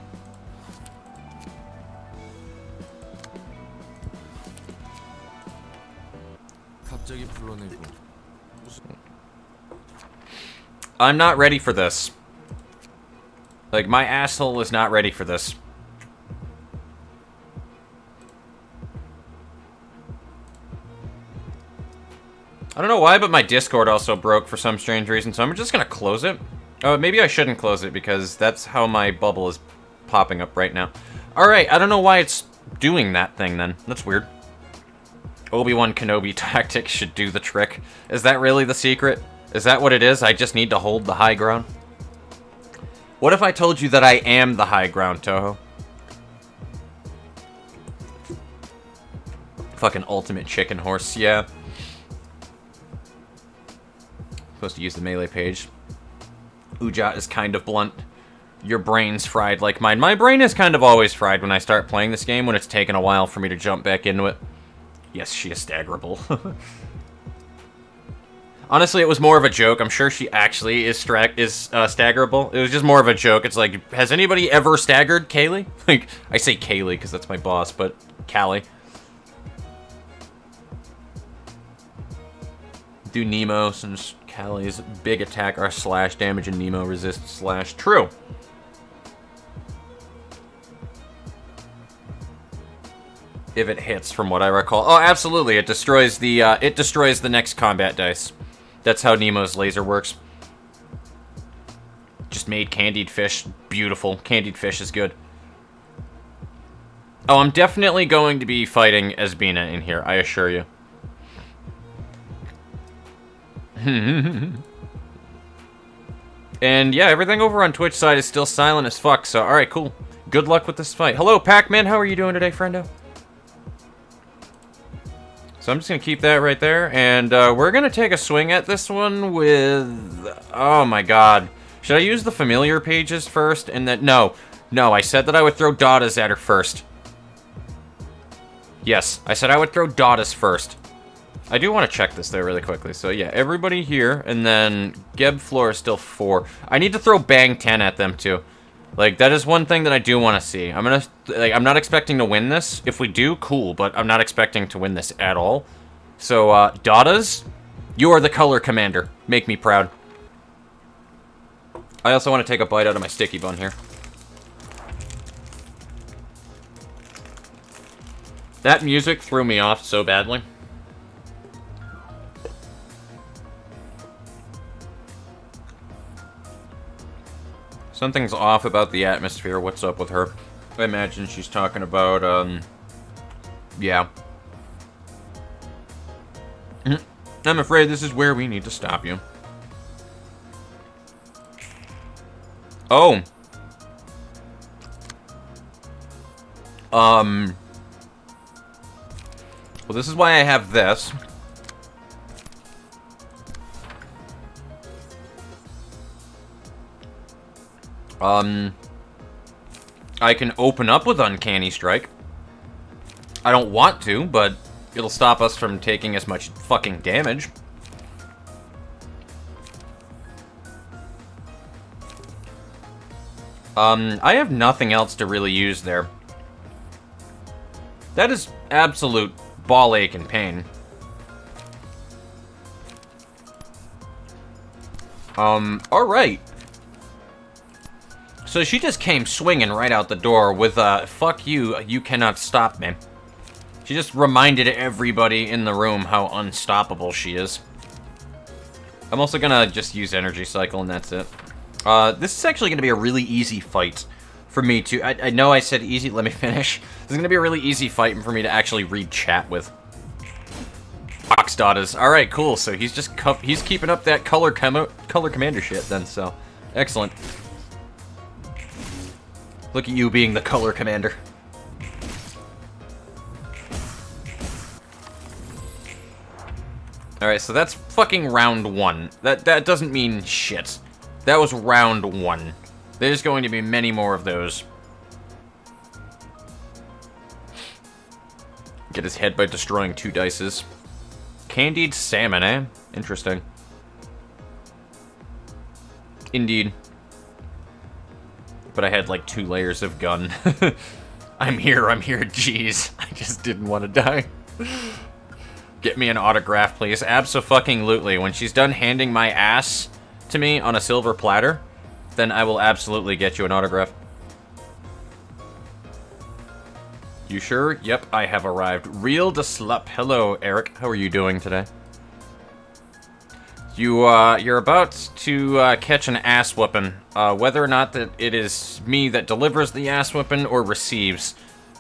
갑자기 불러내고. I'm not ready for this. Like, my asshole is not ready for this. I don't know why, but my Discord also broke for some strange reason, so I'm just gonna close it. Oh, maybe I shouldn't close it, because that's how my bubble is popping up right now. Alright, I don't know why it's doing that thing, then. That's weird. Obi-Wan Kenobi tactic should do the trick. Is that really the secret? Is that what it is? I just need to hold the high ground? What if I told you that I am the high ground, Toho? Fucking ultimate chicken horse, yeah. Supposed to use the melee page. Ujat is kind of blunt. Your brain's fried like mine. My brain is kind of always fried when I start playing this game, when it's taken a while for me to jump back into it. Yes, she is staggerable. Honestly, it was more of a joke. I'm sure she actually is staggerable. It was just more of a joke. It's like, has anybody ever staggered Kaylee? Like, I say Kaylee because that's my boss, but Callie. Do Nemo since Callie's big attack are slash damage and Nemo resists slash. True. If it hits, from what I recall. Oh, absolutely. It destroys the next combat dice. That's how Nemo's laser works. Just made candied fish beautiful. Candied fish is good. Oh, I'm definitely going to be fighting as Bina in here, I assure you. And yeah, everything over on Twitch side is still silent as fuck, so alright, cool. Good luck with this fight. Hello, Pac-Man, how are you doing today, friendo? So I'm just going to keep that right there, and we're going to take a swing at this one with... Oh my god. Should I use the familiar pages first, and then... No, I said that I would throw Dadas at her first. Yes, I said I would throw Dadas first. I do want to check this though really quickly. So yeah, everybody here, and then Geb floor is still 4. I need to throw Bang 10 at them too. Like, that is one thing that I do want to see. I'm not expecting to win this. If we do, cool, but I'm not expecting to win this at all. So, Dadas, you are the color commander. Make me proud. I also want to take a bite out of my sticky bun here. That music threw me off so badly. Something's off about the atmosphere. What's up with her? I imagine she's talking about, yeah. I'm afraid this is where we need to stop you. Oh. Well, this is why I have this. I can open up with Uncanny Strike. I don't want to, but it'll stop us from taking as much fucking damage. I have nothing else to really use there. That is absolute ball ache and pain. Alright. So she just came swinging right out the door with, fuck you, you cannot stop me. She just reminded everybody in the room how unstoppable she is. I'm also gonna just use energy cycle and that's it. This is actually gonna be a really easy fight for me to... I know I said easy, let me finish. This is gonna be a really easy fight for me to actually read chat with. Fox daughters. Alright, cool. So he's just he's keeping up that color commander shit then, so excellent. Look at you being the color commander. Alright, so that's fucking round 1. That doesn't mean shit. That was round 1. There's going to be many more of those. Get his head by destroying 2 dices. Candied salmon, eh? Interesting. Indeed. But I had like 2 layers of gun. I'm here, jeez. I just didn't want to die. Get me an autograph, please. Abso-fucking-lutely. When she's done handing my ass to me on a silver platter, then I will absolutely get you an autograph. You sure? Yep, I have arrived. Real de slup. Hello, Eric. How are you doing today? You're about to catch an ass whooping. Whether or not that it is me that delivers the ass whooping or receives.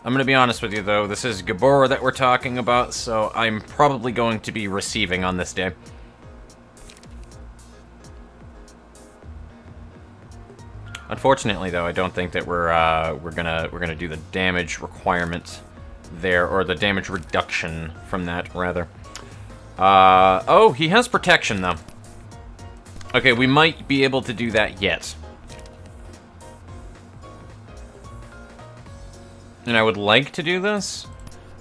I'm gonna be honest with you though, this is Gabora that we're talking about, so I'm probably going to be receiving on this day. Unfortunately though, I don't think that we're gonna do the damage requirement there, or the damage reduction from that rather. Oh, he has protection though. Okay, we might be able to do that yet. And I would like to do this,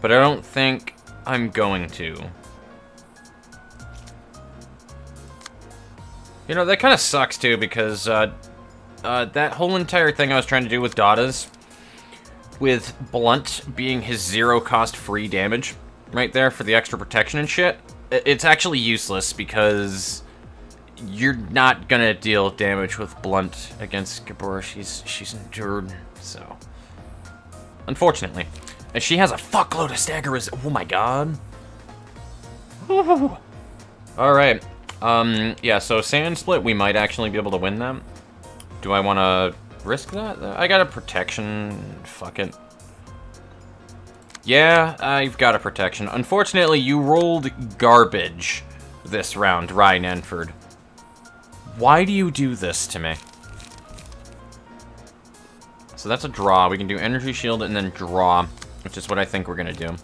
but I don't think I'm going to. You know, that kind of sucks too, because that whole entire thing I was trying to do with Dada's, with Blunt being his 0-cost free damage right there for the extra protection and shit, it's actually useless because you're not gonna deal damage with Blunt against Gabora. She's endured, so... Unfortunately. And she has a fuckload of stagger oh my god. Alright. Yeah, so Sand Split, we might actually be able to win them. Do I want to risk that? I got a protection. Fuck it. Yeah, I've got a protection. Unfortunately, you rolled garbage this round, Ryan Enford. Why do you do this to me? So that's a draw. We can do Energy Shield and then draw, which is what I think we're going to do.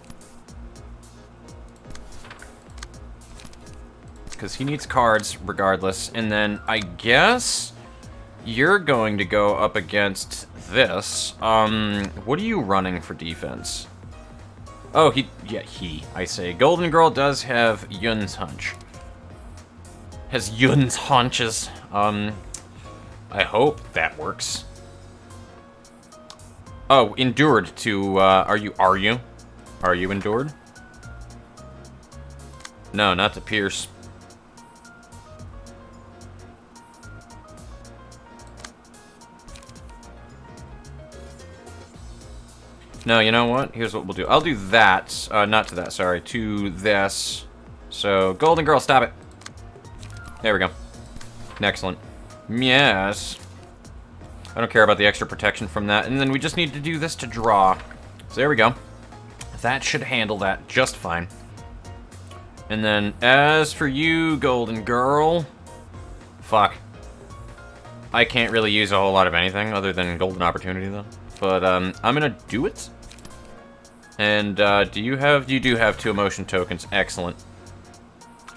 Because he needs cards regardless. And then I guess you're going to go up against this. What are you running for defense? Oh, I say. Golden Girl does have Yun's hunch. Has Yun's haunches. I hope that works. Oh, endured to, are you endured? No, not to pierce. No, you know what? Here's what we'll do. I'll do that, not to that, sorry, to this. So, Golden Girl, stop it. There we go. Excellent. Yes. I don't care about the extra protection from that. And then we just need to do this to draw. So there we go. That should handle that just fine. And then as for you, Golden Girl... Fuck. I can't really use a whole lot of anything other than Golden Opportunity, though. But I'm gonna do it. And you do have 2 emotion tokens. Excellent.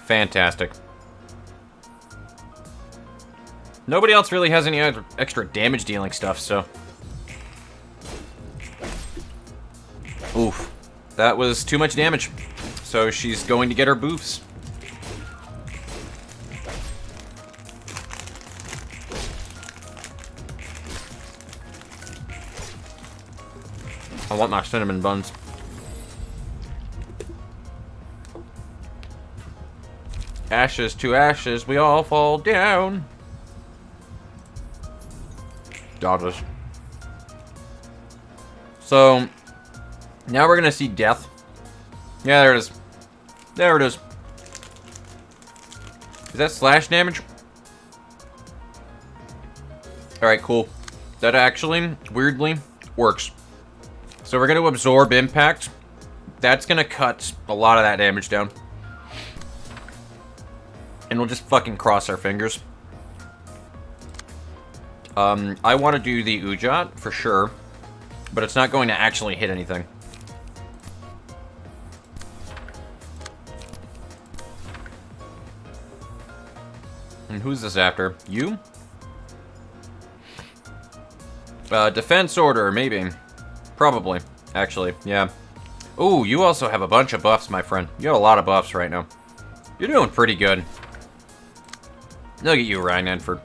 Fantastic. Nobody else really has any extra damage dealing stuff, so... Oof. That was too much damage. So she's going to get her boofs. I want my cinnamon buns. Ashes to ashes, we all fall down. Daughters. So, now we're gonna see death. Yeah, there it is. There it is. Is that slash damage? Alright, cool. That actually, weirdly, works. So we're gonna absorb impact. That's gonna cut a lot of that damage down. And we'll just fucking cross our fingers. I want to do the Ujat, for sure. But it's not going to actually hit anything. And who's this after? You? Defense order, maybe. Probably, actually, yeah. Ooh, you also have a bunch of buffs, my friend. You have a lot of buffs right now. You're doing pretty good. Look at you, Rhinenford.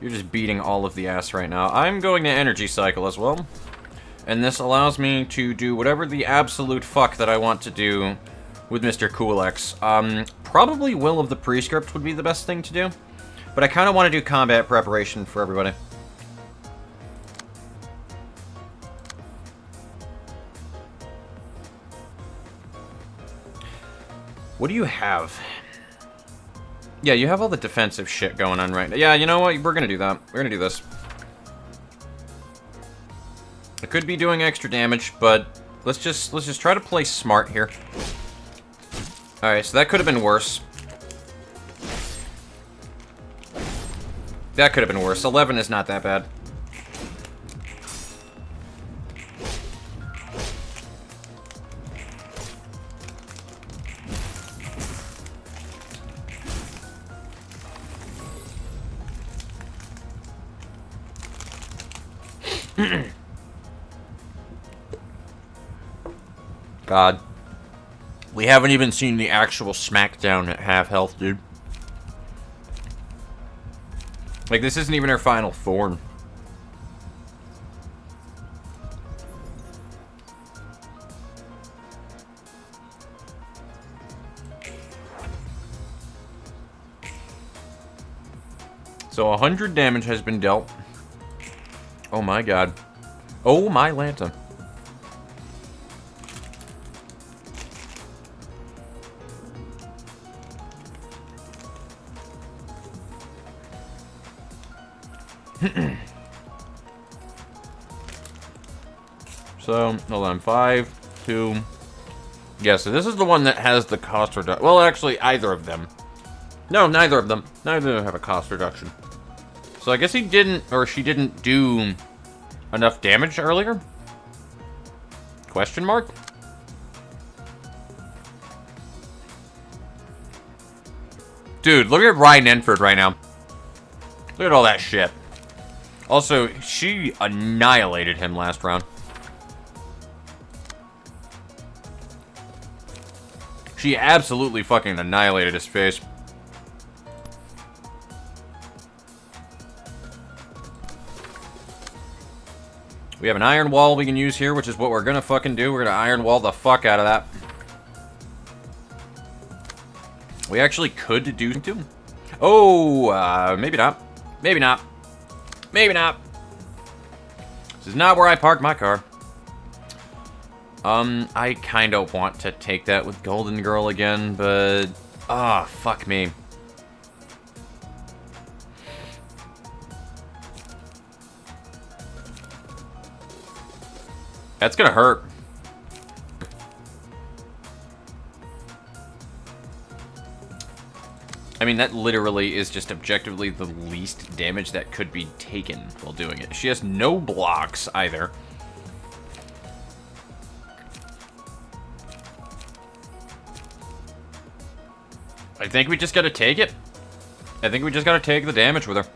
You're just beating all of the ass right now. I'm going to energy cycle as well. And this allows me to do whatever the absolute fuck that I want to do with Mr. Coolx. Probably Will of the Prescript would be the best thing to do. But I kind of want to do combat preparation for everybody. What do you have? Yeah, you have all the defensive shit going on right now. Yeah, you know what? We're gonna do that. We're gonna do this. I could be doing extra damage, but let's just try to play smart here. Alright, so that could have been worse. That could have been worse. 11 is not that bad. God. We haven't even seen the actual smackdown at half health, dude. Like, this isn't even her final thorn. So 100 damage has been dealt. Oh my god. Oh my Lanta. So, hold on, 5, 2... Yeah, so this is the one that has the cost reduction. Well, actually, either of them. No, neither of them. Neither of them have a cost reduction. So I guess he didn't, or she didn't do enough damage earlier? Question mark? Dude, look at Rhinenford right now. Look at all that shit. Also, she annihilated him last round. She absolutely fucking annihilated his face. We have an iron wall we can use here, which is what we're gonna fucking do. We're gonna iron wall the fuck out of that. We actually could do too. Oh, maybe not. Maybe not. Maybe not. This is not where I parked my car. I kind of want to take that with Golden Girl again, but... Ah, fuck me. That's gonna hurt. I mean, that literally is just objectively the least damage that could be taken while doing it. She has no blocks, either. I think we just gotta take it. I think we just gotta take the damage with her.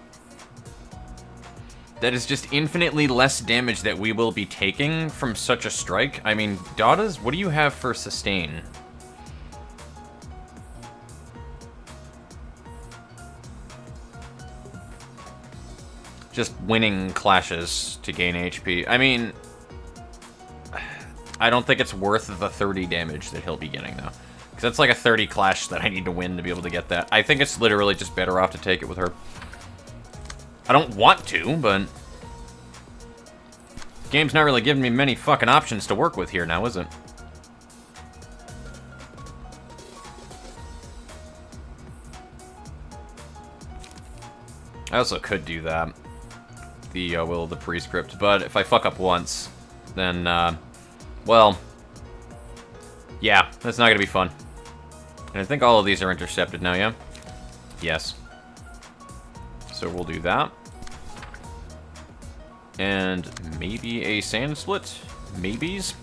That is just infinitely less damage that we will be taking from such a strike. I mean, Dada's, what do you have for sustain? Just winning clashes to gain HP. I mean, I don't think it's worth the 30 damage that he'll be getting, though. Because that's like a 30 clash that I need to win to be able to get that. I think it's literally just better off to take it with her. I don't want to, but... Game's not really giving me many fucking options to work with here now, is it? I also could do that. The Will of the Prescript, but if I fuck up once, then, well... Yeah, that's not gonna be fun. And I think all of these are intercepted now, yeah? Yes. So we'll do that. And maybe a sand split? Maybes?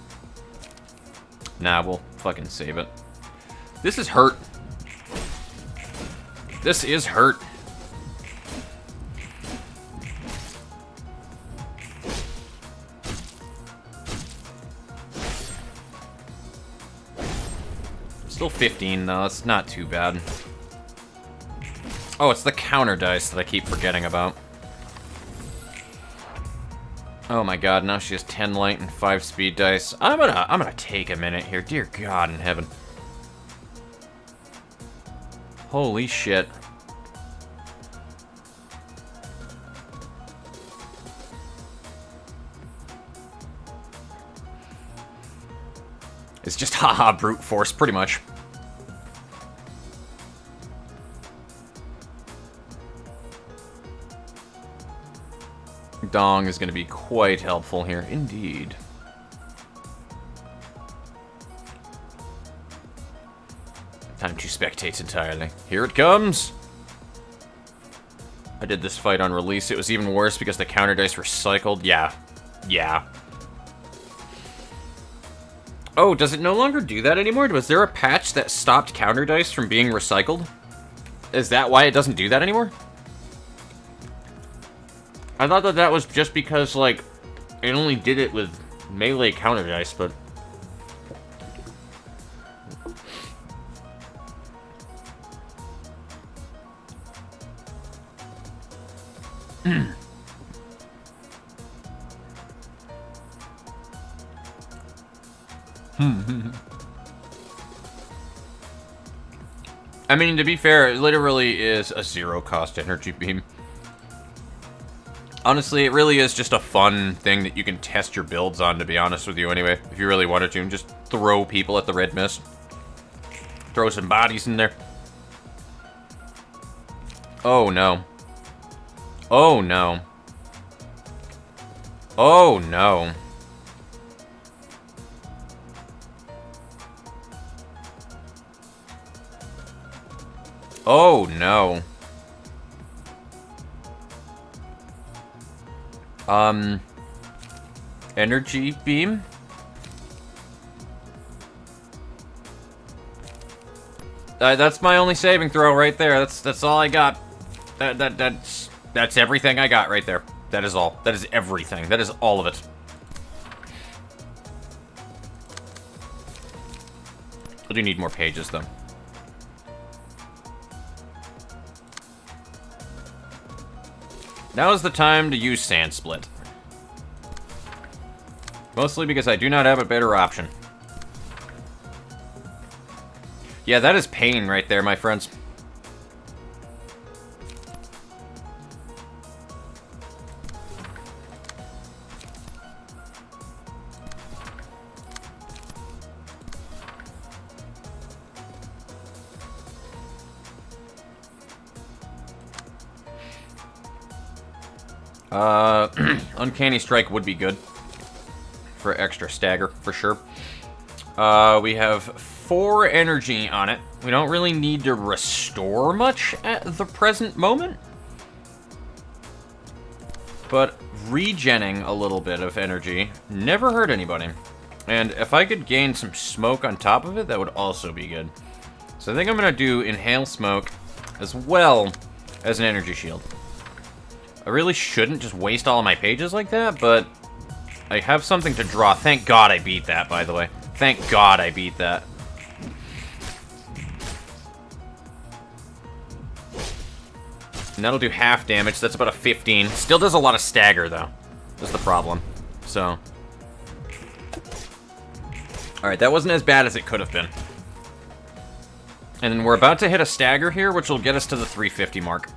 Nah, we'll fucking save it. This is hurt. This is hurt. Still 15 though, that's not too bad. Oh, it's the counter dice that I keep forgetting about. Oh my god, now she has 10 light and 5 speed dice. I'm gonna take a minute here. Dear God in heaven. Holy shit. It's just haha brute force, pretty much. Dong is going to be quite helpful here, indeed. Time to spectate entirely. Here it comes! I did this fight on release. It was even worse because the counter dice recycled. Yeah. Yeah. Oh, does it no longer do that anymore? Was there a patch that stopped counter dice from being recycled? Is that why it doesn't do that anymore? I thought that that was just because, like, it only did it with melee counter dice, but... I mean, to be fair, it literally is a zero-cost energy beam. Honestly, it really is just a fun thing that you can test your builds on, to be honest with you, anyway. If you really wanted to, and just throw people at the red mist. Throw some bodies in there. Oh, no. Oh, no. Oh, no. Oh, no. Energy beam? That's my only saving throw right there. That's all I got. That's everything I got right there. That is all. That is everything. That is all of it. I do need more pages, though. Now is the time to use Sand Split. Mostly because I do not have a better option. Yeah, that is pain right there, my friends. Uncanny Strike would be good for extra stagger, for sure. We have 4 energy on it. We don't really need to restore much at the present moment. But regenning a little bit of energy never hurt anybody. And if I could gain some smoke on top of it, that would also be good. So I think I'm going to do Inhale Smoke as well as an energy shield. I really shouldn't just waste all of my pages like that, but I have something to draw. Thank God I beat that, by the way. Thank God I beat that. And that'll do half damage. That's about a 15. Still does a lot of stagger, though. That's the problem. So. Alright, that wasn't as bad as it could have been. And then we're about to hit a stagger here, which will get us to the 350 mark.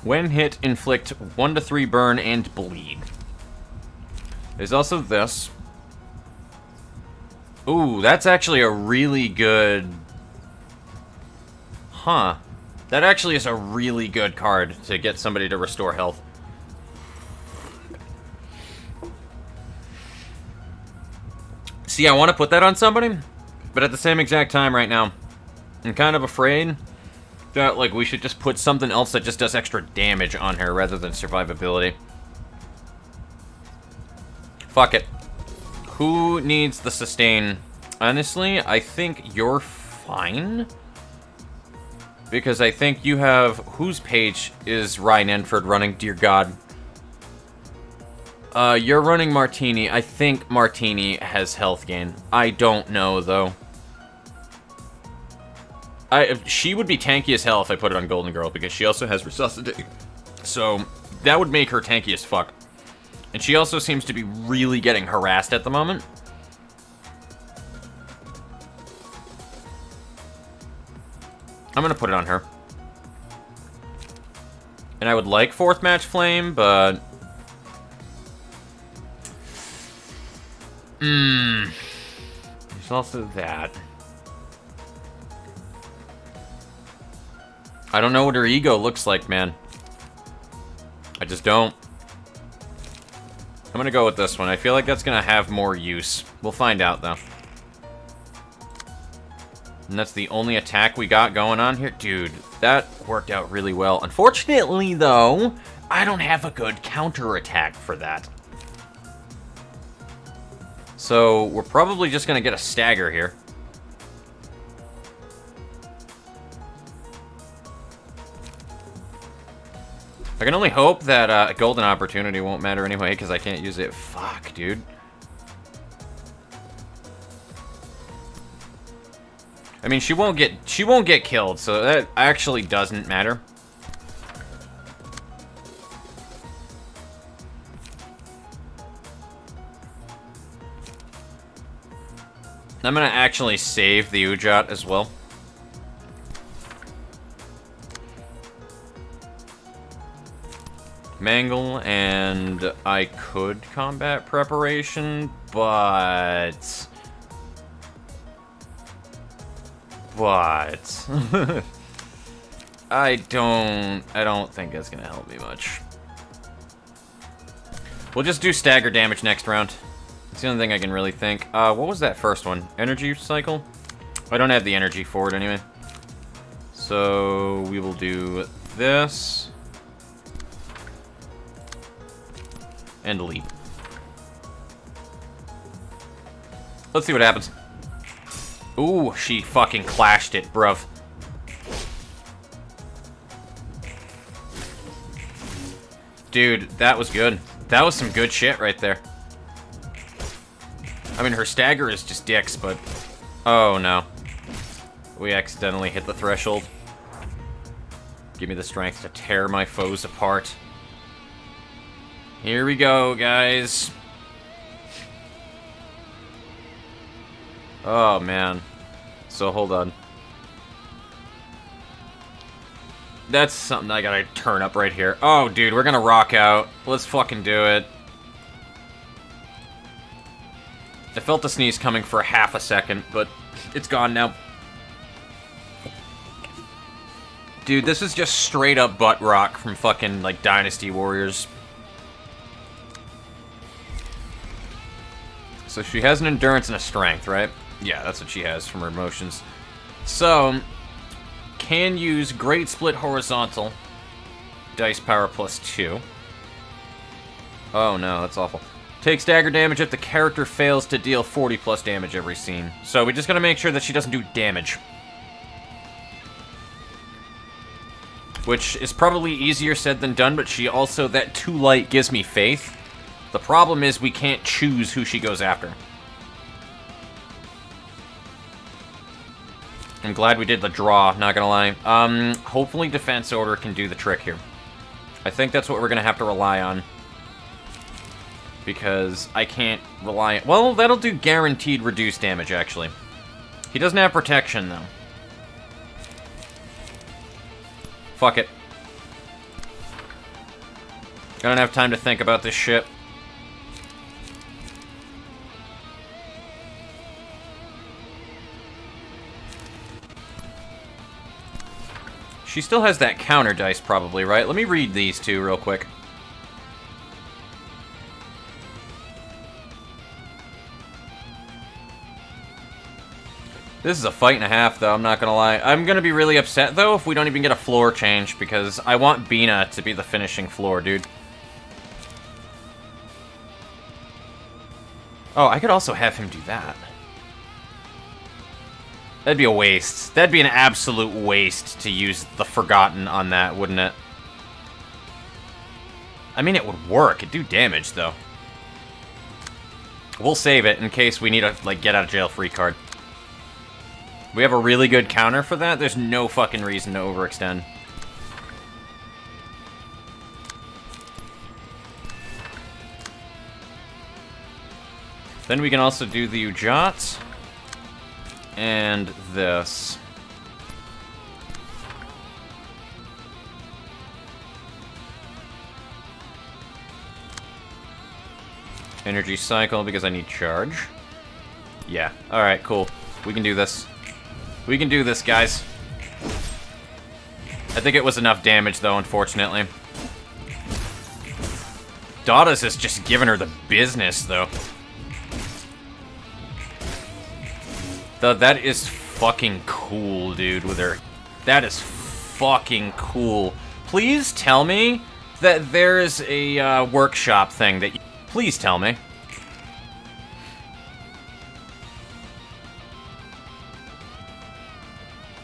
When hit, inflict 1 to 3 burn and bleed. There's also this. Ooh, that's actually a really good... Huh. That actually is a really good card to get somebody to restore health. See, I want to put that on somebody, but at the same exact time right now, I'm kind of afraid that, like, we should just put something else that just does extra damage on her rather than survivability. Fuck it. Who needs the sustain? Honestly, I think you're fine. Because I think you have... Whose page is Ryan Enford running? Dear God. You're running Martini. I think Martini has health gain. I don't know, though. She would be tanky as hell if I put it on Golden Girl, because she also has Resuscitate. So, that would make her tanky as fuck. And she also seems to be really getting harassed at the moment. I'm gonna put it on her. And I would like 4th Match Flame, but... There's also that. I don't know what her ego looks like, man. I just don't. I'm gonna go with this one. I feel like that's gonna have more use. We'll find out, though. And that's the only attack we got going on here. Dude, that worked out really well. Unfortunately, though, I don't have a good counterattack for that. So, we're probably just gonna get a stagger here. I can only hope that a golden opportunity won't matter anyway, because I can't use it. Fuck, dude. I mean, she won't get killed, so that actually doesn't matter. I'm gonna actually save the Ujat as well. Mangle, and I could combat preparation, but... I don't think it's gonna help me much. We'll just do stagger damage next round. It's the only thing I can really think. What was that first one? Energy cycle? I don't have the energy for it anyway. So we will do this. And leap. Let's see what happens. Ooh, she fucking clashed it, bruv. Dude, that was good. That was some good shit right there. I mean, her stagger is just dicks, but... Oh, no. We accidentally hit the threshold. Give me the strength to tear my foes apart. Here we go, guys. Oh, man. So, hold on. That's something I gotta turn up right here. Oh, dude, we're gonna rock out. Let's fucking do it. I felt the sneeze coming for half a second, but it's gone now. Dude, this is just straight up butt rock from fucking, like, Dynasty Warriors. So she has an endurance and a strength, right? Yeah, that's what she has from her emotions. So, can use Great Split Horizontal. Dice power +2. Oh no, that's awful. Takes dagger damage if the character fails to deal 40+ damage every scene. So we just gotta make sure that she doesn't do damage. Which is probably easier said than done, but she also, that 2 light gives me faith. The problem is we can't choose who she goes after. I'm glad we did the draw, not gonna lie. Hopefully Defense Order can do the trick here. I think that's what we're gonna have to rely on. Because I can't rely... Well, that'll do guaranteed reduced damage, actually. He doesn't have protection, though. Fuck it. I don't have time to think about this shit. She still has that counter dice, probably, right? Let me read these two real quick. This is a fight and a half, though, I'm not gonna lie. I'm gonna be really upset, though, if we don't even get a floor change, because I want Bina to be the finishing floor, dude. Oh, I could also have him do that. That'd be a waste. That'd be an absolute waste to use the Forgotten on that, wouldn't it? I mean, it would work. It'd do damage, though. We'll save it in case we need a, like, get-out-of-jail-free card. We have a really good counter for that. There's no fucking reason to overextend. Then we can also do the Ujat. And this. Energy cycle because I need charge. Yeah, alright, cool. We can do this. We can do this, guys. I think it was enough damage, though, unfortunately. Dada's is just giving her the business, though. That is fucking cool, dude, with her. That is fucking cool. Please tell me that there is a workshop thing that... Please tell me.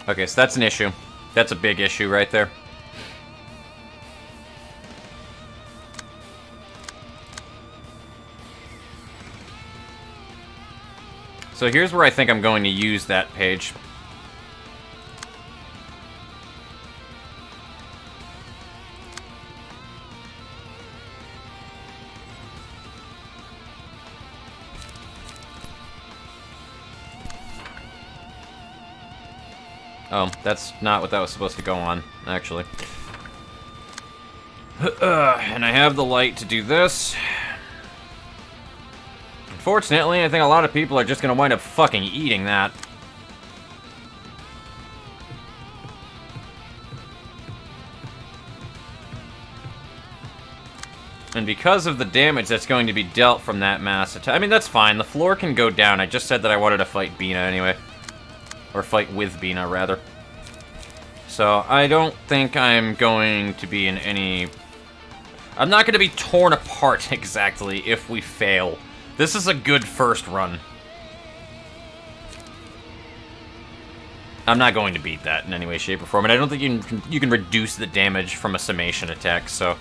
Okay, so that's an issue. That's a big issue right there. So here's where I think I'm going to use that page. Oh, that's not what that was supposed to go on, actually. And I have the light to do this. Unfortunately, I think a lot of people are just gonna wind up fucking eating that. And because of the damage that's going to be dealt from that mass attack... I mean, that's fine. The floor can go down. I just said that I wanted to fight Bina anyway. Or fight with Bina, rather. So, I don't think I'm going to be in any... I'm not going to be torn apart, exactly, if we fail. This is a good first run. I'm not going to beat that in any way, shape, or form. And I don't think you can reduce the damage from a summation attack, so...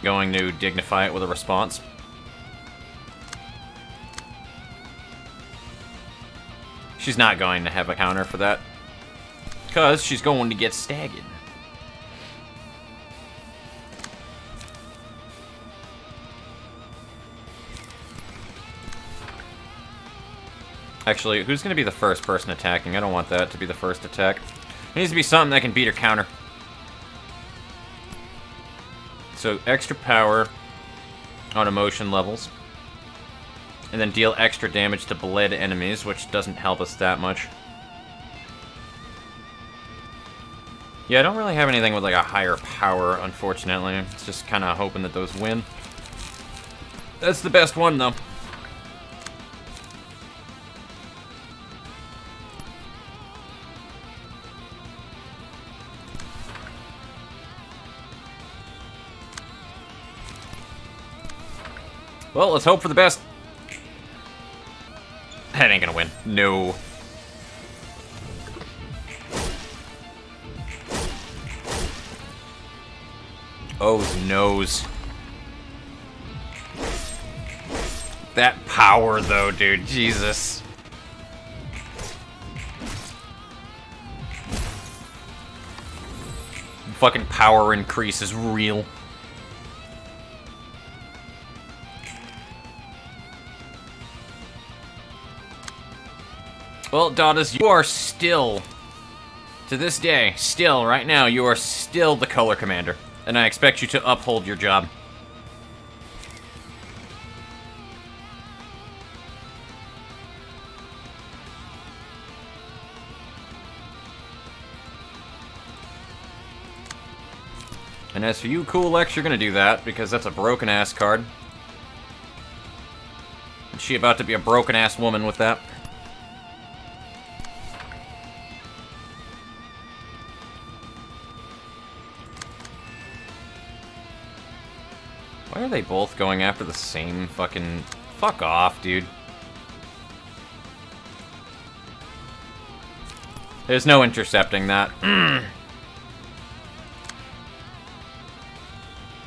Going to dignify it with a response. She's not going to have a counter for that. Because she's going to get staggered. Actually, who's going to be the first person attacking? I don't want that to be the first attack. It needs to be something that can beat her counter. So, extra power on emotion levels. And then deal extra damage to bled enemies, which doesn't help us that much. Yeah, I don't really have anything with like a higher power, unfortunately. It's just kind of hoping that those win. That's the best one, though. Well, let's hope for the best. That ain't gonna win. No. Oh, nose. That power, though, dude. Jesus. Fucking power increase is real. Well, Daughters, you are still, to this day, still, right now, you are still the color commander. And I expect you to uphold your job. And as for you, Cool X, you're gonna do that, because that's a broken-ass card. And she about to be a broken-ass woman with that. Why are they both going after the same fucking... Fuck off, dude. There's no intercepting that.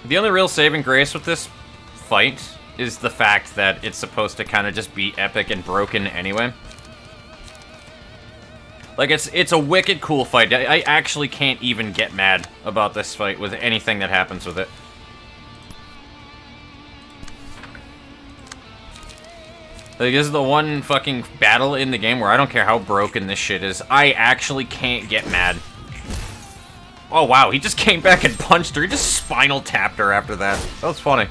The only real saving grace with this fight is the fact that it's supposed to kind of just be epic and broken anyway. Like, it's a wicked cool fight. I actually can't even get mad about this fight with anything that happens with it. Like, this is the one fucking battle in the game where I don't care how broken this shit is. I actually can't get mad. Oh, wow, he just came back and punched her. He just spinal tapped her after that. That was funny.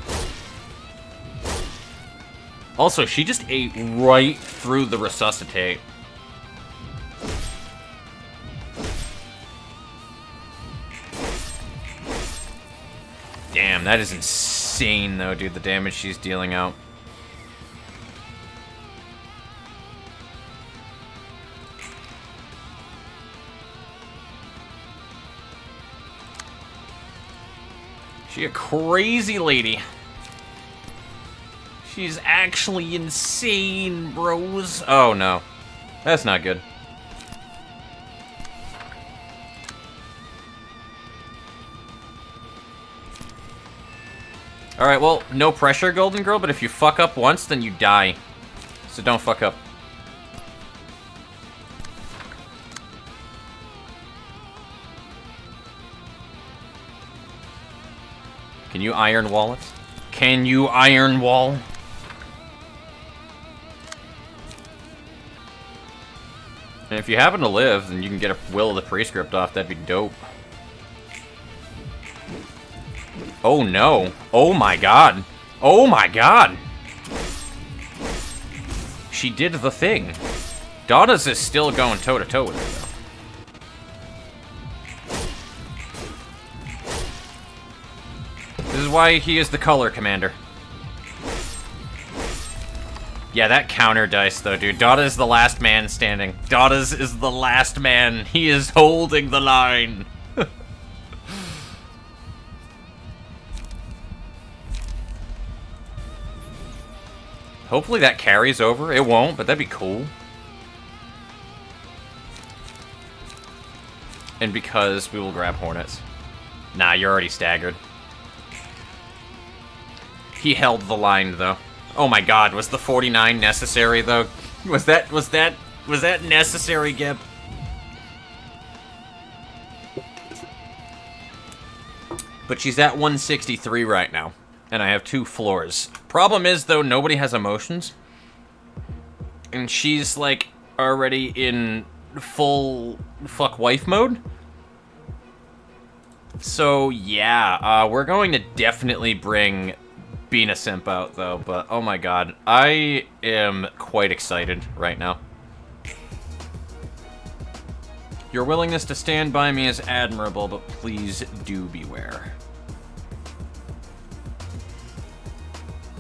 Also, she just ate right through the resuscitate. Damn, that is insane, though, dude, the damage she's dealing out. She a crazy lady. She's actually insane, bros. Oh, no. That's not good. Alright, well, no pressure, Golden Girl, but if you fuck up once, then you die. So don't fuck up. Can you iron wall it? Can you iron wall? And if you happen to live, then you can get a Will of the Prescript off. That'd be dope. Oh no. Oh my god. Oh my god. She did the thing. Dada's is still going toe-to-toe with her, though. This is why he is the color commander. Yeah, that counter dice, though, dude. Dada is the last man standing. Dada's is the last man. He is holding the line. Hopefully that carries over. It won't, but that'd be cool. And because we will grab Hornets. Nah, you're already staggered. He held the line, though. Oh my god, was the 49 necessary, though? Was that necessary, Gib? But she's at 163 right now. And I have 2 floors. Problem is, though, nobody has emotions. And she's, like, already in full fuck wife mode. So, yeah, we're going to definitely bring Bina Simp out, though, but oh my god, I am quite excited right now. Your willingness to stand by me is admirable, but please do beware.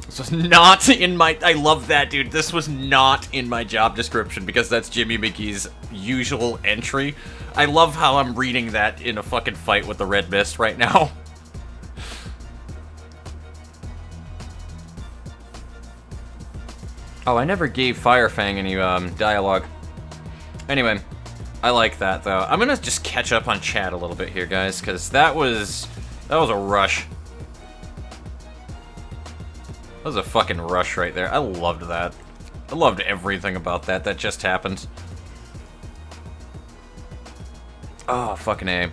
This was not in my... I love that, dude. This was not in my job description, because that's Jimmy McGee's usual entry. I love how I'm reading that in a fucking fight with the Red Mist right now. Oh, I never gave Firefang any dialogue. Anyway, I like that, though. I'm gonna just catch up on chat a little bit here, guys, because that was a rush. That was a fucking rush right there. I loved that. I loved everything about that. That just happened. Oh, fucking A.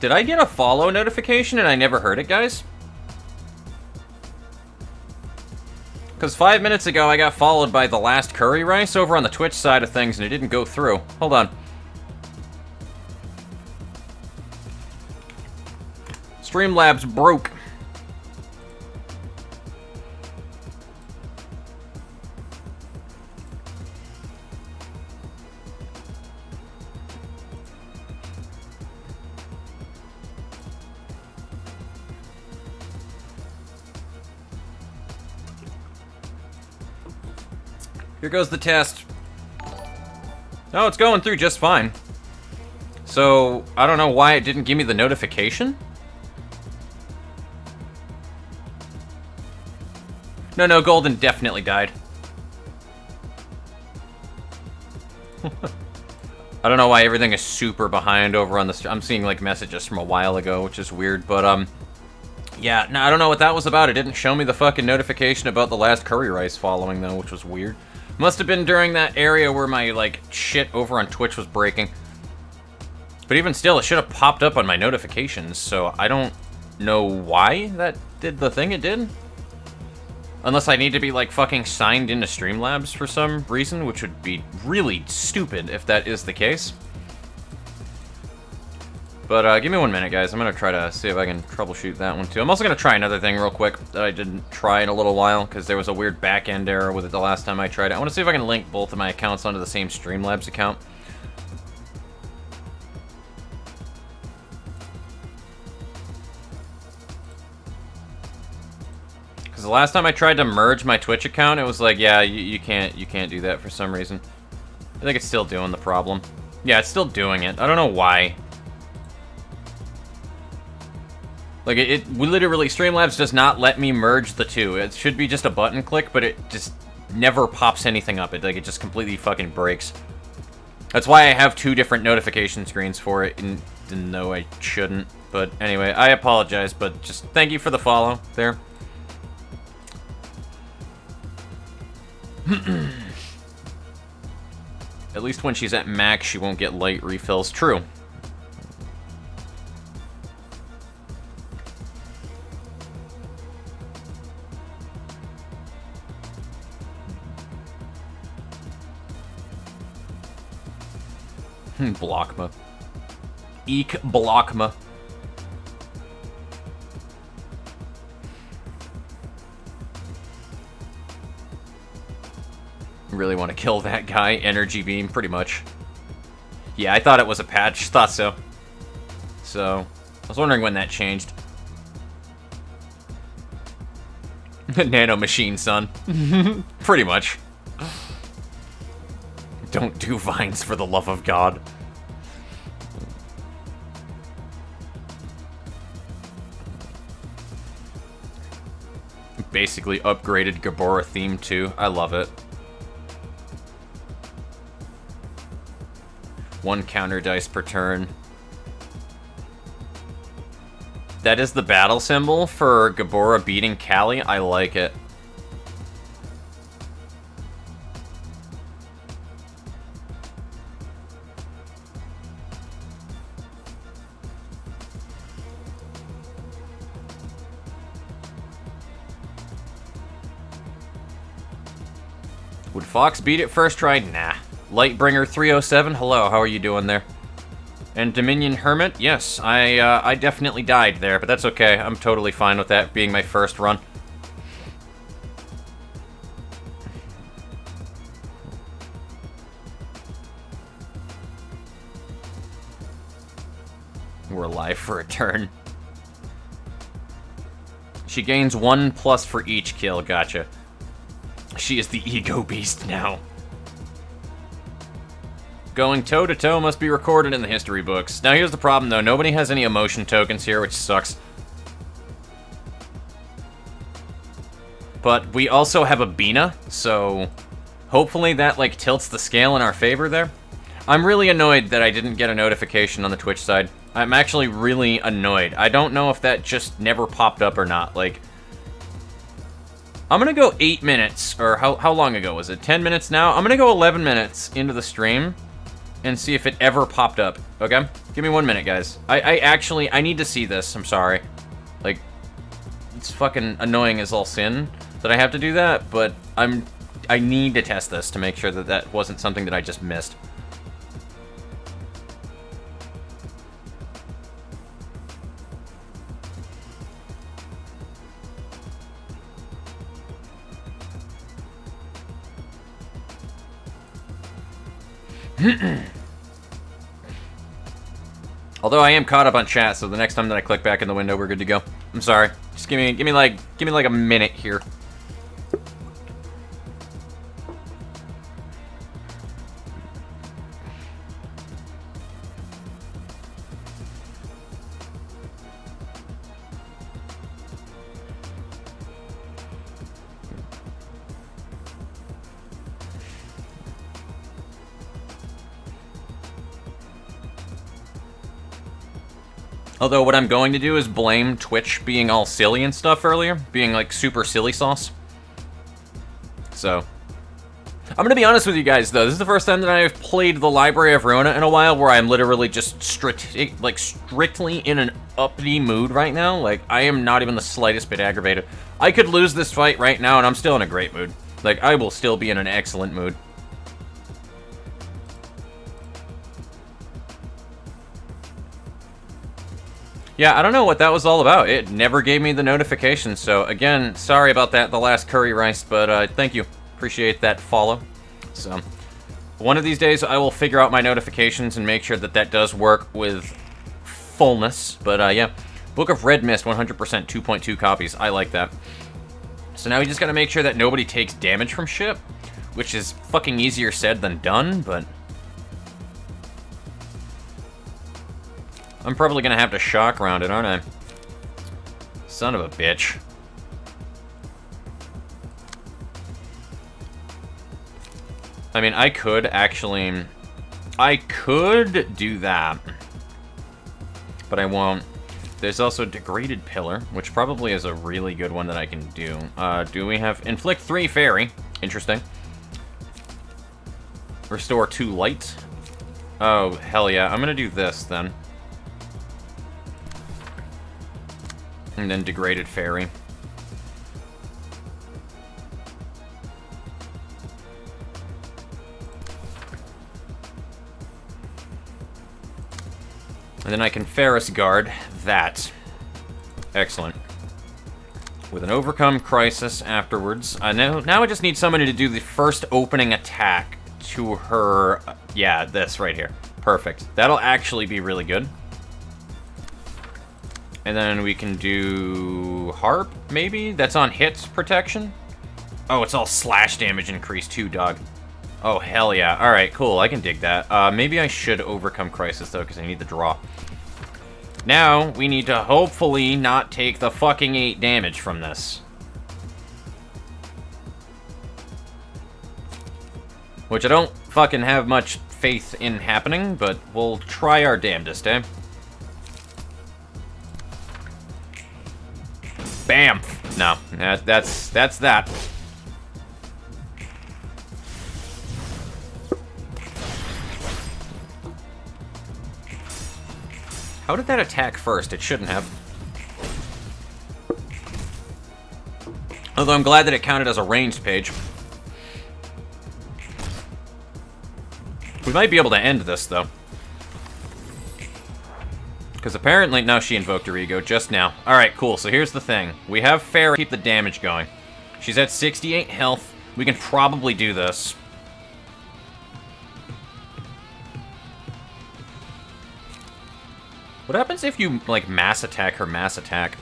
Did I get a follow notification and I never heard it, guys? Because 5 minutes ago I got followed by the last curry rice over on the Twitch side of things and it didn't go through. Hold on. Streamlabs broke. Here goes the test. Oh, it's going through just fine. So, I don't know why it didn't give me the notification. No, Golden definitely died. I don't know why everything is super behind over on the... I'm seeing, like, messages from a while ago, which is weird, but, yeah, no, I don't know what that was about. It didn't show me the fucking notification about the last curry rice following, though, which was weird. Must have been during that area where my, like, shit over on Twitch was breaking. But even still, it should have popped up on my notifications, so I don't know why that did the thing it did. Unless I need to be, like, fucking signed into Streamlabs for some reason, which would be really stupid if that is the case. But, give me 1 minute, guys. I'm gonna try to see if I can troubleshoot that one, too. I'm also gonna try another thing real quick that I didn't try in a little while, because there was a weird back-end error with it the last time I tried it. I want to see if I can link both of my accounts onto the same Streamlabs account. The last time I tried to merge my Twitch account, it was like, yeah, you can't do that for some reason. I think it's still doing the problem. Yeah, it's still doing it. I don't know why. Like, it literally, Streamlabs does not let me merge the two. It should be just a button click, but it just never pops anything up. It just completely fucking breaks. That's why I have 2 different notification screens for it, even though I shouldn't. But anyway, I apologize, but just thank you for the follow there. At least when she's at max, she won't get light refills. True. Blockma. Eek Blockma. Really want to kill that guy. Energy beam, pretty much. Yeah, I thought it was a patch. Thought so. So, I was wondering when that changed. Nano machine, son. Pretty much. Don't do vines for the love of God. Basically upgraded Gabora theme too. I love it. 1 counter dice per turn. That is the battle symbol for Gabora beating Callie. I like it. Would Fox beat it first try? Nah. Lightbringer 307, hello, how are you doing there? And Dominion Hermit, yes, I definitely died there, but that's okay. I'm totally fine with that being my first run. We're alive for a turn. She gains 1+ for each kill, gotcha. She is the ego beast now. Going toe-to-toe must be recorded in the history books. Now here's the problem though, nobody has any emotion tokens here, which sucks. But we also have a Bina, so hopefully that like tilts the scale in our favor there. I'm really annoyed that I didn't get a notification on the Twitch side. I'm actually really annoyed. I don't know if that just never popped up or not. Like, I'm gonna go 8 minutes, or how long ago was it? 10 minutes now? I'm gonna go 11 minutes into the stream and see if it ever popped up, okay? Give me 1 minute, guys. I need to see this, I'm sorry. Like, it's fucking annoying as all sin that I have to do that, but I need to test this to make sure that that wasn't something that I just missed. Although I am caught up on chat, so the next time that I click back in the window, we're good to go. I'm sorry. Just give me like a minute here. Although what I'm going to do is blame Twitch being all silly and stuff earlier, being like super silly sauce. So, I'm gonna be honest with you guys though, this is the first time that I've played the Library of Ruina in a while where I'm literally just strictly in an uppity mood right now. Like, I am not even the slightest bit aggravated. I could lose this fight right now and I'm still in a great mood. Like, I will still be in an excellent mood. Yeah, I don't know what that was all about. It never gave me the notification, so again, sorry about that, the last curry rice, but thank you. Appreciate that follow. So, one of these days I will figure out my notifications and make sure that that does work with fullness. But yeah, Book of Red Mist, 100%, 2.2 copies. I like that. So now we just gotta make sure that nobody takes damage from shit, which is fucking easier said than done, but I'm probably gonna have to shock round it, aren't I? Son of a bitch. I mean, I could actually... I could do that. But I won't. There's also Degraded Pillar, which probably is a really good one that I can do. Do we have... Inflict 3 Fairy. Interesting. Restore 2 Light. Oh, hell yeah. I'm gonna do this, then. And then Degraded Fairy. And then I can Ferris Guard that. Excellent. With an Overcome Crisis afterwards. Now I just need somebody to do the first opening attack to her... yeah, this right here. Perfect. That'll actually be really good. And then we can do Harp, maybe? That's on hit protection? Oh, it's all slash damage increase too, dog. Oh, hell yeah. Alright, cool. I can dig that. Maybe I should Overcome Crisis, though, because I need the draw. Now, we need to hopefully not take the fucking 8 damage from this. Which I don't fucking have much faith in happening, but we'll try our damnedest, eh? Bam! No, that's that. How did that attack first? It shouldn't have. Although I'm glad that it counted as a ranged page. We might be able to end this, though. Because apparently... no, she invoked her ego just now. Alright, cool. So here's the thing. We have Farrah keep the damage going. She's at 68 health. We can probably do this. What happens if you, like, mass attack her mass attack?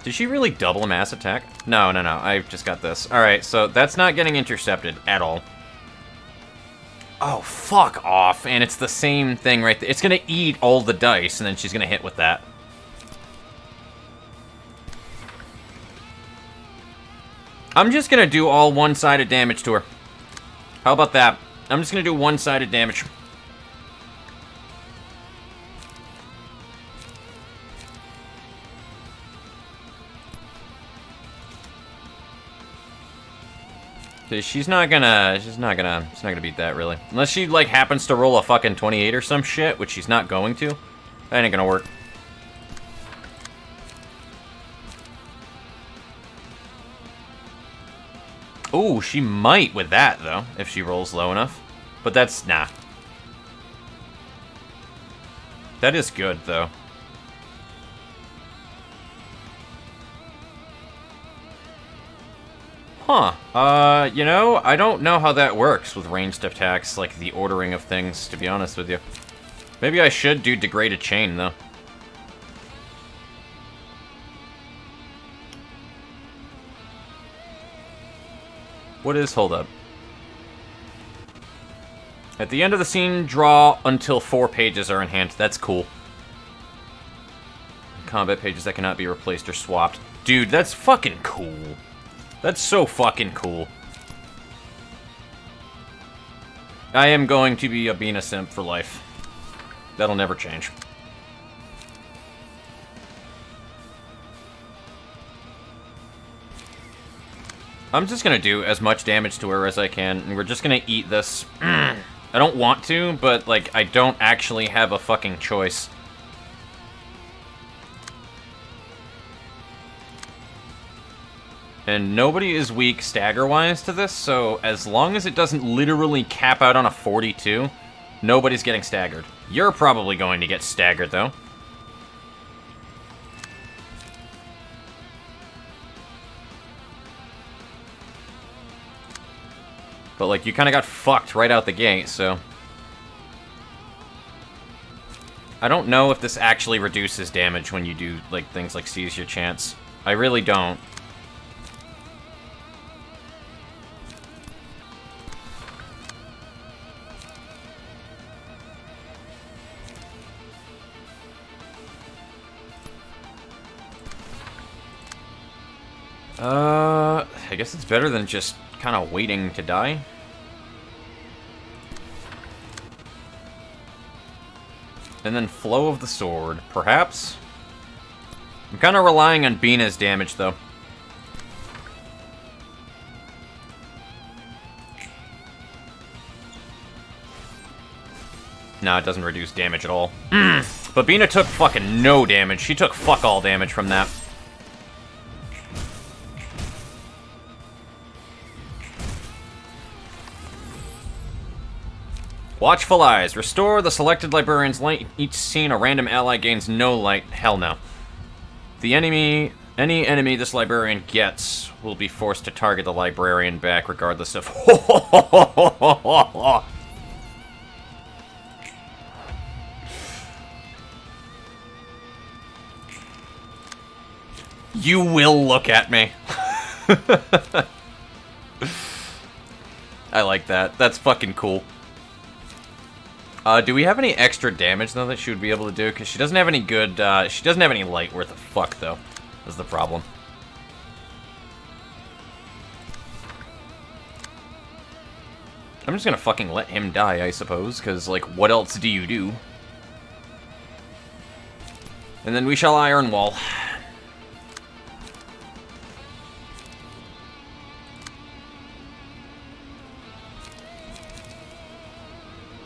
Did she really double mass attack? No, no, no. I just got this. Alright, so that's not getting intercepted at all. Oh, fuck off. And it's the same thing right there. It's gonna eat all the dice, and then she's gonna hit with that. I'm just gonna do all one-sided damage to her. How about that? I'm just gonna do one-sided damage. She's not gonna beat that, really. Unless she, like, happens to roll a fucking 28 or some shit, which she's not going to. That ain't gonna work. Ooh, she might with that, though, if she rolls low enough. But that's... nah. That is good, though. Huh. You know, I don't know how that works with ranged attacks, like the ordering of things, to be honest with you. Maybe I should do Degraded Chain, though. What is hold up? At the end of the scene, draw until 4 pages are in hand. That's cool. Combat pages that cannot be replaced or swapped. Dude, that's fucking cool. That's so fucking cool. I am going to be a Bina simp for life. That'll never change. I'm just gonna do as much damage to her as I can, and we're just gonna eat this. I don't want to, but, like, I don't actually have a fucking choice. And nobody is weak stagger-wise to this, so as long as it doesn't literally cap out on a 42, nobody's getting staggered. You're probably going to get staggered, though. But, like, you kind of got fucked right out the gate, so... I don't know if this actually reduces damage when you do, like, things like Seize Your Chance. I really don't. I guess it's better than just kind of waiting to die. And then Flow of the Sword, perhaps? I'm kind of relying on Bina's damage, though. No, it doesn't reduce damage at all. But Bina took fucking no damage. She took fuck all damage from that. Watchful Eyes. Restore the selected librarian's light. Each scene, a random ally gains no light. Hell no. Any enemy this librarian gets will be forced to target the librarian back regardless of... You will look at me. I like that. That's fucking cool. Do we have any extra damage, though, that she would be able to do? Because she doesn't have any good, she doesn't have any light worth of fuck, though. That's the problem. I'm just gonna fucking let him die, I suppose, because, like, what else do you do? And then we shall Iron Wall.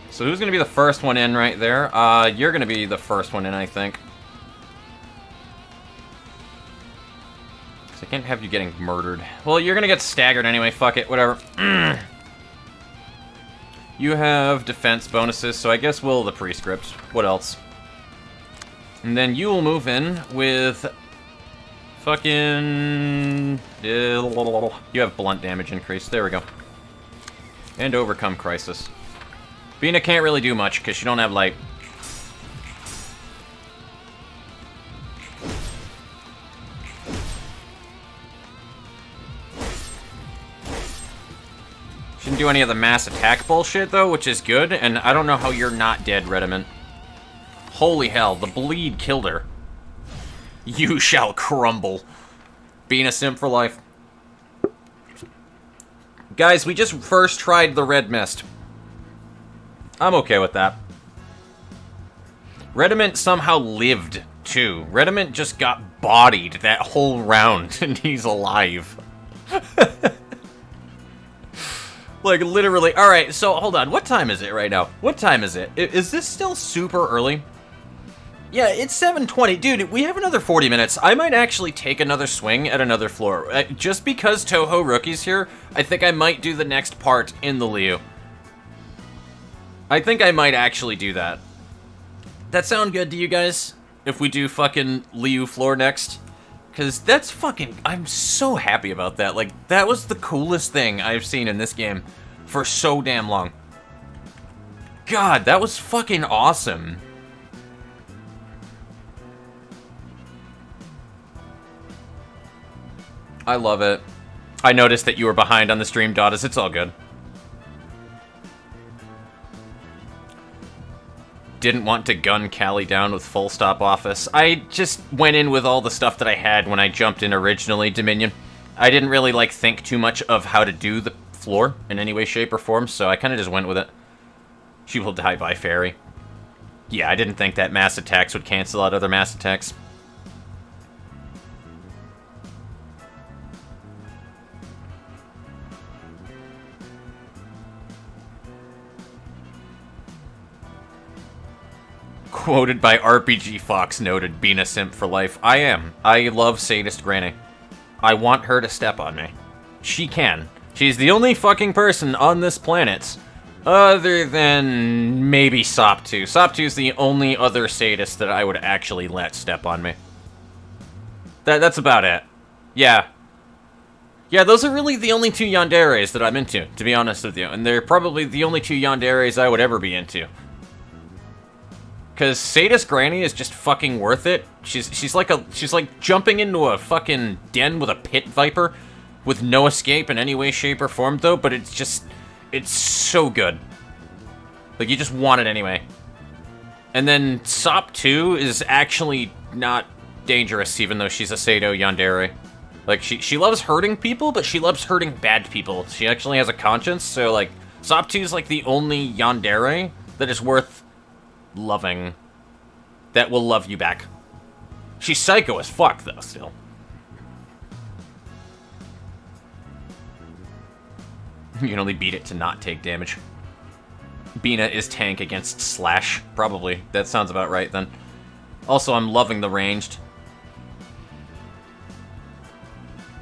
So who's gonna be the first one in right there? You're gonna be the first one in, I think. Because I can't have you getting murdered. Well, you're gonna get staggered anyway, fuck it, whatever. You have defense bonuses, so I guess we'll the prescript. What else? And then you will move in with... fucking... You have blunt damage increase, there we go. And Overcome Crisis. Bina can't really do much, because she don't have light. Shouldn't do any of the mass attack bullshit, though, which is good, and I don't know how you're not dead, Redimant. Holy hell, the bleed killed her. You shall crumble. Bina simp for life. Guys, we just first tried the red mist. I'm okay with that. Rediment somehow lived, too. Rediment just got bodied that whole round, and he's alive. Like, literally. Alright, so, hold on. What time is it right now? What time is it? Is this still super early? Yeah, it's 7:20. Dude, we have another 40 minutes. I might actually take another swing at another floor. Just because Toho Rookie's here, I think I might do the next part in the Liu. I think I might actually do that. That sound good to you guys? If we do fucking Liu floor next? Because that's fucking... I'm so happy about that. Like, that was the coolest thing I've seen in this game for so damn long. God, that was fucking awesome. I love it. I noticed that you were behind on the stream, Dottis. It's all good. Didn't want to gun Callie down with full stop office. I just went in with all the stuff that I had when I jumped in originally, Dominion. I didn't really, like, think too much of how to do the floor in any way, shape, or form, so I kind of just went with it. She will die by fairy. Yeah, I didn't think that mass attacks would cancel out other mass attacks. Quoted by RPG Fox noted, Bina simp for life. I am. I love sadist Granny. I want her to step on me. She can. She's the only fucking person on this planet, other than maybe Soptu. Soptu's the only other sadist that I would actually let step on me. That's about it. Yeah. Yeah, those are really the only two yanderes that I'm into, to be honest with you. And they're probably the only two yanderes I would ever be into. Because Sadist Granny is just fucking worth it. She's like jumping into a fucking den with a pit viper with no escape in any way, shape, or form, though, but it's so good. Like, you just want it anyway. And then Sop 2 is actually not dangerous, even though she's a Sado yandere. Like, she loves hurting people, but she loves hurting bad people. She actually has a conscience, so, like, Sop 2 is, like, the only yandere that is worth loving, that will love you back. She's psycho as fuck, though, still. You can only beat it to not take damage. Bina is tank against Slash, probably. That sounds about right, then. Also, I'm loving the ranged.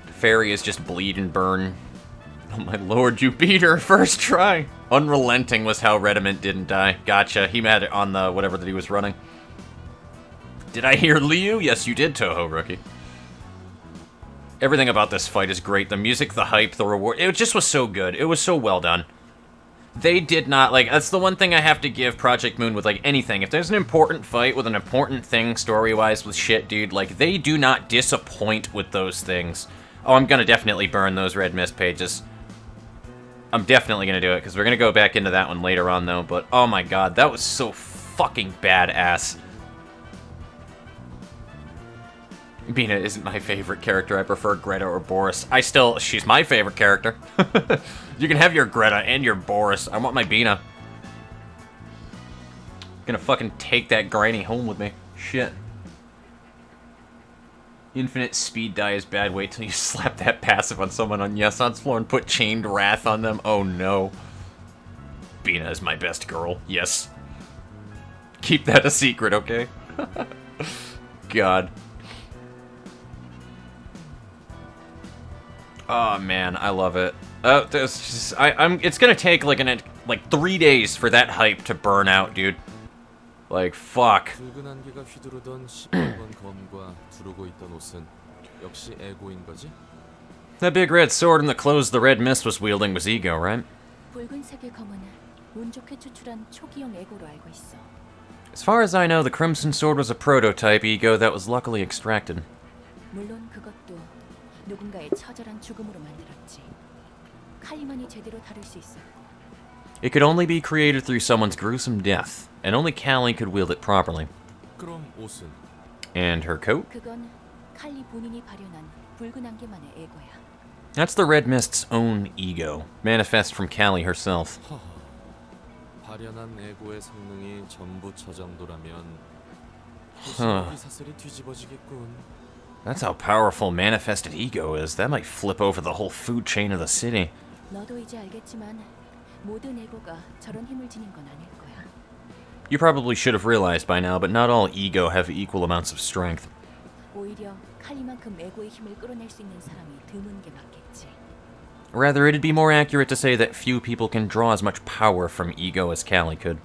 Fairy is just bleed and burn. Oh my lord, you beat her first try! Unrelenting was how Rediment didn't die. Gotcha, he had it on the whatever that he was running. Did I hear Liu? Yes, you did, Toho, rookie. Everything about this fight is great. The music, the hype, the reward. It just was so good. It was so well done. They did not, like, that's the one thing I have to give Project Moon with, like, anything. If there's an important fight with an important thing story-wise with shit, dude, like, they do not disappoint with those things. Oh, I'm gonna definitely burn those Red Mist pages. I'm definitely gonna do it, because we're gonna go back into that one later on, though, but oh my god, that was so fucking badass. Bina isn't my favorite character. I prefer Greta or Boris. She's my favorite character. You can have your Greta and your Boris. I want my Bina. Gonna fucking take that granny home with me. Shit. Infinite speed die is bad. Wait till you slap that passive on someone on Yeson's floor and put Chained Wrath on them. Oh no. Bina is my best girl. Yes. Keep that a secret, okay? God. Oh man, I love it. It's gonna take like 3 days for that hype to burn out, dude. Like, fuck. That big red sword and the clothes the Red Mist was wielding was ego, right? As far as I know, the Crimson Sword was a prototype ego that was luckily extracted. It could only be created through someone's gruesome death, and only Callie could wield it properly. And her coat? That's the Red Mist's own ego, manifest from Callie herself. Huh. That's how powerful manifested ego is. That might flip over the whole food chain of the city. You probably should have realized by now, but not all ego have equal amounts of strength. Rather, it'd be more accurate to say that few people can draw as much power from ego as Callie could.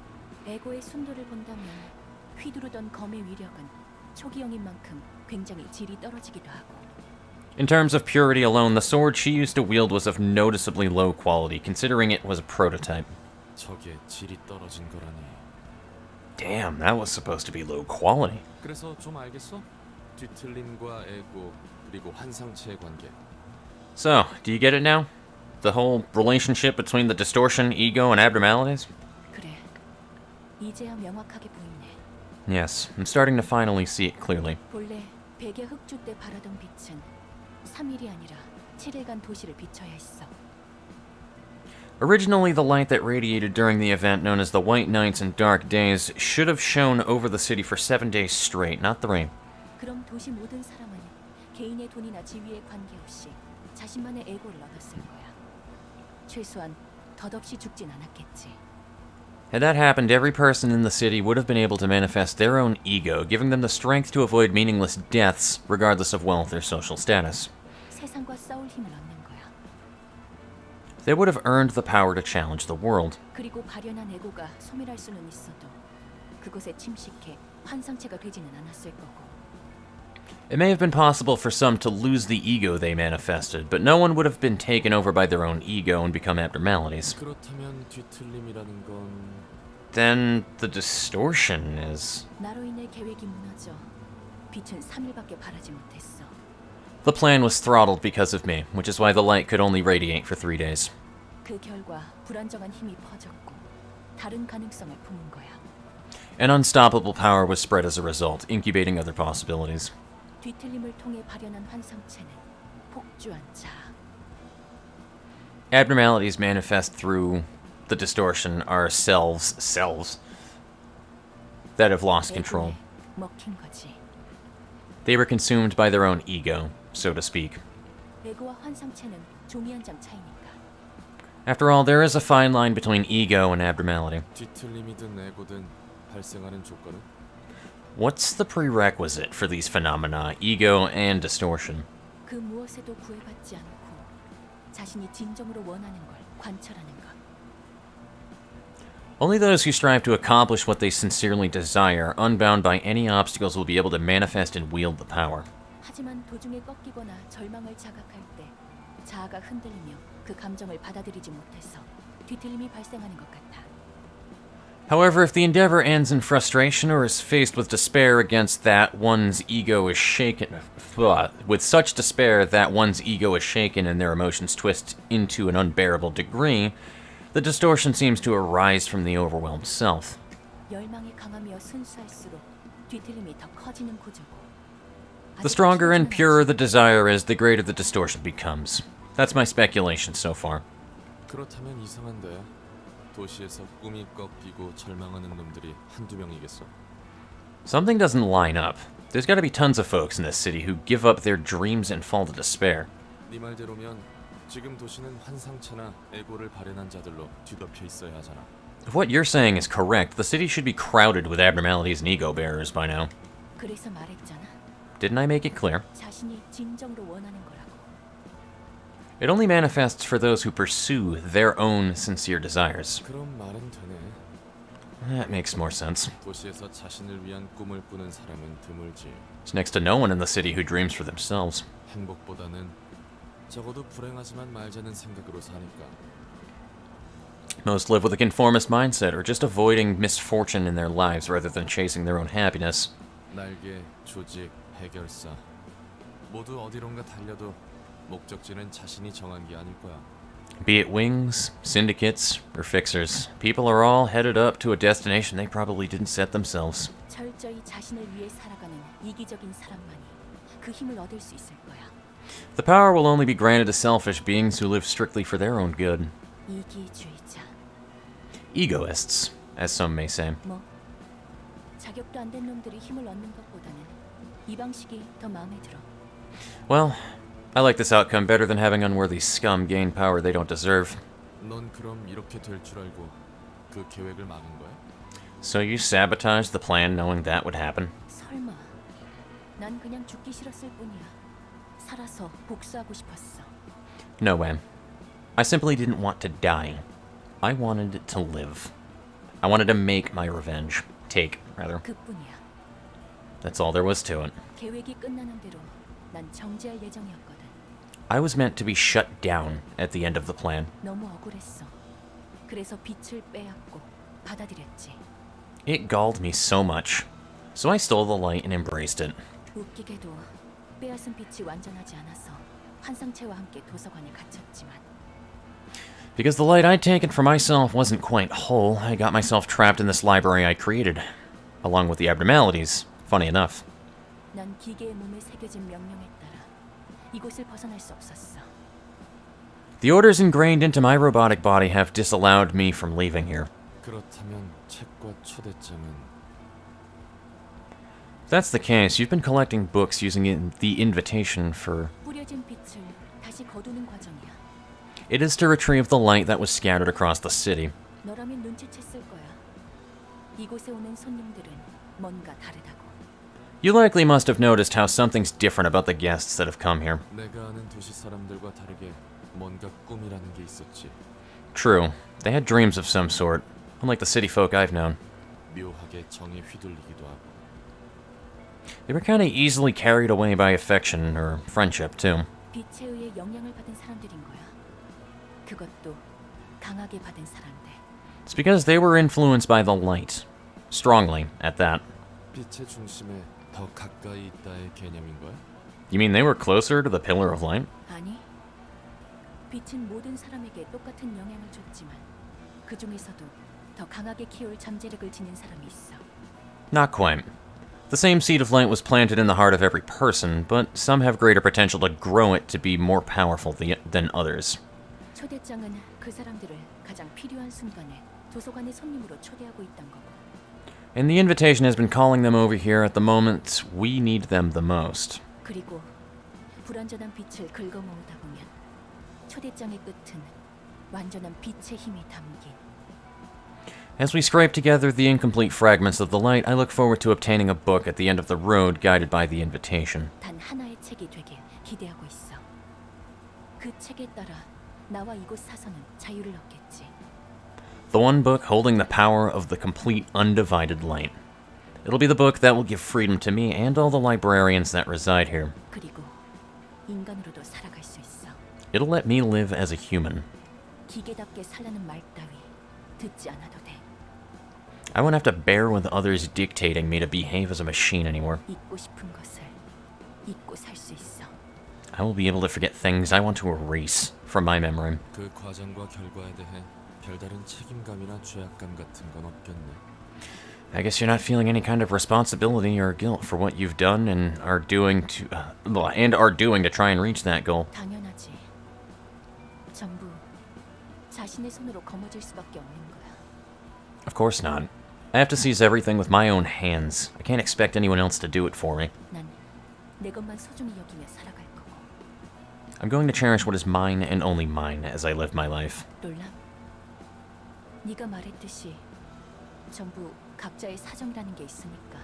In terms of purity alone, the sword she used to wield was of noticeably low quality, considering it was a prototype. Damn, that was supposed to be low quality. So, do you get it now? The whole relationship between the distortion, ego, and abnormalities? Yes, I'm starting to finally see it clearly. Originally, the light that radiated during the event known as the White Nights and Dark Days should have shone over the city for 7 days straight, not 3. Had that happened, every person in the city would have been able to manifest their own ego, giving them the strength to avoid meaningless deaths, regardless of wealth or social status. 세상과 싸울 힘을 얻는 거야. They would have earned the power to challenge the world. 그리고 발현한 에고가 소멸할 수는 있어도 그곳에 침식해 환상체가 되지는 않았을 거고. It may have been possible for some to lose the ego they manifested, but no one would have been taken over by their own ego and become abnormalities. 그렇다면 뒤틀림이라는 건 Then the distortion is... 나로 인해 계획이 무너져 빛은 3일밖에 바라지 못했어. The plan was throttled because of me, which is why the light could only radiate for 3 days. 그 결과 불안정한 힘이 퍼졌고 다른 가능성을 품은 거야. An unstoppable power was spread as a result, incubating other possibilities. 뒤틀림을 통해 발현한 환상체는 폭주한 자. Abnormalities manifest through the distortion are selves that have lost control. 에고에 먹힌 거지. They were consumed by their own ego, so to speak. 에고와 환상체는 종이 한 장 차이니까. After all, there is a fine line between ego and abnormality. 뒤틀림이든 에고든 발생하는 조건은 What's the prerequisite for these phenomena, ego and distortion? 그 무엇에도 구애받지 않고 자신이 진정으로 원하는 걸 관철하는 것. Only those who strive to accomplish what they sincerely desire, unbound by any obstacles, will be able to manifest and wield the power. 하지만 도중에 꺾이거나 절망을 자각할 때 자아가 흔들리며 그 감정을 받아들이지 못해서 뒤틀림이 발생하는 것 같아. However, if the endeavor ends in frustration or is faced with despair against that one's ego is shaken, with such despair that one's ego is shaken and their emotions twist into an unbearable degree, the distortion seems to arise from the overwhelmed self. 열망이 강하며 순수할수록 뒤틀림이 더 커지는 구조고. The stronger and purer the desire is, the greater the distortion becomes. That's my speculation so far. 그렇다면 이상한데 도시에서 꿈이 꺾이고 절망하는 놈들이 한두 명이겠어? Something doesn't line up. There's gotta be tons of folks in this city who give up their dreams and fall to despair. 네 말대로면 지금 도시는 환상체나 에고를 발현한 자들로 뒤덮여 있어야 하잖아. If what you're saying is correct, the city should be crowded with abnormalities and ego bearers by now. 그래서 말했잖아. Didn't I make it clear? 자신이 진정으로 원하는 거라고. It only manifests for those who pursue their own sincere desires. 그럼 말은 되네. That makes more sense. 도시에서 자신을 위한 꿈을 꾸는 사람은 드물지. There's next to no one in the city who dreams for themselves. 행복보다는 적어도 불행하지만 말자는 생각으로 사니까. Most live with a conformist mindset or just avoiding misfortune in their lives rather than chasing their own happiness. 날개, 조직, 해결사 모두 어디론가 달려도 목적지는 자신이 정한 게 아닐 거야. Be it wings, syndicates, or fixers, people are all headed up to a destination they probably didn't set themselves. 철저히 자신을 위해 살아가는 이기적인 사람만이 그 힘을 얻을 수 있을 거야. The power will only be granted to selfish beings who live strictly for their own good. 이기주의자. Egoists, as some may say. 뭐 자격도 안 된 놈들이 힘을 얻는 것보다는 이 방식이 더 마음에 들어. Well, I like this outcome better than having unworthy scum gain power they don't deserve. 넌 그럼 이렇게 될 줄 알고 그 계획을 막은 거야? So you sabotaged the plan knowing that would happen? 설마. 난 그냥 죽기 싫었을 뿐이야. 살아서 복수하고 싶었어. No way. I simply didn't want to die. I wanted to live. I wanted to make my revenge. Take, rather. 그뿐이야. That's all there was to it. 계획이 끝나는 대로 난 정지할 예정이었거든. I was meant to be shut down at the end of the plan. 너무 억울했어. 그래서 빛을 빼앗고 받아들였지. It galled me so much. So I stole the light and embraced it. 웃기게도 빼앗은 빛이 완전하지 않아서 환상체와 함께 도서관에 갇혔지만 Because the light I'd taken for myself wasn't quite whole, I got myself trapped in this library I created. Along with the abnormalities, funny enough. 난 기계의 몸에 새겨진 명령에 따라 이곳을 벗어날 수 없었어. The orders ingrained into my robotic body have disallowed me from leaving here. 그렇다면 책과 초대장은 If that's the case, you've been collecting books using the invitation for... 뿌려진 빛을 다시 거두는 과정이야. It is to retrieve the light that was scattered across the city. 너라면 눈치챘을 거야. 이곳에 오는 손님들은 뭔가 다르다고. You likely must have noticed how something's different about the guests that have come here. 내가 아는 도시 사람들과 다르게 뭔가 꿈이라는 게 있었지. True, they had dreams of some sort, unlike the city folk I've known. 묘하게 정에 휘둘리기도 하고. They were kind of easily carried away by affection or friendship, too. 빛에 의해 영향을 받은 사람들인 거야. 그것도 강하게 받은 사람들. It's because they were influenced by the light. Strongly, at that. 빛의 중심에 더 가까이 있다의 개념인 거야? You mean they were closer to the pillar of light? 아니, 빛은 모든 사람에게 똑같은 영향을 줬지만 그 중에서도 더 강하게 키울 잠재력을 지닌 사람이 있어. Not quite. The same seed of light was planted in the heart of every person, but some have greater potential to grow it to be more powerful than others. 초대장은 그 사람들을 가장 필요한 순간에 도서관의 손님으로 초대하고 있던 거고. And the invitation has been calling them over here at the moment we need them the most. 그리고 불완전한 빛을 긁어모으다 보면 초대장의 끝은 완전한 빛의 힘이 담긴. As we scrape together the incomplete fragments of the light, I look forward to obtaining a book at the end of the road guided by the invitation. 단 하나의 책이 되길 기대하고 있어. 그 책에 따라 나와 이곳 사서는 자유를 얻겠지. The one book holding the power of the complete undivided light. It'll be the book that will give freedom to me and all the librarians that reside here. 그리고 인간으로도 살아갈 수 있어. It'll let me live as a human. 기계답게 살라는 말 따위 듣지 않아도 돼. I won't have to bear with others dictating me to behave as a machine anymore. 잊고 싶은 것을 잊고 살 수 있어. I will be able to forget things I want to erase from my memory. 그 과정과 결과에 대해 별다른 책임감이나 죄악감 같은 건 없겠네. I guess you're not feeling any kind of responsibility or guilt for what you've done and are doing to try and reach that goal. 당연하지. 전부 자신의 손으로 거머쥘 수밖에 없는 거야. Of course not. I have to seize everything with my own hands. I can't expect anyone else to do it for me. 난 내 것만 소중히 여기며 살아갈 거고. I'm going to cherish what is mine and only mine as I live my life. 놀람? 네가 말했듯이 전부 각자의 사정이라는 게 있으니까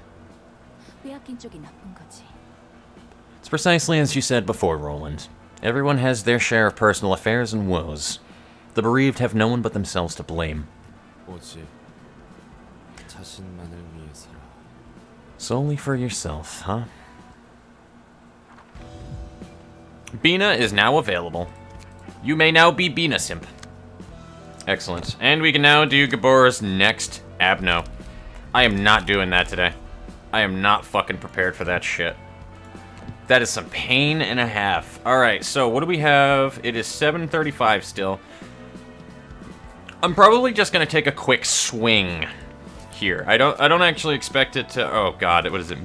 빼앗긴 쪽이 나쁜 거지. It's precisely as you said before, Roland. Everyone has their share of personal affairs and woes. The bereaved have no one but themselves to blame. 오직 자신만을 위해 살아. Solely for yourself, huh? Bina is now available. You may now be Bina Simp. Excellent. And we can now do Gabor's next Abno. I am not doing that today. I am not fucking prepared for that shit. That is some pain and a half. Alright, so what do we have? It is 7:35 still. I'm probably just gonna take a quick swing here. I don't actually expect it to... Oh god, what is it?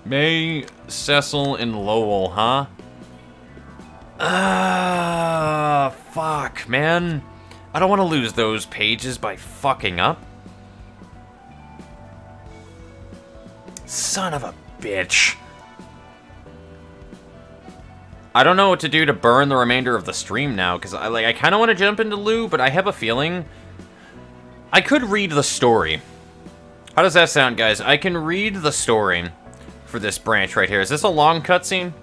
May, Cecil, and Lowell, huh? Fuck, man. I don't want to lose those pages by fucking up. Son of a bitch. I don't know what to do to burn the remainder of the stream now, because I kind of want to jump into Lou, but I have a feeling I could read the story. How does that sound, guys? I can read the story for this branch right here. Is this a long cutscene?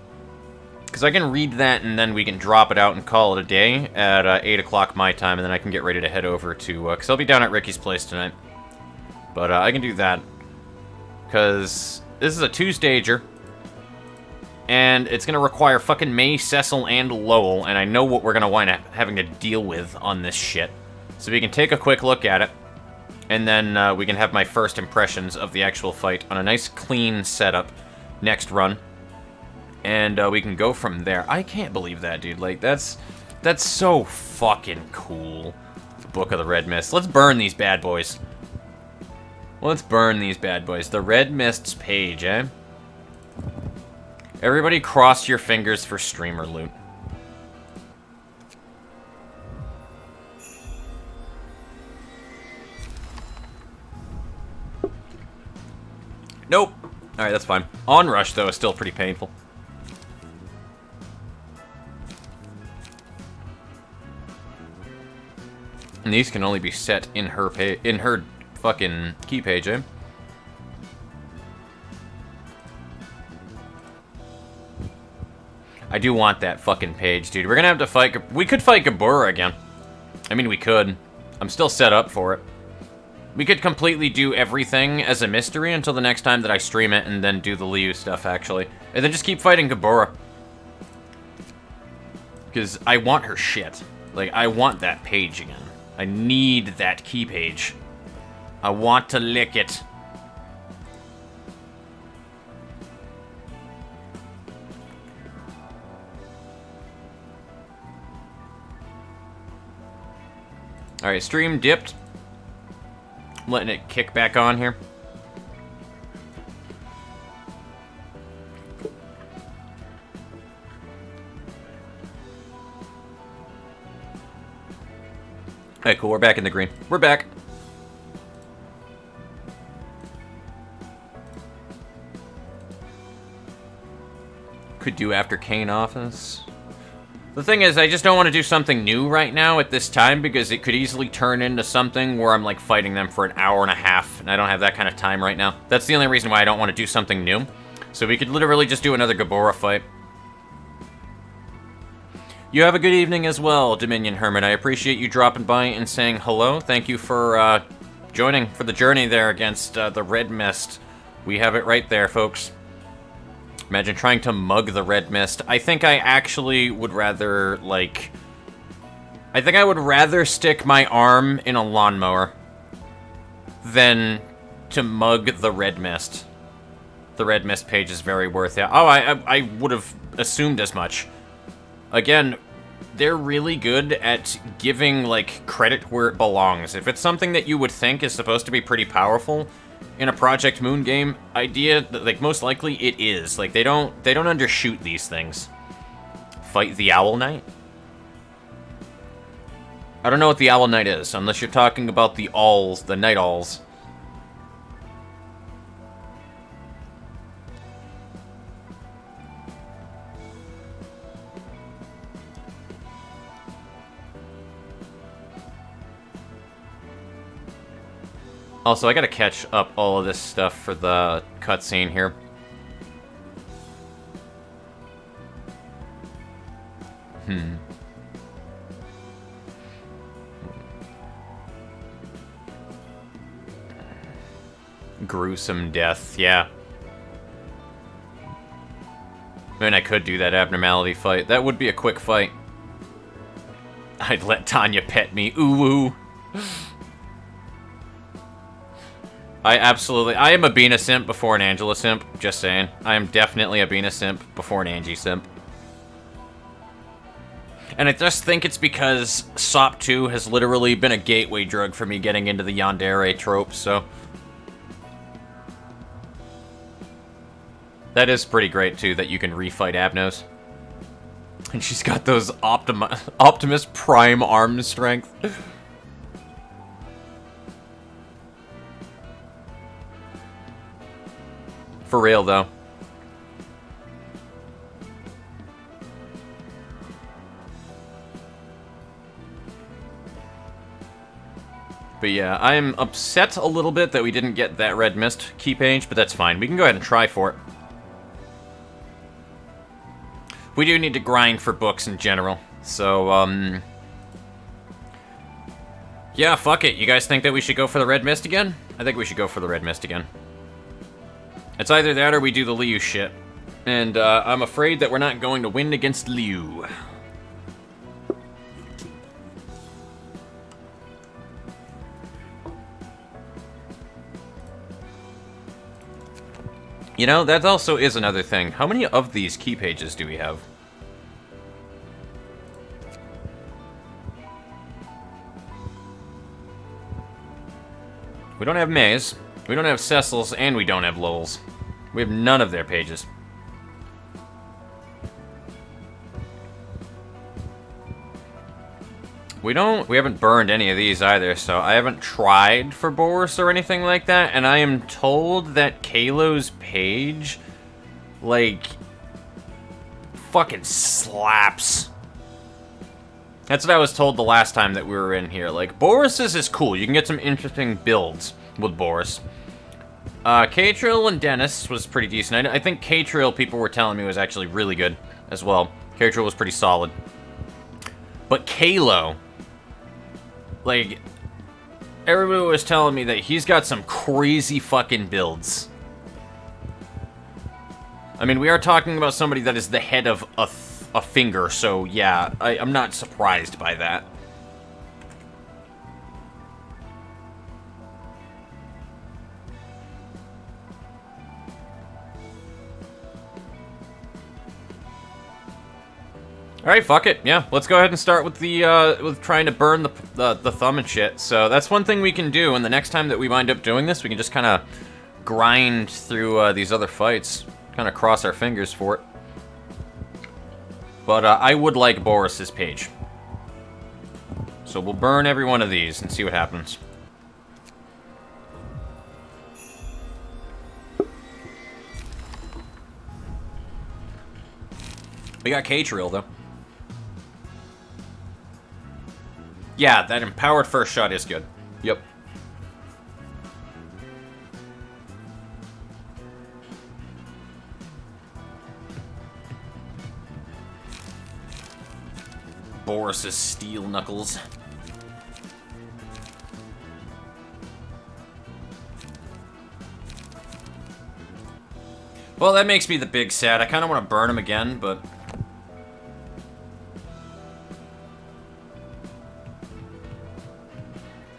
Because I can read that, and then we can drop it out and call it a day at 8 o'clock my time, and then I can get ready to head over to... Because I'll be down at Ricky's place tonight. But I can do that. Because this is a two-stager. And it's going to require fucking May, Cecil, and Lowell, and I know what we're going to wind up having to deal with on this shit. So we can take a quick look at it, and then we can have my first impressions of the actual fight on a nice clean setup next run. And we can go from there. I can't believe that, dude. Like, that's so fucking cool. The Book of the Red Mist. Let's burn these bad boys. Let's burn these bad boys. The Red Mist's page, eh? Everybody cross your fingers for streamer loot. Nope. Alright, that's fine. Onrush, though, is still pretty painful. And these can only be set in her fucking key page, eh? I do want that fucking page, dude. We're gonna have to fight... We could fight Gabura again. I mean, we could. I'm still set up for it. We could completely do everything as a mystery until the next time that I stream it, and then do the Liu stuff, actually. And then just keep fighting Gabura. Because I want her shit. Like, I want that page again. I need that key page. I want to lick it. Alright, stream dipped. I'm letting it kick back on here. Alright, cool. We're back in the green. We're back. Could do after Kane office. The thing is, I just don't want to do something new right now at this time because it could easily turn into something where I'm like fighting them for an hour and a half, and I don't have that kind of time right now. That's the only reason why I don't want to do something new. So we could literally just do another Gabora fight. You have a good evening as well, Dominion Hermit. I appreciate you dropping by and saying hello. Thank you for joining for the journey there against the Red Mist. We have it right there, folks. Imagine trying to mug the Red Mist. I think I actually would rather, like... I think I would rather stick my arm in a lawnmower than to mug the Red Mist. The Red Mist page is very worth it. Oh, I would have assumed as much. Again, they're really good at giving, like, credit where it belongs. If it's something that you would think is supposed to be pretty powerful in a Project Moon game, like, most likely it is. Like, they don't undershoot these things. Fight the Owl Knight? I don't know what the Owl Knight is, unless you're talking about the Owls, the Night Owls. Also, I gotta catch up all of this stuff for the cutscene here. Gruesome death, yeah. I mean, I could do that abnormality fight. That would be a quick fight. I'd let Tanya pet me. Ooh, ooh. I am a Bina simp before an Angela simp, just saying. I am definitely a Bina simp before an Angie simp. And I just think it's because SOP 2 has literally been a gateway drug for me getting into the yandere trope, so... That is pretty great, too, that you can refight Abnos. And she's got those Optimus Prime arm strength. For real, though. But yeah, I'm upset a little bit that we didn't get that Red Mist key page, but that's fine. We can go ahead and try for it. We do need to grind for books in general, so, yeah, fuck it. You guys think that we should go for the Red Mist again? I think we should go for the Red Mist again. It's either that or we do the Liu shit. And, I'm afraid that we're not going to win against Liu. You know, that also is another thing. How many of these key pages do we have? We don't have Maze, we don't have Cecil's, and we don't have Lowell's. We have none of their pages. We haven't burned any of these either, so I haven't tried for Boris or anything like that, and I am told that Kalo's page, like, fucking slaps. That's what I was told the last time that we were in here. Like, Boris's is cool. You can get some interesting builds with Boris. K-Trill and Dennis was pretty decent. I think K-Trill, people were telling me, was actually really good as well. K-Trill was pretty solid. But Kalo, like, everybody was telling me that he's got some crazy fucking builds. I mean, we are talking about somebody that is the head of a finger, so yeah, I'm not surprised by that. Alright, fuck it. Yeah, let's go ahead and start with the, with trying to burn the thumb and shit. So that's one thing we can do, and the next time that we wind up doing this, we can just kind of grind through, these other fights. Kind of cross our fingers for it. But, I would like Boris's page. So we'll burn every one of these and see what happens. We got K-Trill, though. Yeah, that empowered first shot is good. Yep. Boris's steel knuckles. Well, that makes me the big sad. I kind of want to burn him again, but...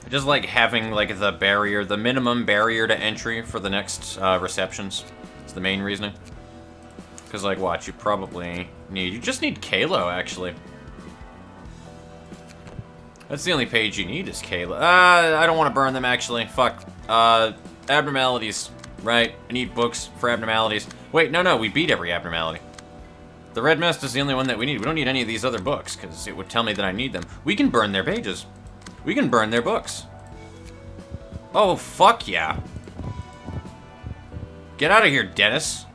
I just like having, like, the barrier, the minimum barrier to entry for the next receptions. It's the main reasoning. Because, like, watch, you probably need... You just need Kalo, actually. That's the only page you need is Kalo. I don't want to burn them, actually. Fuck. Abnormalities. Right. I need books for abnormalities. Wait, no, we beat every abnormality. The Red Mist is the only one that we need. We don't need any of these other books, because it would tell me that I need them. We can burn their pages. We can burn their books. Oh, fuck yeah. Get out of here, Dennis.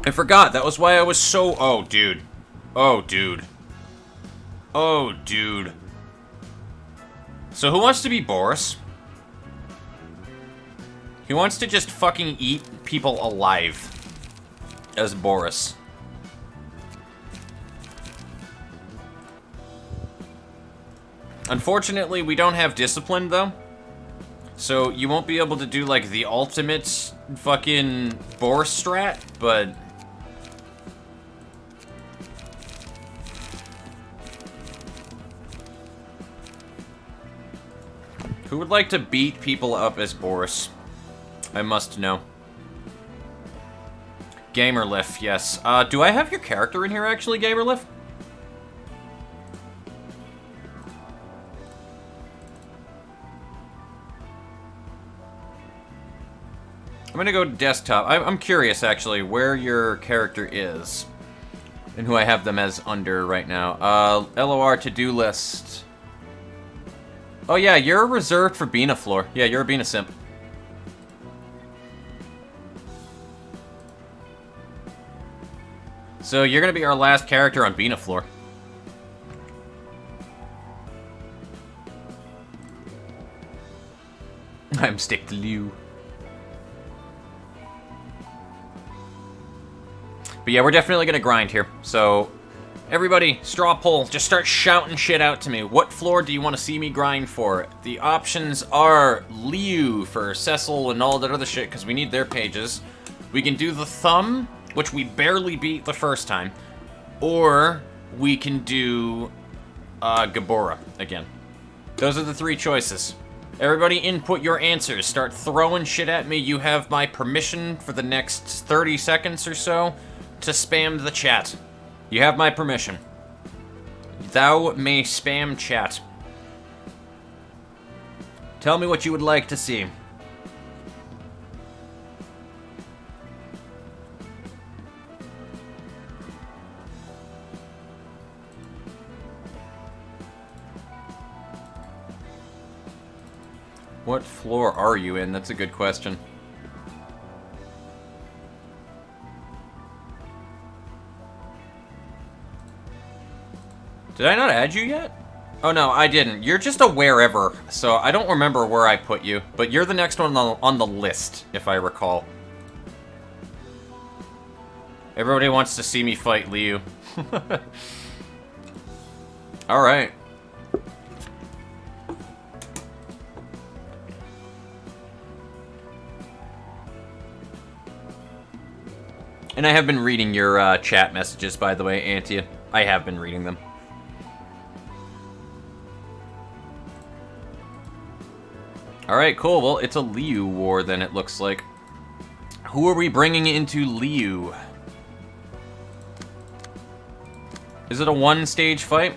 I forgot. That was why I was so... Oh, dude. Oh, dude. Oh, dude. So who wants to be Boris? He wants to just fucking eat people alive. As Boris. Unfortunately, we don't have discipline, though. So you won't be able to do, like, the ultimate fucking Boris strat, but... Who would like to beat people up as Boris? I must know. Gamerliff, yes. Do I have your character in here, actually, Gamerliff? I'm gonna go to desktop. I'm curious, actually, where your character is. And who I have them as under right now. LOR to-do list. Oh yeah, you're reserved for Bina floor. Yeah, you're a Bina simp. So you're gonna be our last character on Bina floor. I'm stick to Liu. But yeah, we're definitely gonna grind here. So, everybody, straw poll, just start shouting shit out to me. What floor do you want to see me grind for? The options are Liu for Cecil and all that other shit, because we need their pages. We can do the thumb, which we barely beat the first time. Or, we can do Gabora again. Those are the three choices. Everybody input your answers. Start throwing shit at me. You have my permission for the next 30 seconds or so to spam the chat. You have my permission. Thou may spam chat. Tell me what you would like to see. What floor are you in? That's a good question. Did I not add you yet? Oh no, I didn't. You're just a wherever, so I don't remember where I put you. But you're the next one on the list, if I recall. Everybody wants to see me fight Liu. Alright. And I have been reading your chat messages, by the way, Antia. I have been reading them. Alright, cool. Well, it's a Liu war, then, it looks like. Who are we bringing into Liu? Is it a one-stage fight?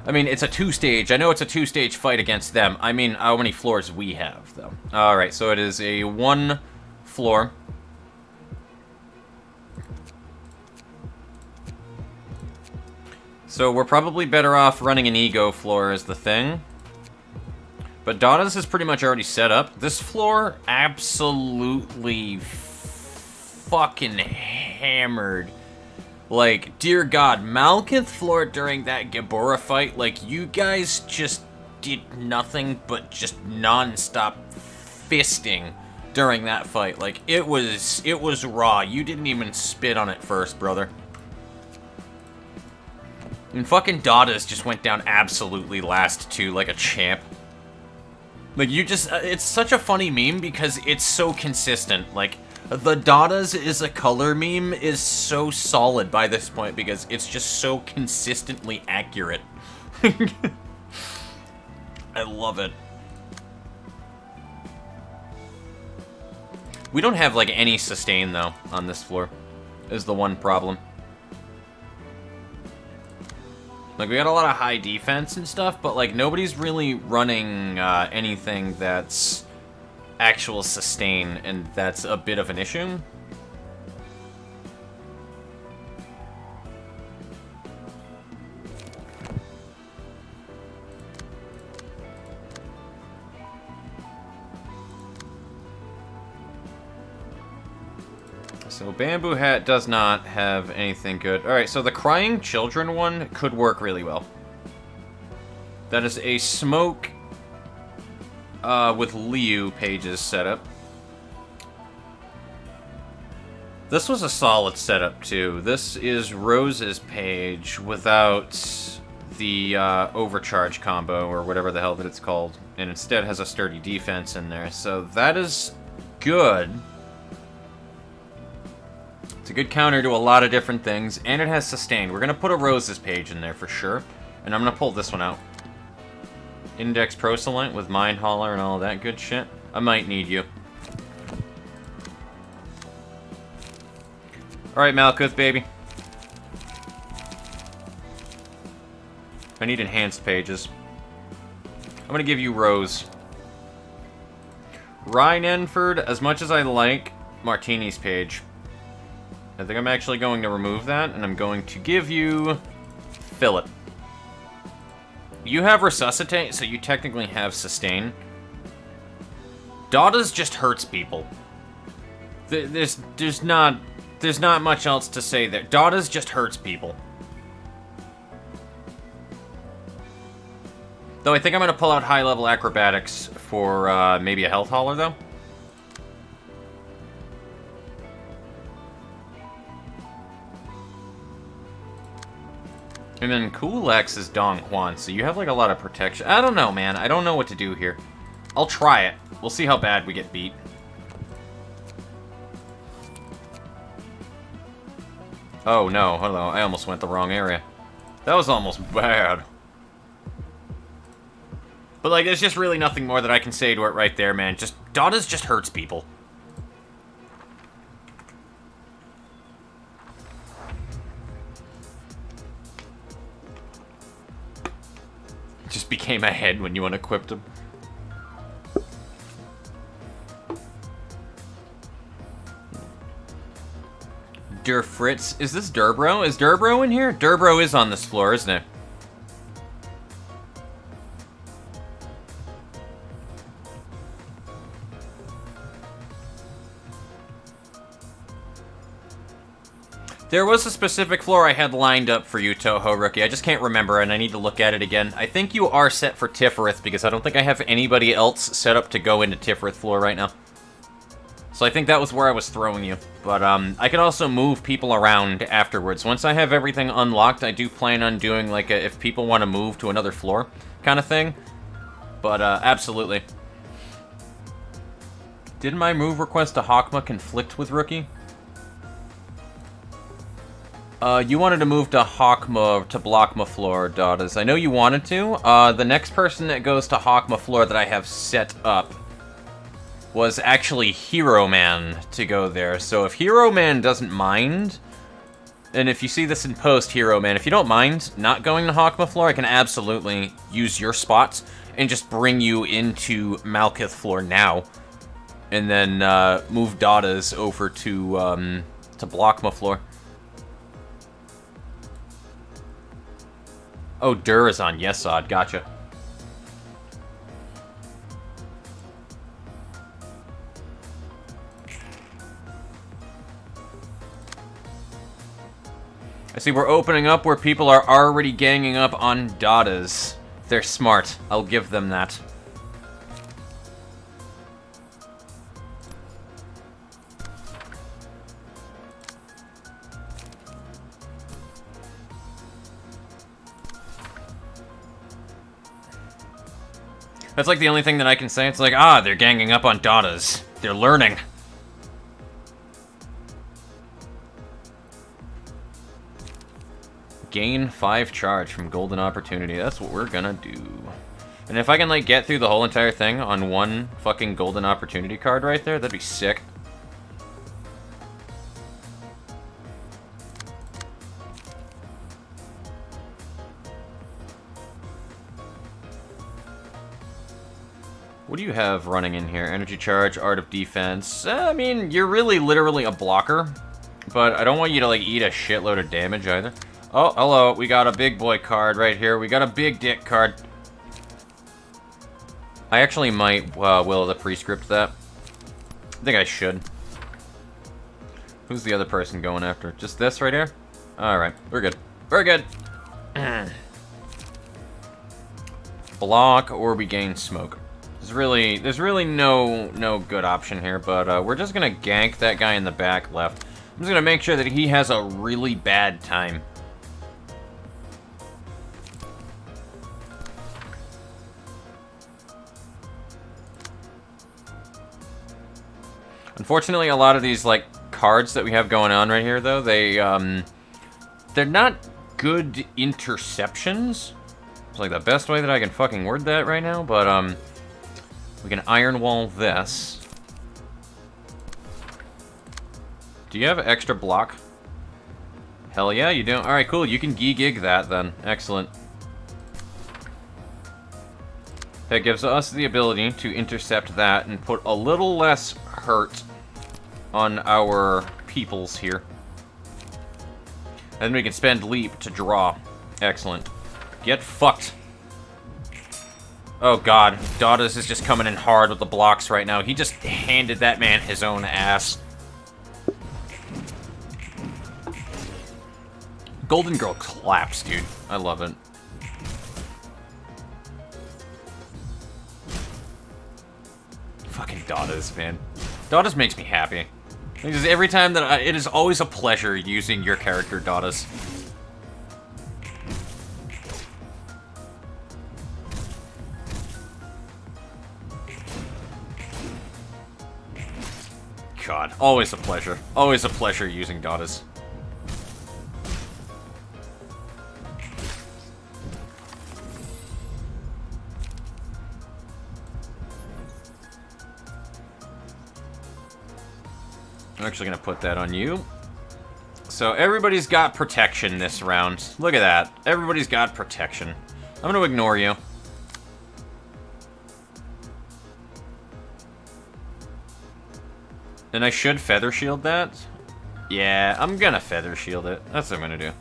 I mean, it's a two-stage. I know it's a two-stage fight against them. I mean, how many floors we have, though. Alright, so it is a one floor. So we're probably better off running an ego floor as the thing. But Dada's is pretty much already set up. This floor, absolutely fucking hammered. Like, dear God, Malkinth floor during that Gabora fight, like, you guys just did nothing but just non-stop fisting during that fight. Like, it was raw. You didn't even spit on it first, brother. And fucking Dada's just went down absolutely last too, like a champ. Like, you just, it's such a funny meme because it's so consistent. Like, the Dada's is a color meme is so solid by this point because it's just so consistently accurate. I love it. We don't have, like, any sustain, though, on this floor, is the one problem. Like, we got a lot of high defense and stuff, but, like, nobody's really running anything that's actual sustain, and that's a bit of an issue. So Bamboo Hat does not have anything good. Alright, so the Crying Children one could work really well. That is a smoke with Liu pages set up. This was a solid setup too. This is Rose's page without the overcharge combo or whatever the hell that it's called, and instead has a sturdy defense in there. So that is good. It's a good counter to a lot of different things, and it has sustain. We're gonna put a Rose's page in there for sure, and I'm gonna pull this one out. Index Proselyte with Mind Hauler and all of that good shit. I might need you. Alright, Malkuth, baby. I need enhanced pages. I'm gonna give you Rose. Rhinenford, as much as I like Martini's page, I think I'm actually going to remove that, and I'm going to give you Fillet. You have Resuscitate, so you technically have Sustain. Dada's just hurts people. There's not much else to say there. Dada's just hurts people. Though I think I'm going to pull out high-level Acrobatics for maybe a Health Hauler, though. And then Kulaks is Dong Huan, so you have like a lot of protection. I don't know, man. I don't know what to do here. I'll try it. We'll see how bad we get beat. Oh no, hold on. I almost went the wrong area. That was almost bad. But like, there's just really nothing more that I can say to it right there, man. Just, Dada's just hurts people. Just became a head when you unequipped him. Fritz. Is this Durbro? Is Durbro in here? Durbro is on this floor, isn't it? There was a specific floor I had lined up for you, Toho Rookie. I just can't remember, and I need to look at it again. I think you are set for Tiffereth, because I don't think I have anybody else set up to go into Tiffereth floor right now. So I think that was where I was throwing you. But I can also move people around afterwards. Once I have everything unlocked, I do plan on doing, like, if people want to move to another floor kind of thing. But, absolutely. Did my move request to Hakma conflict with Rookie? You wanted to move to Hakma, to Blockma floor, Daughters. I know you wanted to. The next person that goes to Hakma floor that I have set up was actually Hero Man to go there. So if Hero Man doesn't mind, and if you see this in post, Hero Man, if you don't mind not going to Hakma floor, I can absolutely use your spots and just bring you into Malkith floor now. And then move Daughters over to Blockma floor. Oh, Dur is on Yesod, gotcha. I see we're opening up where people are already ganging up on Daughters. They're smart. I'll give them that. That's like the only thing that I can say. It's like, they're ganging up on Daughters. They're learning. Gain 5 charge from Golden Opportunity. That's what we're gonna do. And if I can, like, get through the whole entire thing on one fucking Golden Opportunity card right there, that'd be sick. What do you have running in here? Energy Charge, Art of Defense. I mean, you're really literally a blocker. But I don't want you to, like, eat a shitload of damage either. Oh, hello. We got a big boy card right here. We got a big dick card. I actually might Will of the Prescript that. I think I should. Who's the other person going after? Just this right here? Alright, we're good. We're good. Block or we gain smoke. There's really no good option here, but we're just gonna gank that guy in the back left. I'm just gonna make sure that he has a really bad time. Unfortunately, a lot of these, like, cards that we have going on right here, though, they're not good interceptions. It's like the best way that I can fucking word that right now, but, we can Iron Wall this. Do you have extra block? Hell yeah, you do. Alright, cool. You can gig that, then. Excellent. That gives us the ability to intercept that and put a little less hurt on our peoples here. And then we can spend Leap to draw. Excellent. Get fucked. Oh god, Daughters is just coming in hard with the blocks right now. He just handed that man his own ass. Golden Girl claps, dude. I love it. Fucking Daughters, man. Daughters makes me happy. Because every time that it is always a pleasure using your character, Daughters. God, always a pleasure. Always a pleasure using Daughters. I'm actually gonna put that on you. So everybody's got protection this round. Look at that. Everybody's got protection. I'm gonna ignore you. And I should Feather Shield that? Yeah, I'm gonna Feather Shield it. That's what I'm gonna do.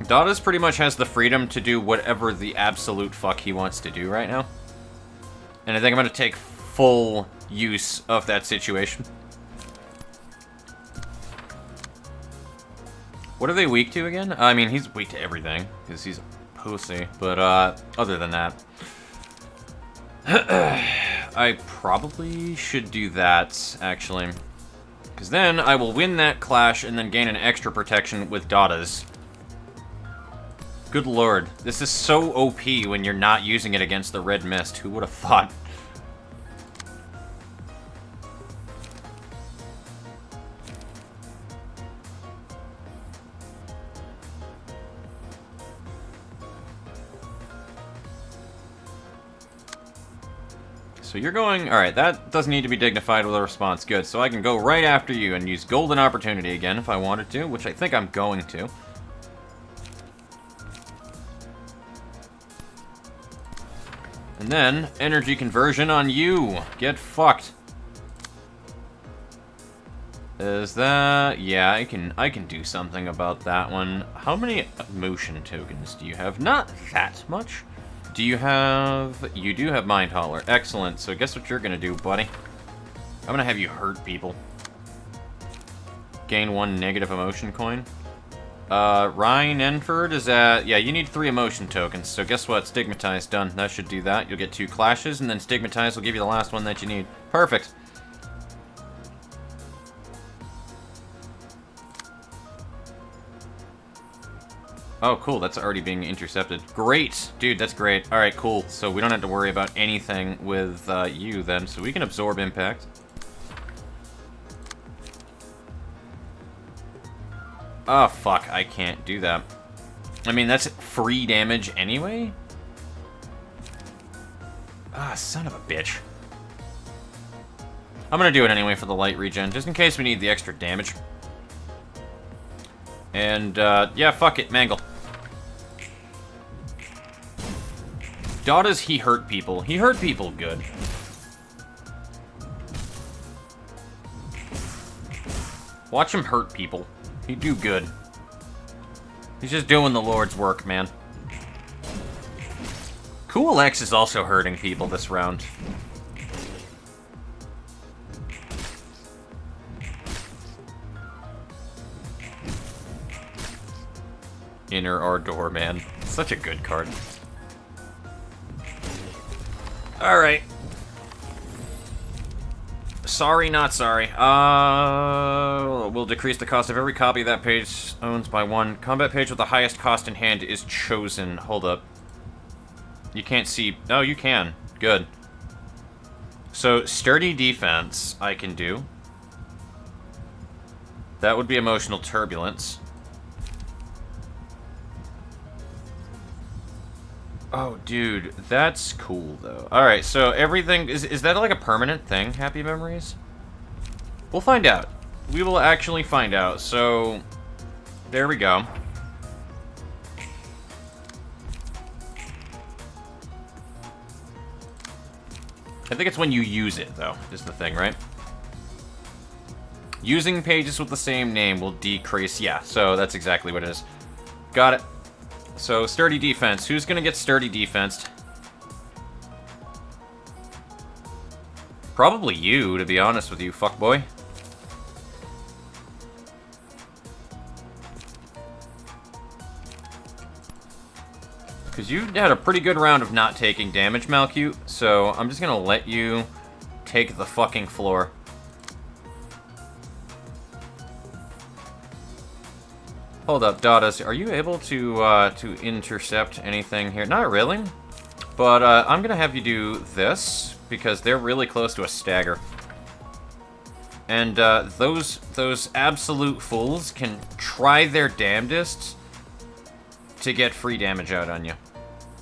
Dada's pretty much has the freedom to do whatever the absolute fuck he wants to do right now. And I think I'm going to take full use of that situation. What are they weak to again? I mean, he's weak to everything, because he's a pussy. But, other than that... I probably should do that, actually. Because then I will win that clash and then gain an extra protection with Dada's. Good lord. This is so OP when you're not using it against the red mist. Who would have thought? So you're going... Alright, that doesn't need to be dignified with a response. Good. So I can go right after you and use Golden Opportunity again if I wanted to, which I think I'm going to. And then, energy conversion on you. Get fucked. Is that... Yeah, I can do something about that one. How many motion tokens do you have? Not that much. Do you have... You do have Mind Hauler. Excellent. So guess what you're gonna do, buddy? I'm gonna have you hurt people. Gain 1 negative emotion coin. Ryan Enford is at... Yeah, you need 3 emotion tokens. So guess what? Stigmatize, done. That should do that. You'll get 2 clashes, and then Stigmatize will give you the last one that you need. Perfect. Oh, cool. That's already being intercepted. Great! Dude, that's great. Alright, cool. So we don't have to worry about anything with you then. So we can absorb impact. Oh, fuck. I can't do that. I mean, that's free damage anyway? Ah, son of a bitch. I'm gonna do it anyway for the light regen, just in case we need the extra damage. And, yeah, fuck it. Mangle. Dada's he hurt people. He hurt people good. Watch him hurt people. He'd do good. He's just doing the Lord's work, man. Cool X is also hurting people this round. Inner Ardor, man. Such a good card. Alright. Sorry, not sorry. Will decrease the cost of every copy that page owns by 1. Combat page with the highest cost in hand is chosen. Hold up. You can't see... Oh, you can. Good. So, Sturdy Defense I can do. That would be Emotional Turbulence. Oh, dude, that's cool, though. Alright, so everything... Is that like a permanent thing, Happy Memories? We'll find out. We will actually find out. So, there we go. I think it's when you use it, though, is the thing, right? Using pages with the same name will decrease... Yeah, so that's exactly what it is. Got it. So, Sturdy Defense. Who's gonna get Sturdy Defensed? Probably you, to be honest with you, fuckboy. Because you had a pretty good round of not taking damage, Malcute, so I'm just gonna let you take the fucking floor. Hold up, Dadas, are you able to intercept anything here? Not really, but I'm gonna have you do this, because they're really close to a stagger. And those absolute fools can try their damnedest to get free damage out on you.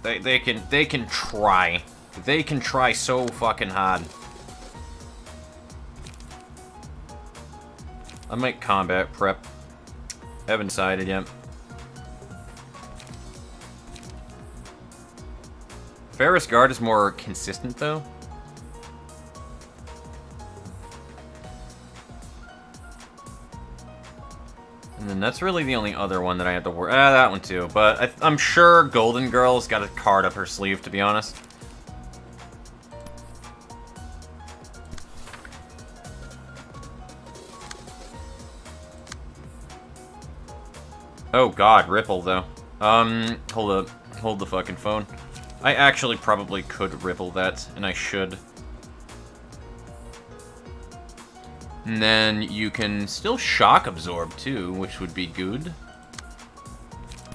They can try. They can try so fucking hard. I might combat prep. Haven't decided yet. Ferris Guard is more consistent, though. And then that's really the only other one that I have to worry. That one too. But I'm sure Golden Girl's got a card up her sleeve, to be honest. Oh god, Ripple though. Hold up. Hold the fucking phone. I actually probably could Ripple that, and I should. And then you can still Shock Absorb too, which would be good.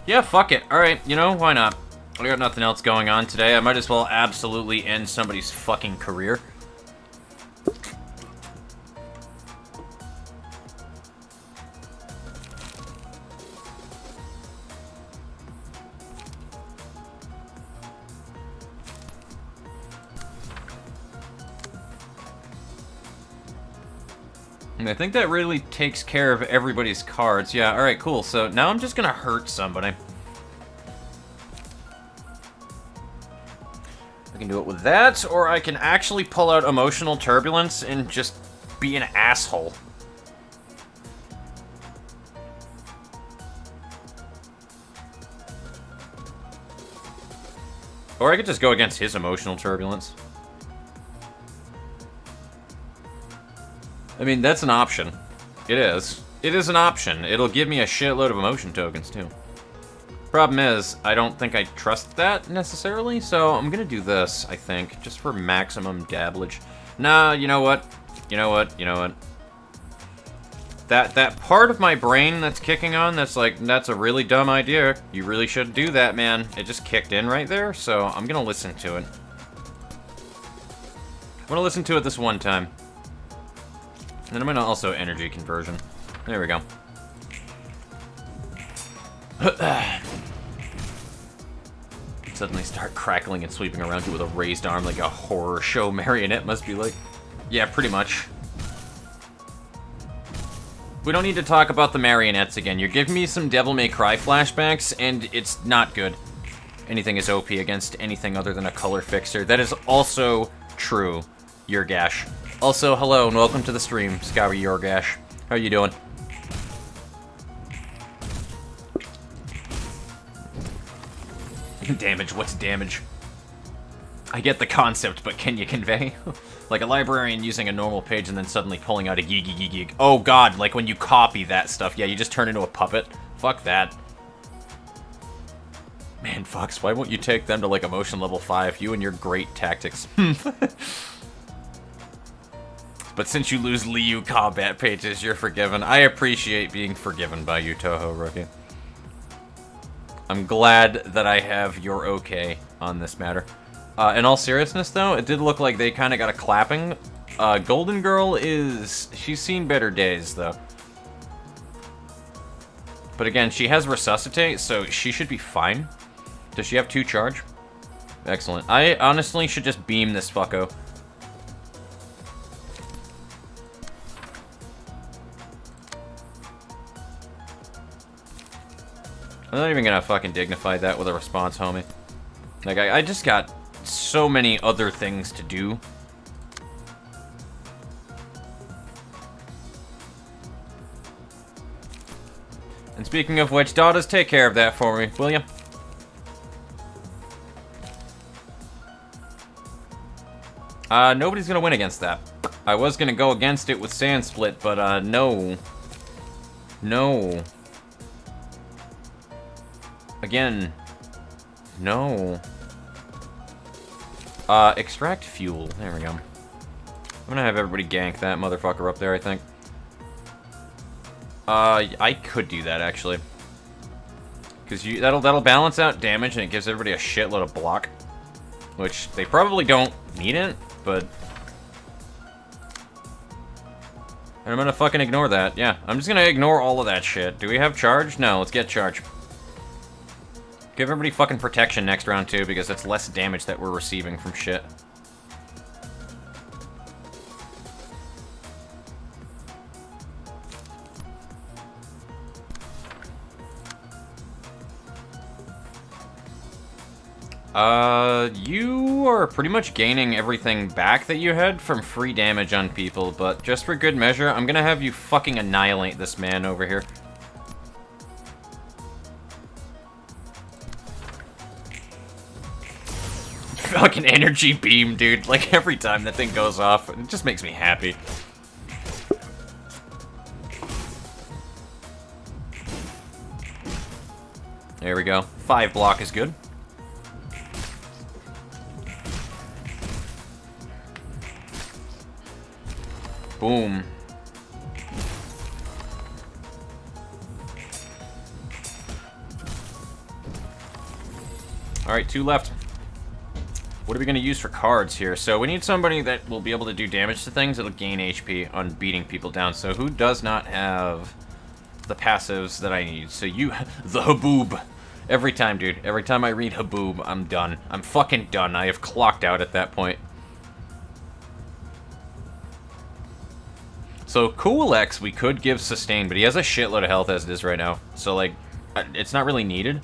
Yeah, fuck it. Alright, you know, why not? I got nothing else going on today. I might as well absolutely end somebody's fucking career. And I think that really takes care of everybody's cards. Yeah, alright, cool. So now I'm just gonna hurt somebody. I can do it with that, or I can actually pull out Emotional Turbulence and just be an asshole. Or I could just go against his Emotional Turbulence. I mean, that's an option. It is. It is an option. It'll give me a shitload of emotion tokens, too. Problem is, I don't think I trust that, necessarily, so I'm gonna do this, I think, just for maximum dabblage. Nah, you know what? You know what? You know what? That part of my brain that's kicking on, that's like, that's a really dumb idea. You really should do that, man. It just kicked in right there, so I'm gonna listen to it. I'm gonna listen to it this one time. And then I'm gonna also energy conversion. There we go. Suddenly start crackling and sweeping around you with a raised arm like a horror show marionette must be like. Yeah, pretty much. We don't need to talk about the marionettes again. You're giving me some Devil May Cry flashbacks, and it's not good. Anything is OP against anything other than a color fixer. That is also true, Yurgash. Also, hello and welcome to the stream, Scour Yurgash. How you doing? Damage, what's damage? I get the concept, but can you convey? Like a librarian using a normal page and then suddenly pulling out a geek. Oh god, like when you copy that stuff. Yeah, you just turn into a puppet. Fuck that. Man, Fox, why won't you take them to like emotion level 5? You and your great tactics. But since you lose Liu combat pages, you're forgiven. I appreciate being forgiven by you, Toho Rookie. I'm glad that I have your okay on this matter. In all seriousness, though, it did look like they kind of got a clapping. Golden Girl she's seen better days, though. But again, she has Resuscitate, so she should be fine. Does she have 2 charge? Excellent. I honestly should just beam this fucko. I'm not even gonna fucking dignify that with a response, homie. Like, I just got so many other things to do. And speaking of which, daughters, take care of that for me, will ya? Nobody's gonna win against that. I was gonna go against it with Sand Split, but, no. No. Again. No. Extract fuel. There we go. I'm gonna have everybody gank that motherfucker up there, I think. I could do that, actually. Because that'll balance out damage, and it gives everybody a shitload of block. Which, they probably don't need it, but... And I'm gonna fucking ignore that. Yeah, I'm just gonna ignore all of that shit. Do we have charge? No, let's get charge. Give everybody fucking protection next round, too, because that's less damage that we're receiving from shit. You are pretty much gaining everything back that you had from free damage on people, but just for good measure, I'm gonna have you fucking annihilate this man over here. fucking energy beam, dude. Like, every time that thing goes off, it just makes me happy. There we go. 5 block is good. Boom. Alright, 2 left. What are we going to use for cards here? So we need somebody that will be able to do damage to things that'll gain HP on beating people down. So who does not have the passives that I need? So you, the Haboob. Every time, dude. Every time I read Haboob, I'm done. I'm fucking done. I have clocked out at that point. So Cool X, we could give Sustain, but he has a shitload of health as it is right now. So, like, it's not really needed.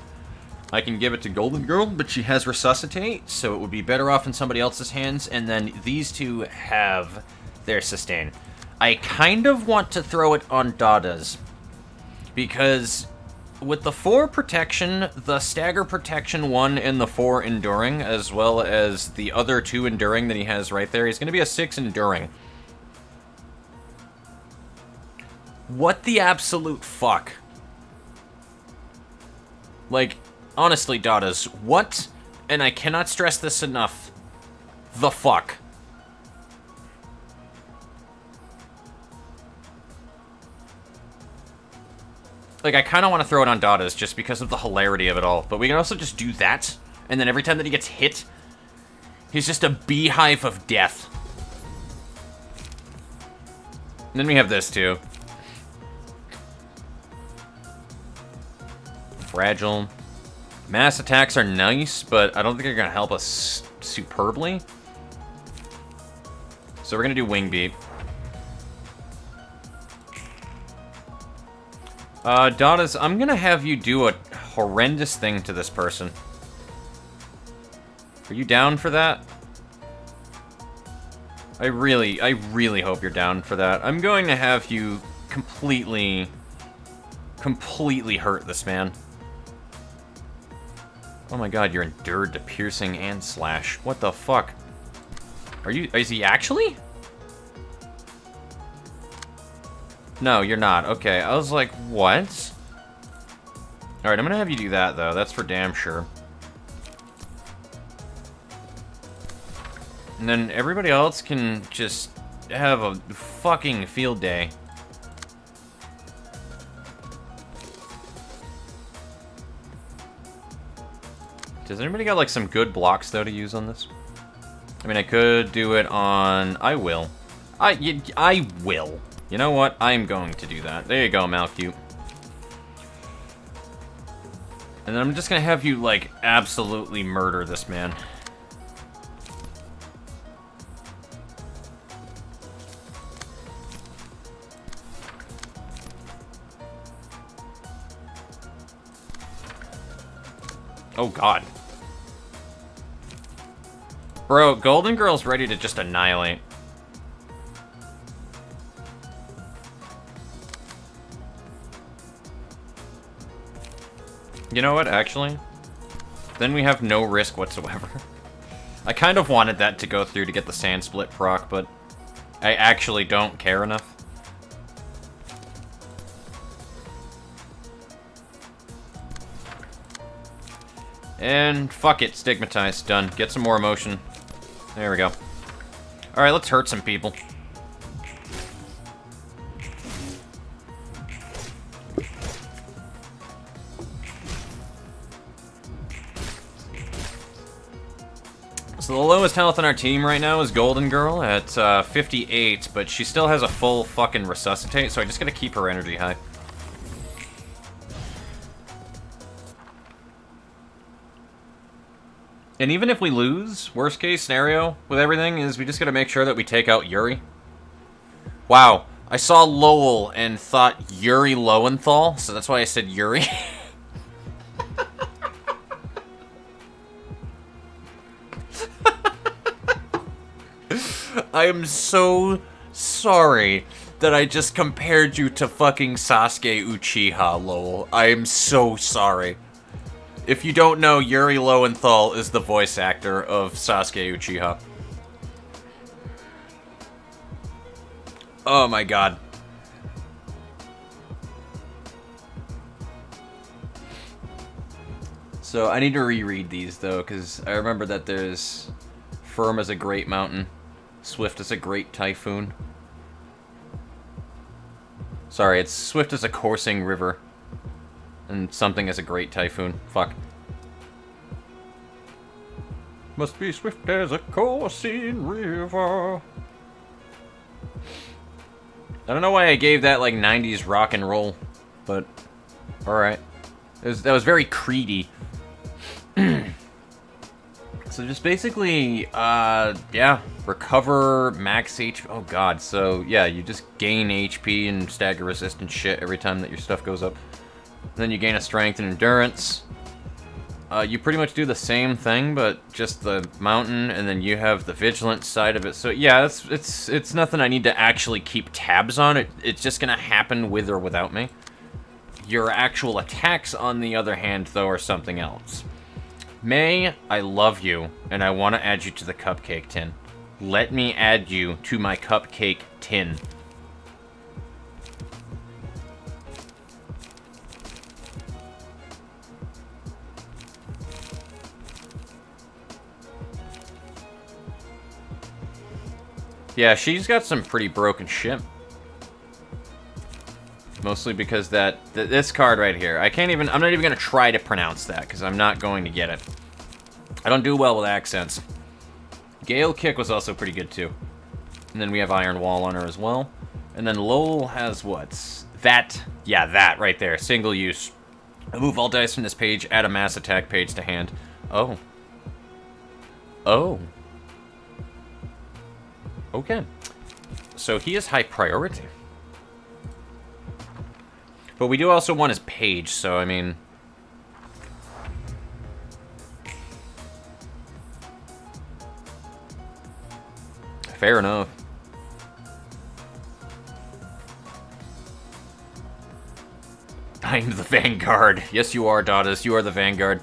I can give it to Golden Girl, but she has Resuscitate, so it would be better off in somebody else's hands, and then these two have their Sustain. I kind of want to throw it on Dada's, because with the 4 Protection, the Stagger Protection 1, and the 4 Enduring, as well as the other 2 Enduring that he has right there, he's going to be a 6 Enduring. What the absolute fuck? Like, honestly, Dada's, what? And I cannot stress this enough. The fuck? Like, I kind of want to throw it on Dada's just because of the hilarity of it all. But we can also just do that. And then every time that he gets hit, he's just a beehive of death. And then we have this, too. Fragile. Mass attacks are nice, but I don't think they're going to help us superbly. So we're going to do Wing Beat. Dada's, I'm going to have you do a horrendous thing to this person. Are you down for that? I really hope you're down for that. I'm going to have you completely hurt this man. Oh my god, you're endured to piercing and slash. What the fuck? Is he actually? No, you're not. Okay, I was like, what? Alright, I'm gonna have you do that, though. That's for damn sure. And then everybody else can just have a fucking field day. Does anybody got, like, some good blocks, though, to use on this? I mean, I could do it on... I will. I will. You know what? I'm going to do that. There you go, Malcute. And then I'm just gonna have you, like, absolutely murder this man. Oh, God. Bro, Golden Girl's ready to just annihilate. You know what, actually? Then we have no risk whatsoever. I kind of wanted that to go through to get the Sand Split proc, but I actually don't care enough. And fuck it, Stigmatize, done. Get some more emotion. There we go. Alright, let's hurt some people. So the lowest health on our team right now is Golden Girl at 58, but she still has a full fucking Resuscitate, so I just gotta keep her energy high. And even if we lose, worst case scenario with everything is we just gotta make sure that we take out Yuri. Wow, I saw Lowell and thought Yuri Lowenthal, so that's why I said Yuri. I am so sorry that I just compared you to fucking Sasuke Uchiha, Lowell. I am so sorry. If you don't know, Yuri Lowenthal is the voice actor of Sasuke Uchiha. Oh my god. So I need to reread these though, because I remember that there's firm as a great mountain, swift as a great typhoon. Sorry, it's swift as a coursing river, and something as a great typhoon. Fuck. Must be swift as a coursing river. I don't know why I gave that like 90s rock and roll, but alright. That was very creedy. So just basically, yeah, recover max HP. Oh god, so yeah, you just gain HP and stagger resist and shit every time that your stuff goes up. Then you gain a strength and endurance. You pretty much do the same thing, but just the mountain, and then you have the vigilant side of it. So yeah, it's nothing I need to actually keep tabs on. It's just gonna happen with or without me. Your actual attacks, on the other hand, though, are something else. May, I love you, and I want to add you to the cupcake tin. Let me add you to my cupcake tin. Yeah, she's got some pretty broken shit. Mostly because this card right here, I'm not even gonna try to pronounce that, because I'm not going to get it. I don't do well with accents. Gale Kick was also pretty good too. And then we have Iron Wall on her as well. And then Lowell has what? That right there. Single use. Remove all dice from this page, add a mass attack page to hand. Oh. Oh. Okay. So he is high priority. But we do also want his page, so I mean... Fair enough. I'm the Vanguard. Yes, you are, Dottis. You are the Vanguard.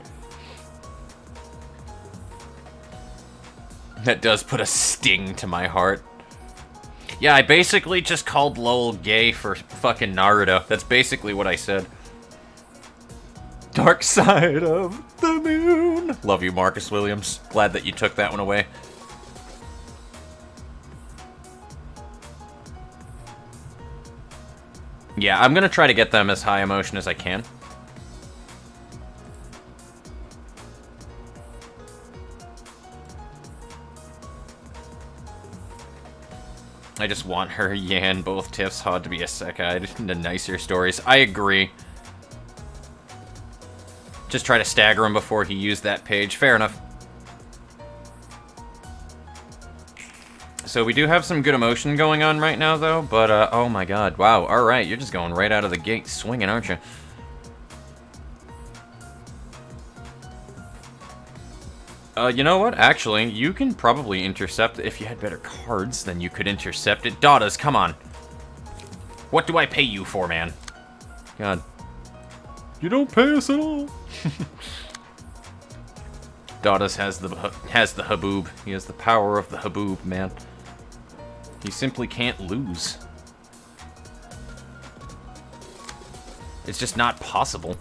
That does put a sting to my heart. Yeah, I basically just called Lowell gay for fucking Naruto. That's basically what I said. Dark side of the moon. Love you, Marcus Williams. Glad that you took that one away. Yeah, I'm gonna try to get them as high emotion as I can. I just want her, Yan, both Tiffs, Hod to be isekai into nicer stories. I agree. Just try to stagger him before he used that page. Fair enough. So we do have some good emotion going on right now, though, but, oh my god. Wow, alright, you're just going right out of the gate swinging, aren't you? You know what? Actually, you can probably intercept it. If you had better cards, then you could intercept it. Dottas, come on. What do I pay you for, man? God. You don't pay us at all. Dottas has the haboob. He has the power of the haboob, man. He simply can't lose. It's just not possible.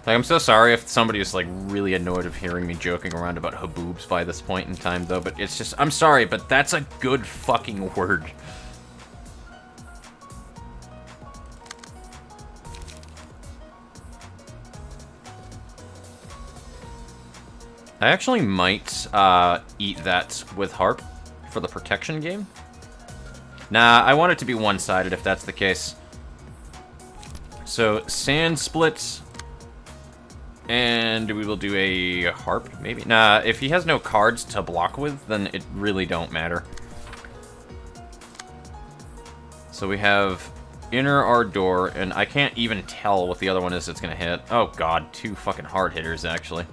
Like, I'm so sorry if somebody is, like, really annoyed of hearing me joking around about haboobs by this point in time, though, but it's just, I'm sorry, but that's a good fucking word. I actually might, eat that with Harp for the protection game. Nah, I want it to be one-sided if that's the case. So, Sand Split... And we will do a Harp, maybe? Nah, if he has no cards to block with, then it really don't matter. So we have Inner Ardor, and I can't even tell what the other one is that's gonna hit. Oh god, 2 fucking hard hitters, actually.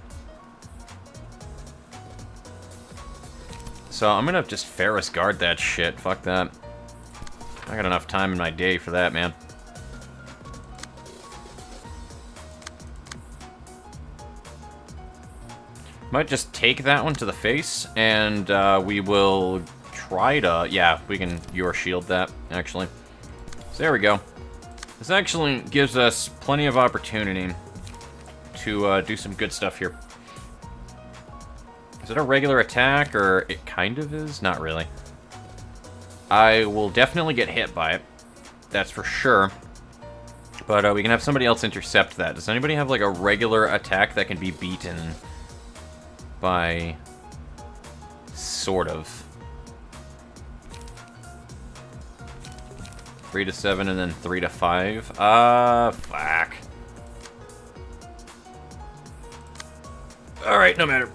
So I'm gonna just Ferris Guard that shit, fuck that. I got enough time in my day for that, man. Might just take that one to the face, and we will try to... Yeah, we can your shield that, actually. So there we go. This actually gives us plenty of opportunity to do some good stuff here. Is it a regular attack, or it kind of is? Not really. I will definitely get hit by it. That's for sure. But we can have somebody else intercept that. Does anybody have, like, a regular attack that can be beaten by... sort of? 3 to 7 and then 3 to 5? Fuck. Alright, no matter.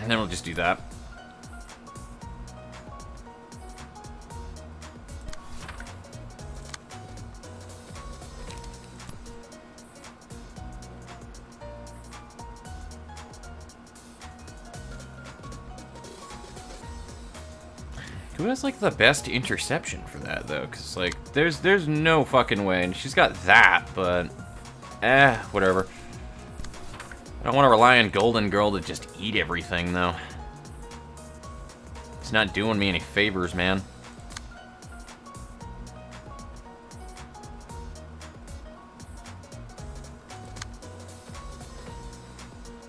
Then we'll just do that. Who has, like, the best interception for that, though? Because, like, there's no fucking way. And she's got that, but... whatever. I don't want to rely on Golden Girl to just eat everything, though. It's not doing me any favors, man.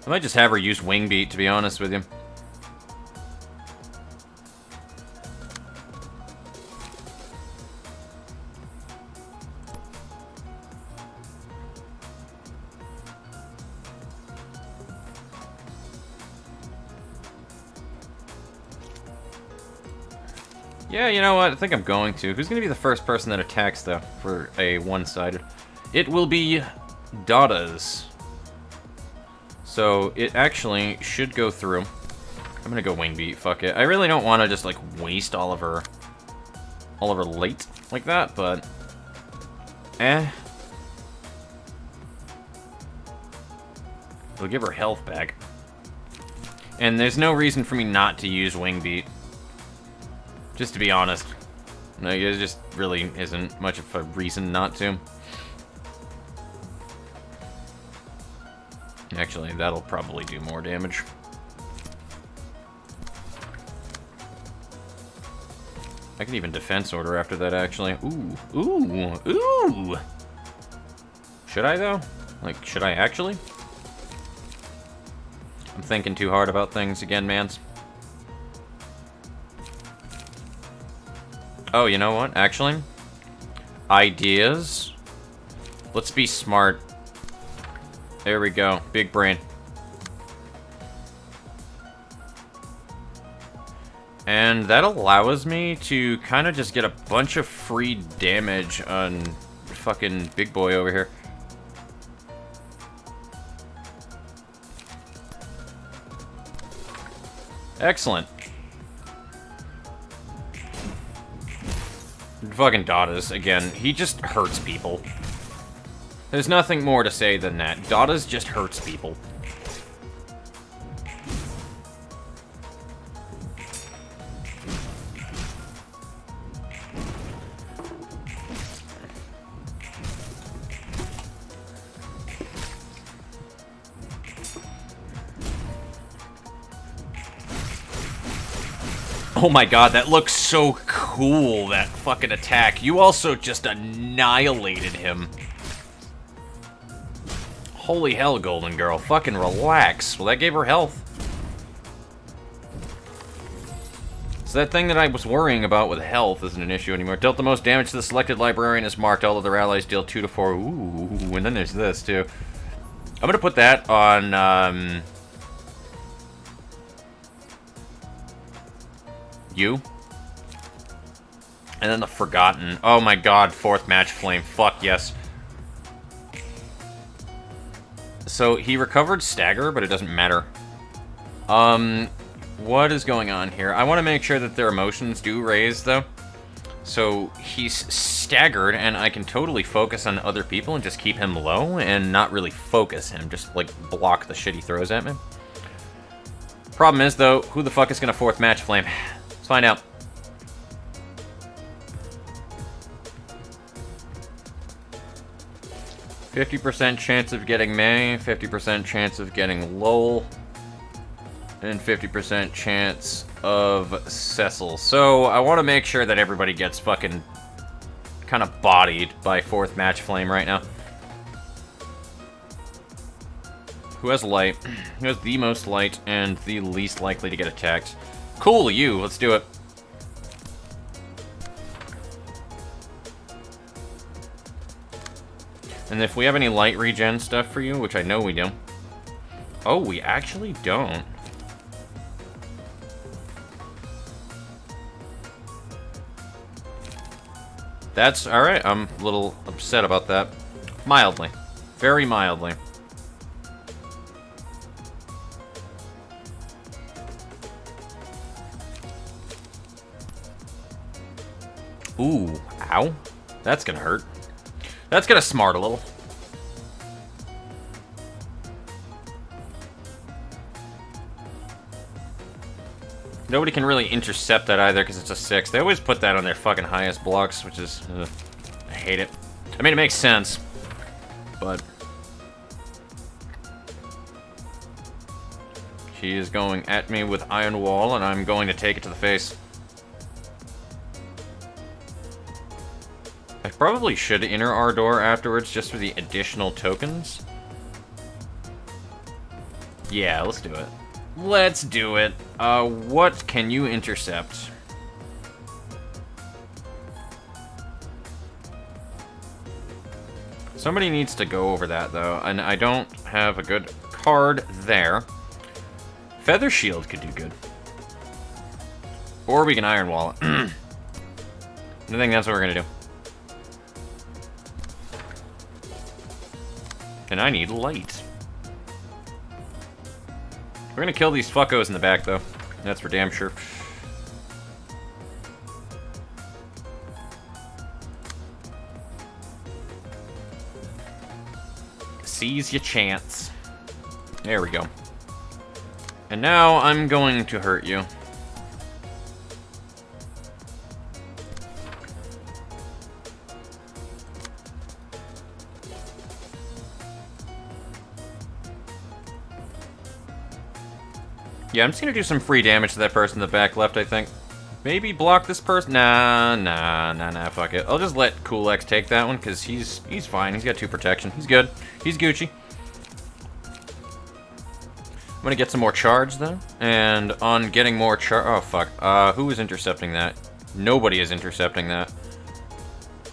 I might just have her use Wing Beat, to be honest with you. Yeah, you know what? I think I'm going to. Who's going to be the first person that attacks, though, for a one-sided? It will be Dada's. So it actually should go through. I'm going to go Wing Beat. Fuck it. I really don't want to just, like, waste all of her light like that, but... It'll give her health back. And there's no reason for me not to use Wing Beat. Just to be honest. No, it just really isn't much of a reason not to. Actually, that'll probably do more damage. I can even defense order after that, actually. Ooh, ooh, ooh! Should I, though? Like, should I actually? I'm thinking too hard about things again, mans. Oh, you know what? Actually, ideas. Let's be smart. There we go. Big brain. And that allows me to kind of just get a bunch of free damage on fucking big boy over here. Excellent. Fucking Dada's, again, he just hurts people. There's nothing more to say than that. Dada's just hurts people. Oh my god, that looks so cool, that fucking attack. You also just annihilated him. Holy hell, Golden Girl. Fucking relax. Well, that gave her health. So that thing that I was worrying about with health isn't an issue anymore. Dealt the most damage to the selected librarian is marked. All other allies deal 2 to 4. Ooh, and then there's this, too. I'm gonna put that on, you. And then the Forgotten. Oh my god, 4th Match Flame. Fuck yes. So he recovered Stagger, but it doesn't matter. What is going on here? I want to make sure that their emotions do raise, though. So he's staggered, and I can totally focus on other people and just keep him low and not really focus him. Just, like, block the shit he throws at me. Problem is, though, who the fuck is going to 4th Match Flame? Let's find out. 50% chance of getting May, 50% chance of getting Lowell, and 50% chance of Cecil. So I want to make sure that everybody gets fucking kind of bodied by 4th Match Flame right now. Who has light? Who has the most light and the least likely to get attacked? Cool, you. Let's do it. And if we have any light regen stuff for you, which I know we do. Oh, we actually don't. That's alright. I'm a little upset about that. Mildly. Very mildly. Ooh, ow. That's gonna hurt. That's gonna smart a little. Nobody can really intercept that either because it's a 6. They always put that on their fucking highest blocks, which is... I hate it. I mean, it makes sense, but... She is going at me with Iron Wall, and I'm going to take it to the face. I probably should enter our door afterwards just for the additional tokens. Yeah, let's do it. Let's do it. What can you intercept? Somebody needs to go over that, though, and I don't have a good card there. Feather Shield could do good. Or we can Iron Wall it. I think that's what we're gonna do. And I need light. We're gonna kill these fuckos in the back, though. That's for damn sure. Seize your chance. There we go. And now I'm going to hurt you. Yeah, I'm just gonna do some free damage to that person in the back left, I think. Maybe block this person? Nah, fuck it. I'll just let Cool X take that one, because he's fine. He's got 2 protection. He's good. He's Gucci. I'm gonna get some more charge, though. And on getting more charge... Oh, fuck. Who is intercepting that? Nobody is intercepting that.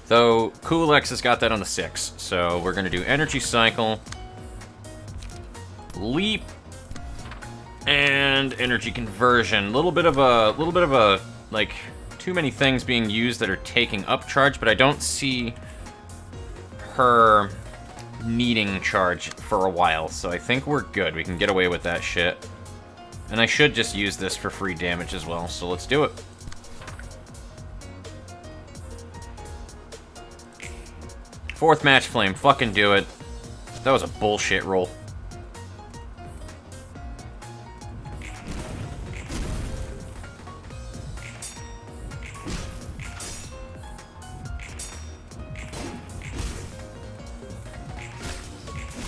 Though, Cool X has got that on the 6. So, we're gonna do Energy Cycle. Leap. And energy conversion. A little bit of a, like, too many things being used that are taking up charge, but I don't see her needing charge for a while, so I think we're good. We can get away with that shit. And I should just use this for free damage as well, so let's do it. Fourth Match Flame, fucking do it. That was a bullshit roll.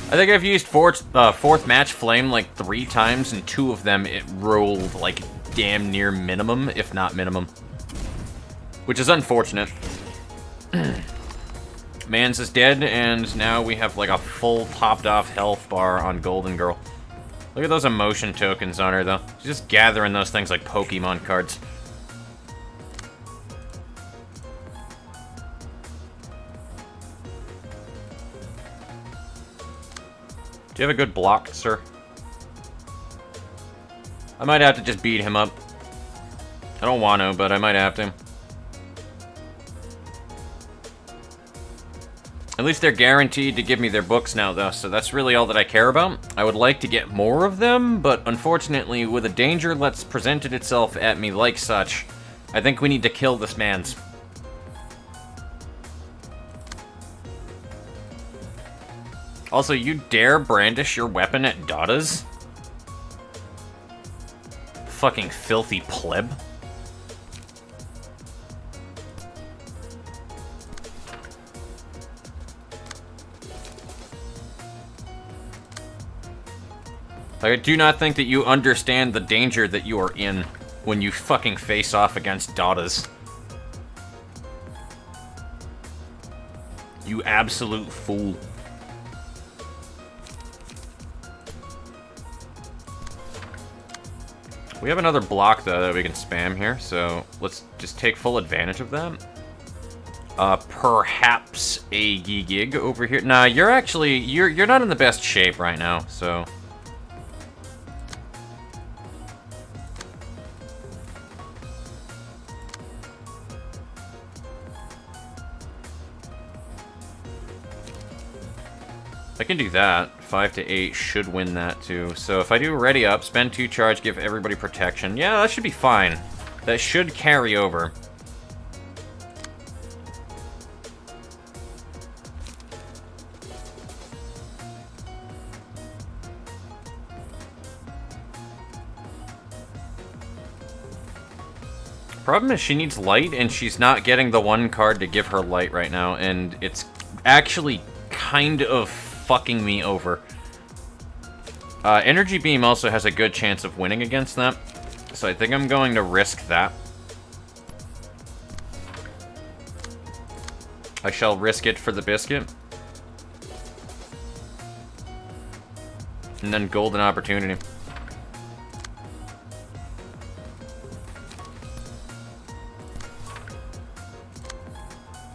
I think I've used Fourth Match Flame like 3 times, and 2 of them it rolled like damn near minimum, if not minimum. Which is unfortunate. Mans is dead, and now we have like a full topped off health bar on Golden Girl. Look at those emotion tokens on her, though. She's just gathering those things like Pokemon cards. Do you have a good block, sir? I might have to just beat him up. I don't want to, but I might have to. At least they're guaranteed to give me their books now, though, so that's really all that I care about. I would like to get more of them, but unfortunately, with a danger that's presented itself at me like such, I think we need to kill this man's. Also, you dare brandish your weapon at Dada's? Fucking filthy pleb. I do not think that you understand the danger that you are in when you fucking face off against Daughters. You absolute fool. We have another block, though, that we can spam here, so let's just take full advantage of that. Perhaps a gig over here. Nah, you're actually, you're not in the best shape right now, so... I can do that. 5 to 8 should win that too. So if I do ready up, spend 2 charge, give everybody protection. Yeah, that should be fine. That should carry over. Problem is she needs light and she's not getting the 1 card to give her light right now, and it's actually kind of fucking me over. Energy Beam also has a good chance of winning against that, so I think I'm going to risk that. I shall risk it for the biscuit. And then golden opportunity.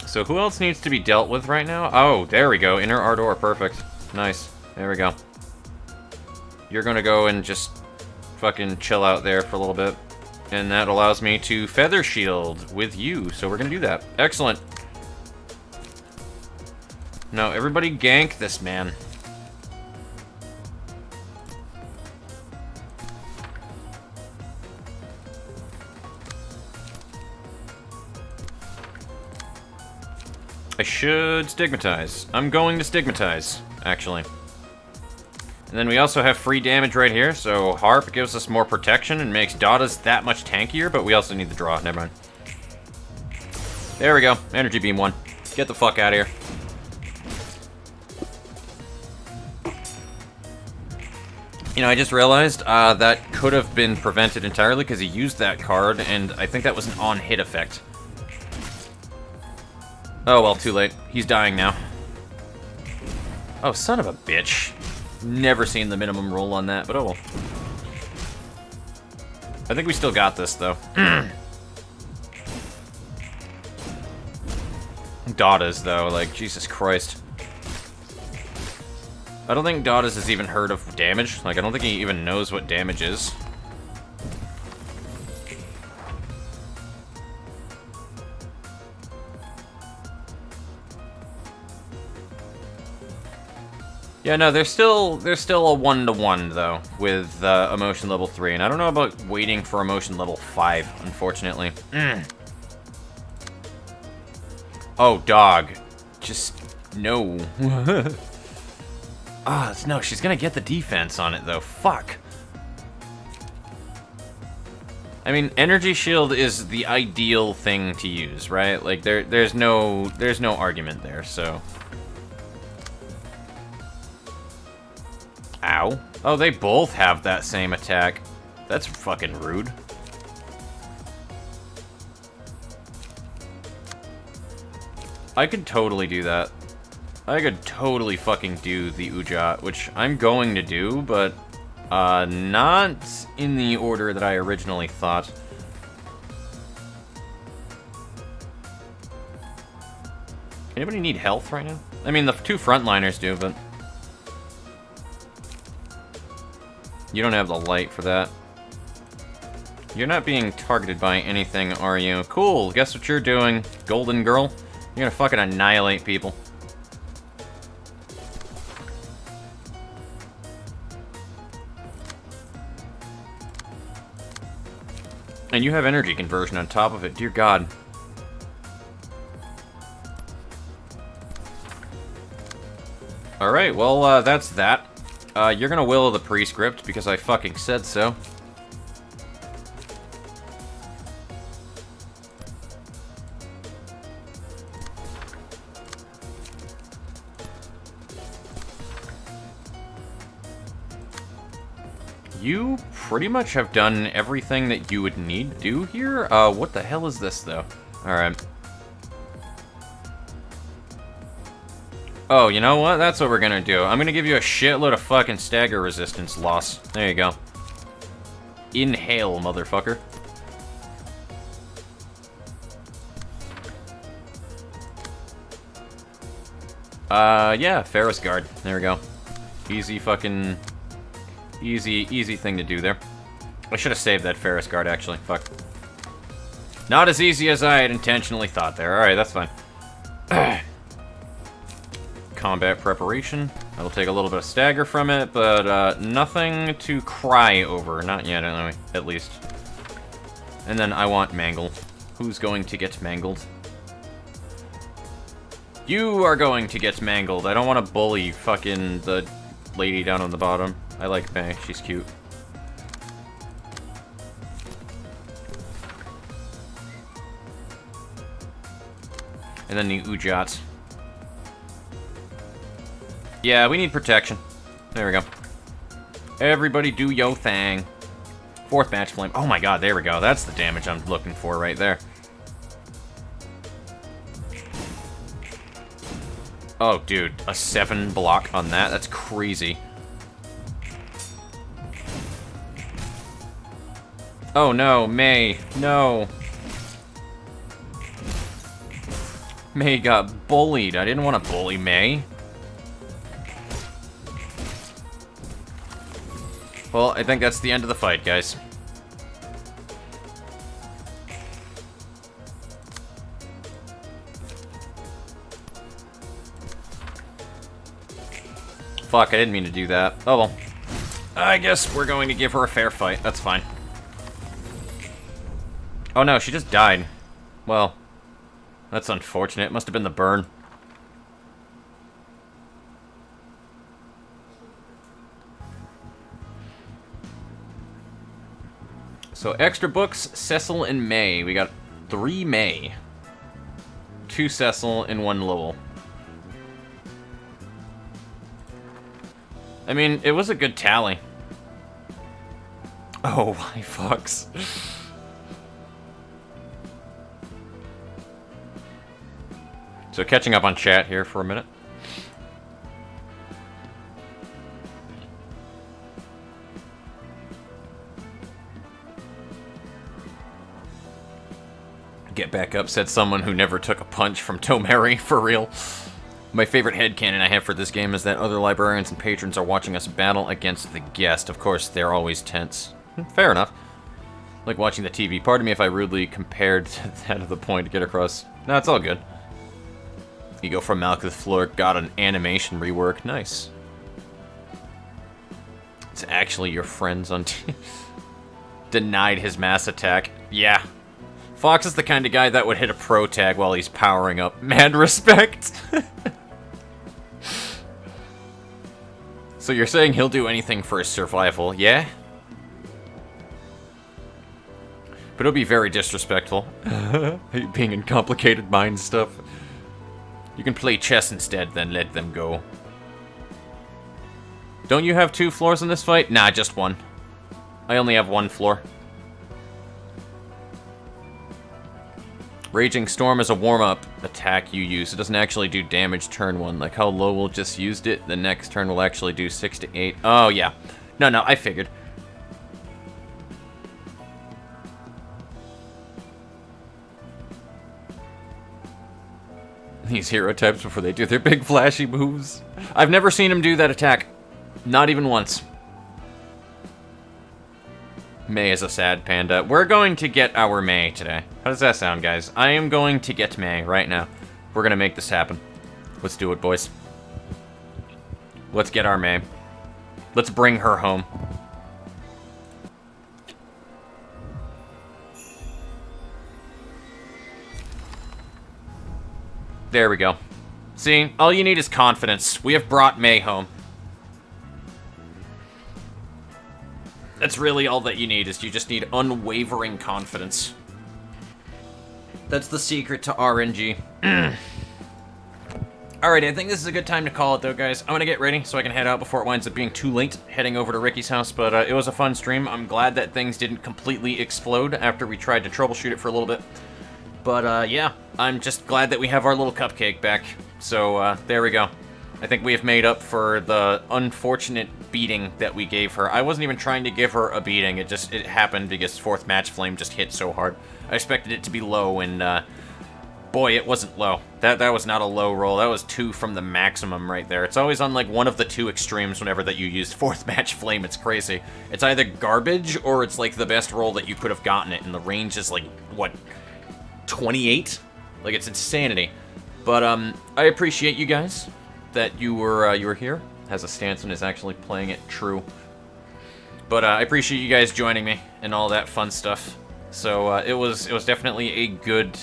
So who else needs to be dealt with right now? Oh, there we go. Inner Ardor, perfect. Nice. There we go. You're gonna go and just fucking chill out there for a little bit. And that allows me to Feather Shield with you, so we're gonna do that. Excellent. Now, everybody gank this man. I should stigmatize. I'm going to stigmatize, actually. And then we also have free damage right here, so Harp gives us more protection and makes Daughters that much tankier, but we also need the draw. Never mind. There we go. Energy Beam 1. Get the fuck out of here. You know, I just realized that could have been prevented entirely because he used that card, and I think that was an on-hit effect. Oh, well, too late. He's dying now. Oh, son of a bitch. Never seen the minimum roll on that, but oh well. I think we still got this, though. Daughters, though, like, Jesus Christ. I don't think Daughters has even heard of damage. Like, I don't think he even knows what damage is. Yeah, no, there's still a 1-to-1 though with emotion level 3, and I don't know about waiting for emotion level 5, unfortunately. Oh, dog, just no. No, she's gonna get the defense on it though. Fuck. I mean, Energy Shield is the ideal thing to use, right? Like there's no argument there. So. Ow. Oh, they both have that same attack. That's fucking rude. I could totally do that. I could totally fucking do the Ujat, which I'm going to do, but not in the order that I originally thought. Anybody need health right now? I mean, the 2 frontliners do, but... You don't have the light for that. You're not being targeted by anything, are you? Cool, guess what you're doing, golden girl? You're gonna fucking annihilate people. And you have energy conversion on top of it, dear God. Alright, well, that's that. You're gonna Will of the Prescript, because I fucking said so. You pretty much have done everything that you would need to do here. What the hell is this, though? Alright. Oh, you know what? That's what we're gonna do. I'm gonna give you a shitload of fucking stagger resistance loss. There you go. Inhale, motherfucker. Yeah, Ferris Guard. There we go. Easy fucking... Easy thing to do there. I should have saved that Ferris Guard, actually. Fuck. Not as easy as I had intentionally thought there. Alright, that's fine. Combat preparation. That'll take a little bit of stagger from it, but nothing to cry over. Not yet, anyway, at least. And then I want Mangle. Who's going to get mangled? You are going to get mangled. I don't want to bully fucking the lady down on the bottom. I like May. She's cute. And then the Ujats. Yeah, we need protection. There we go. Everybody do yo thing. 4th match flame. Oh my god, there we go. That's the damage I'm looking for right there. Oh, dude. A 7 block on that? That's crazy. Oh no, May. No. May got bullied. I didn't want to bully May. Well, I think that's the end of the fight, guys. Fuck, I didn't mean to do that. Oh well. I guess we're going to give her a fair fight. That's fine. Oh no, she just died. Well, that's unfortunate. It must have been the burn. So extra books, Cecil and May. We got 3 May. 2 Cecil and 1 Lowell. I mean, it was a good tally. Oh, my fucks. So catching up on chat here for a minute. Get back up, said someone who never took a punch from Tomeri, for real. My favorite headcanon I have for this game is that other librarians and patrons are watching us battle against the guest. Of course, they're always tense. Fair enough. Like watching the TV. Pardon me if I rudely compared that to the point to get across. No, it's all good. You go from Malkuth Floor, got an animation rework. Nice. It's actually your friends on denied his mass attack. Yeah. Fox is the kind of guy that would hit a pro tag while he's powering up. Mad respect. So you're saying he'll do anything for his survival, yeah? But it'll be very disrespectful. Being in complicated mind stuff. You can play chess instead, then let them go. Don't you have 2 floors in this fight? Nah, just 1. I only have 1 floor. Raging Storm is a warm-up attack you use. It doesn't actually do damage turn 1. Like how Lowell just used it, the next turn will actually do 6 to 8. Oh, yeah. No, I figured. These hero types before they do their big flashy moves. I've never seen him do that attack. Not even once. May is a sad panda. We're going to get our May today. How does that sound, guys? I am going to get May right now. We're going to make this happen. Let's do it, boys. Let's get our May. Let's bring her home. There we go. See? All you need is confidence. We have brought May home. That's really all that you need, is you just need unwavering confidence. That's the secret to RNG. Alright, I think this is a good time to call it, though, guys. I'm gonna get ready so I can head out before it winds up being too late, heading over to Ricky's house, but it was a fun stream. I'm glad that things didn't completely explode after we tried to troubleshoot it for a little bit. But, yeah, I'm just glad that we have our little cupcake back. So, there we go. I think we have made up for the unfortunate beating that we gave her. I wasn't even trying to give her a beating. It happened because 4th Match Flame just hit so hard. I expected it to be low, and, boy, it wasn't low. That was not a low roll. That was 2 from the maximum right there. It's always on, like, one of the 2 extremes whenever that you use 4th Match Flame. It's crazy. It's either garbage or it's, like, the best roll that you could have gotten it, and the range is, like, what, 28? Like, it's insanity. But, I appreciate you guys that you were here. Has a stance and is actually playing it true. But, I appreciate you guys joining me and all that fun stuff. So, it was definitely a good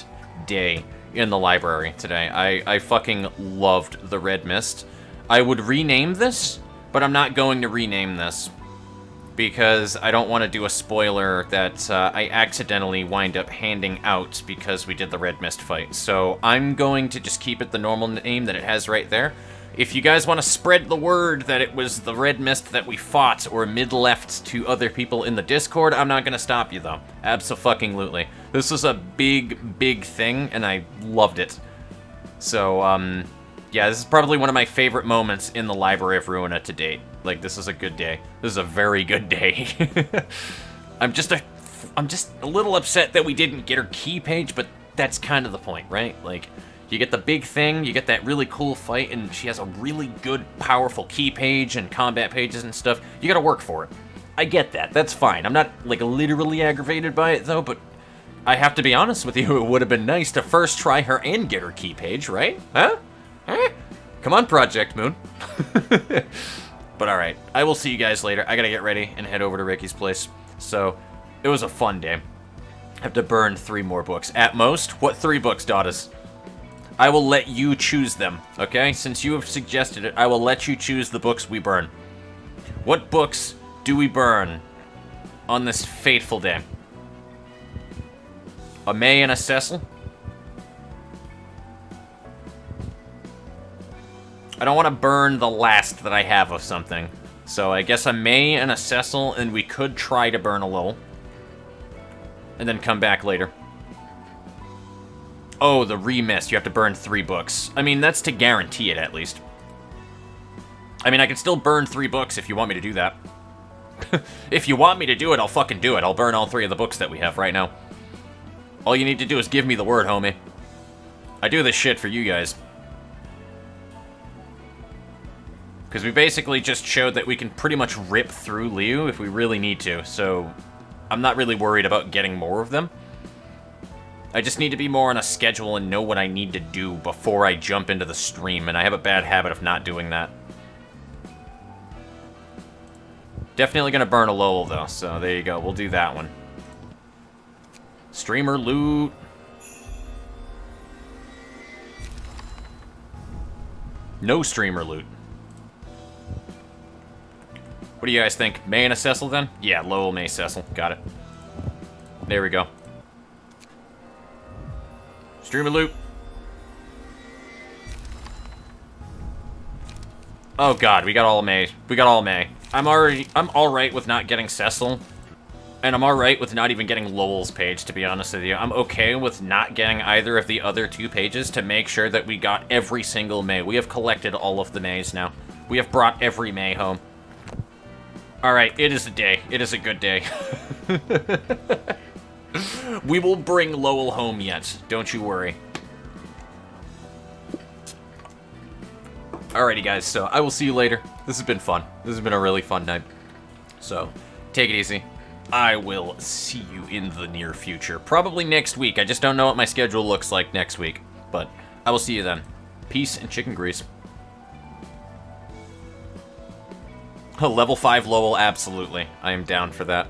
day in the library today. I fucking loved the Red Mist. I would rename this, but I'm not going to rename this because I don't want to do a spoiler that I accidentally wind up handing out because we did the Red Mist fight. So I'm going to just keep it the normal name that it has right there. If you guys want to spread the word that it was the Red Mist that we fought or mid-left to other people in the Discord, I'm not going to stop you, though. Abso-fucking-lutely. This was a big, big thing, and I loved it. So, yeah, this is probably one of my favorite moments in the Library of Ruina to date. Like, this is a good day. This is a very good day. I'm just a little upset that we didn't get her key page, but that's kind of the point, right? Like, you get the big thing, you get that really cool fight, and she has a really good, powerful key page and combat pages and stuff. You gotta work for it. I get that. That's fine. I'm not, like, literally aggravated by it, though, but I have to be honest with you. It would have been nice to first try her and get her key page, right? Huh? Huh? Come on, Project Moon. But alright, I will see you guys later. I gotta get ready and head over to Ricky's place. So, it was a fun day. I have to burn 3 more books. At most, what 3 books, daughters? I will let you choose them, okay? Since you have suggested it, I will let you choose the books we burn. What books do we burn on this fateful day? A May and a Cecil? I don't want to burn the last that I have of something. So I guess a May and a Cecil, and we could try to burn a Lowell. And then come back later. Oh, the remist. You have to burn 3 books. I mean, that's to guarantee it, at least. I mean, I can still burn 3 books if you want me to do that. If you want me to do it, I'll fucking do it. I'll burn all 3 of the books that we have right now. All you need to do is give me the word, homie. I do this shit for you guys. Because we basically just showed that we can pretty much rip through Liu if we really need to, so I'm not really worried about getting more of them. I just need to be more on a schedule and know what I need to do before I jump into the stream, and I have a bad habit of not doing that. Definitely gonna burn a Lowell, though, so there you go. We'll do that one. Streamer loot. No streamer loot. What do you guys think? May and a Cecil, then? Yeah, Lowell, May, Cecil. Got it. There we go. Streamer loot. Oh god, we got all May. We got all May. I'm alright with not getting Cecil. And I'm alright with not even getting Lowell's page, to be honest with you. I'm okay with not getting either of the other 2 pages to make sure that we got every single May. We have collected all of the Mays now. We have brought every May home. Alright, it is a day. It is a good day. We will bring Lowell home yet. Don't you worry. Alrighty, guys, so I will see you later. This has been fun. This has been a really fun night. So, take it easy. I will see you in the near future. Probably next week. I just don't know what my schedule looks like next week. But I will see you then. Peace and chicken grease. Level 5 Lowell, absolutely. I am down for that.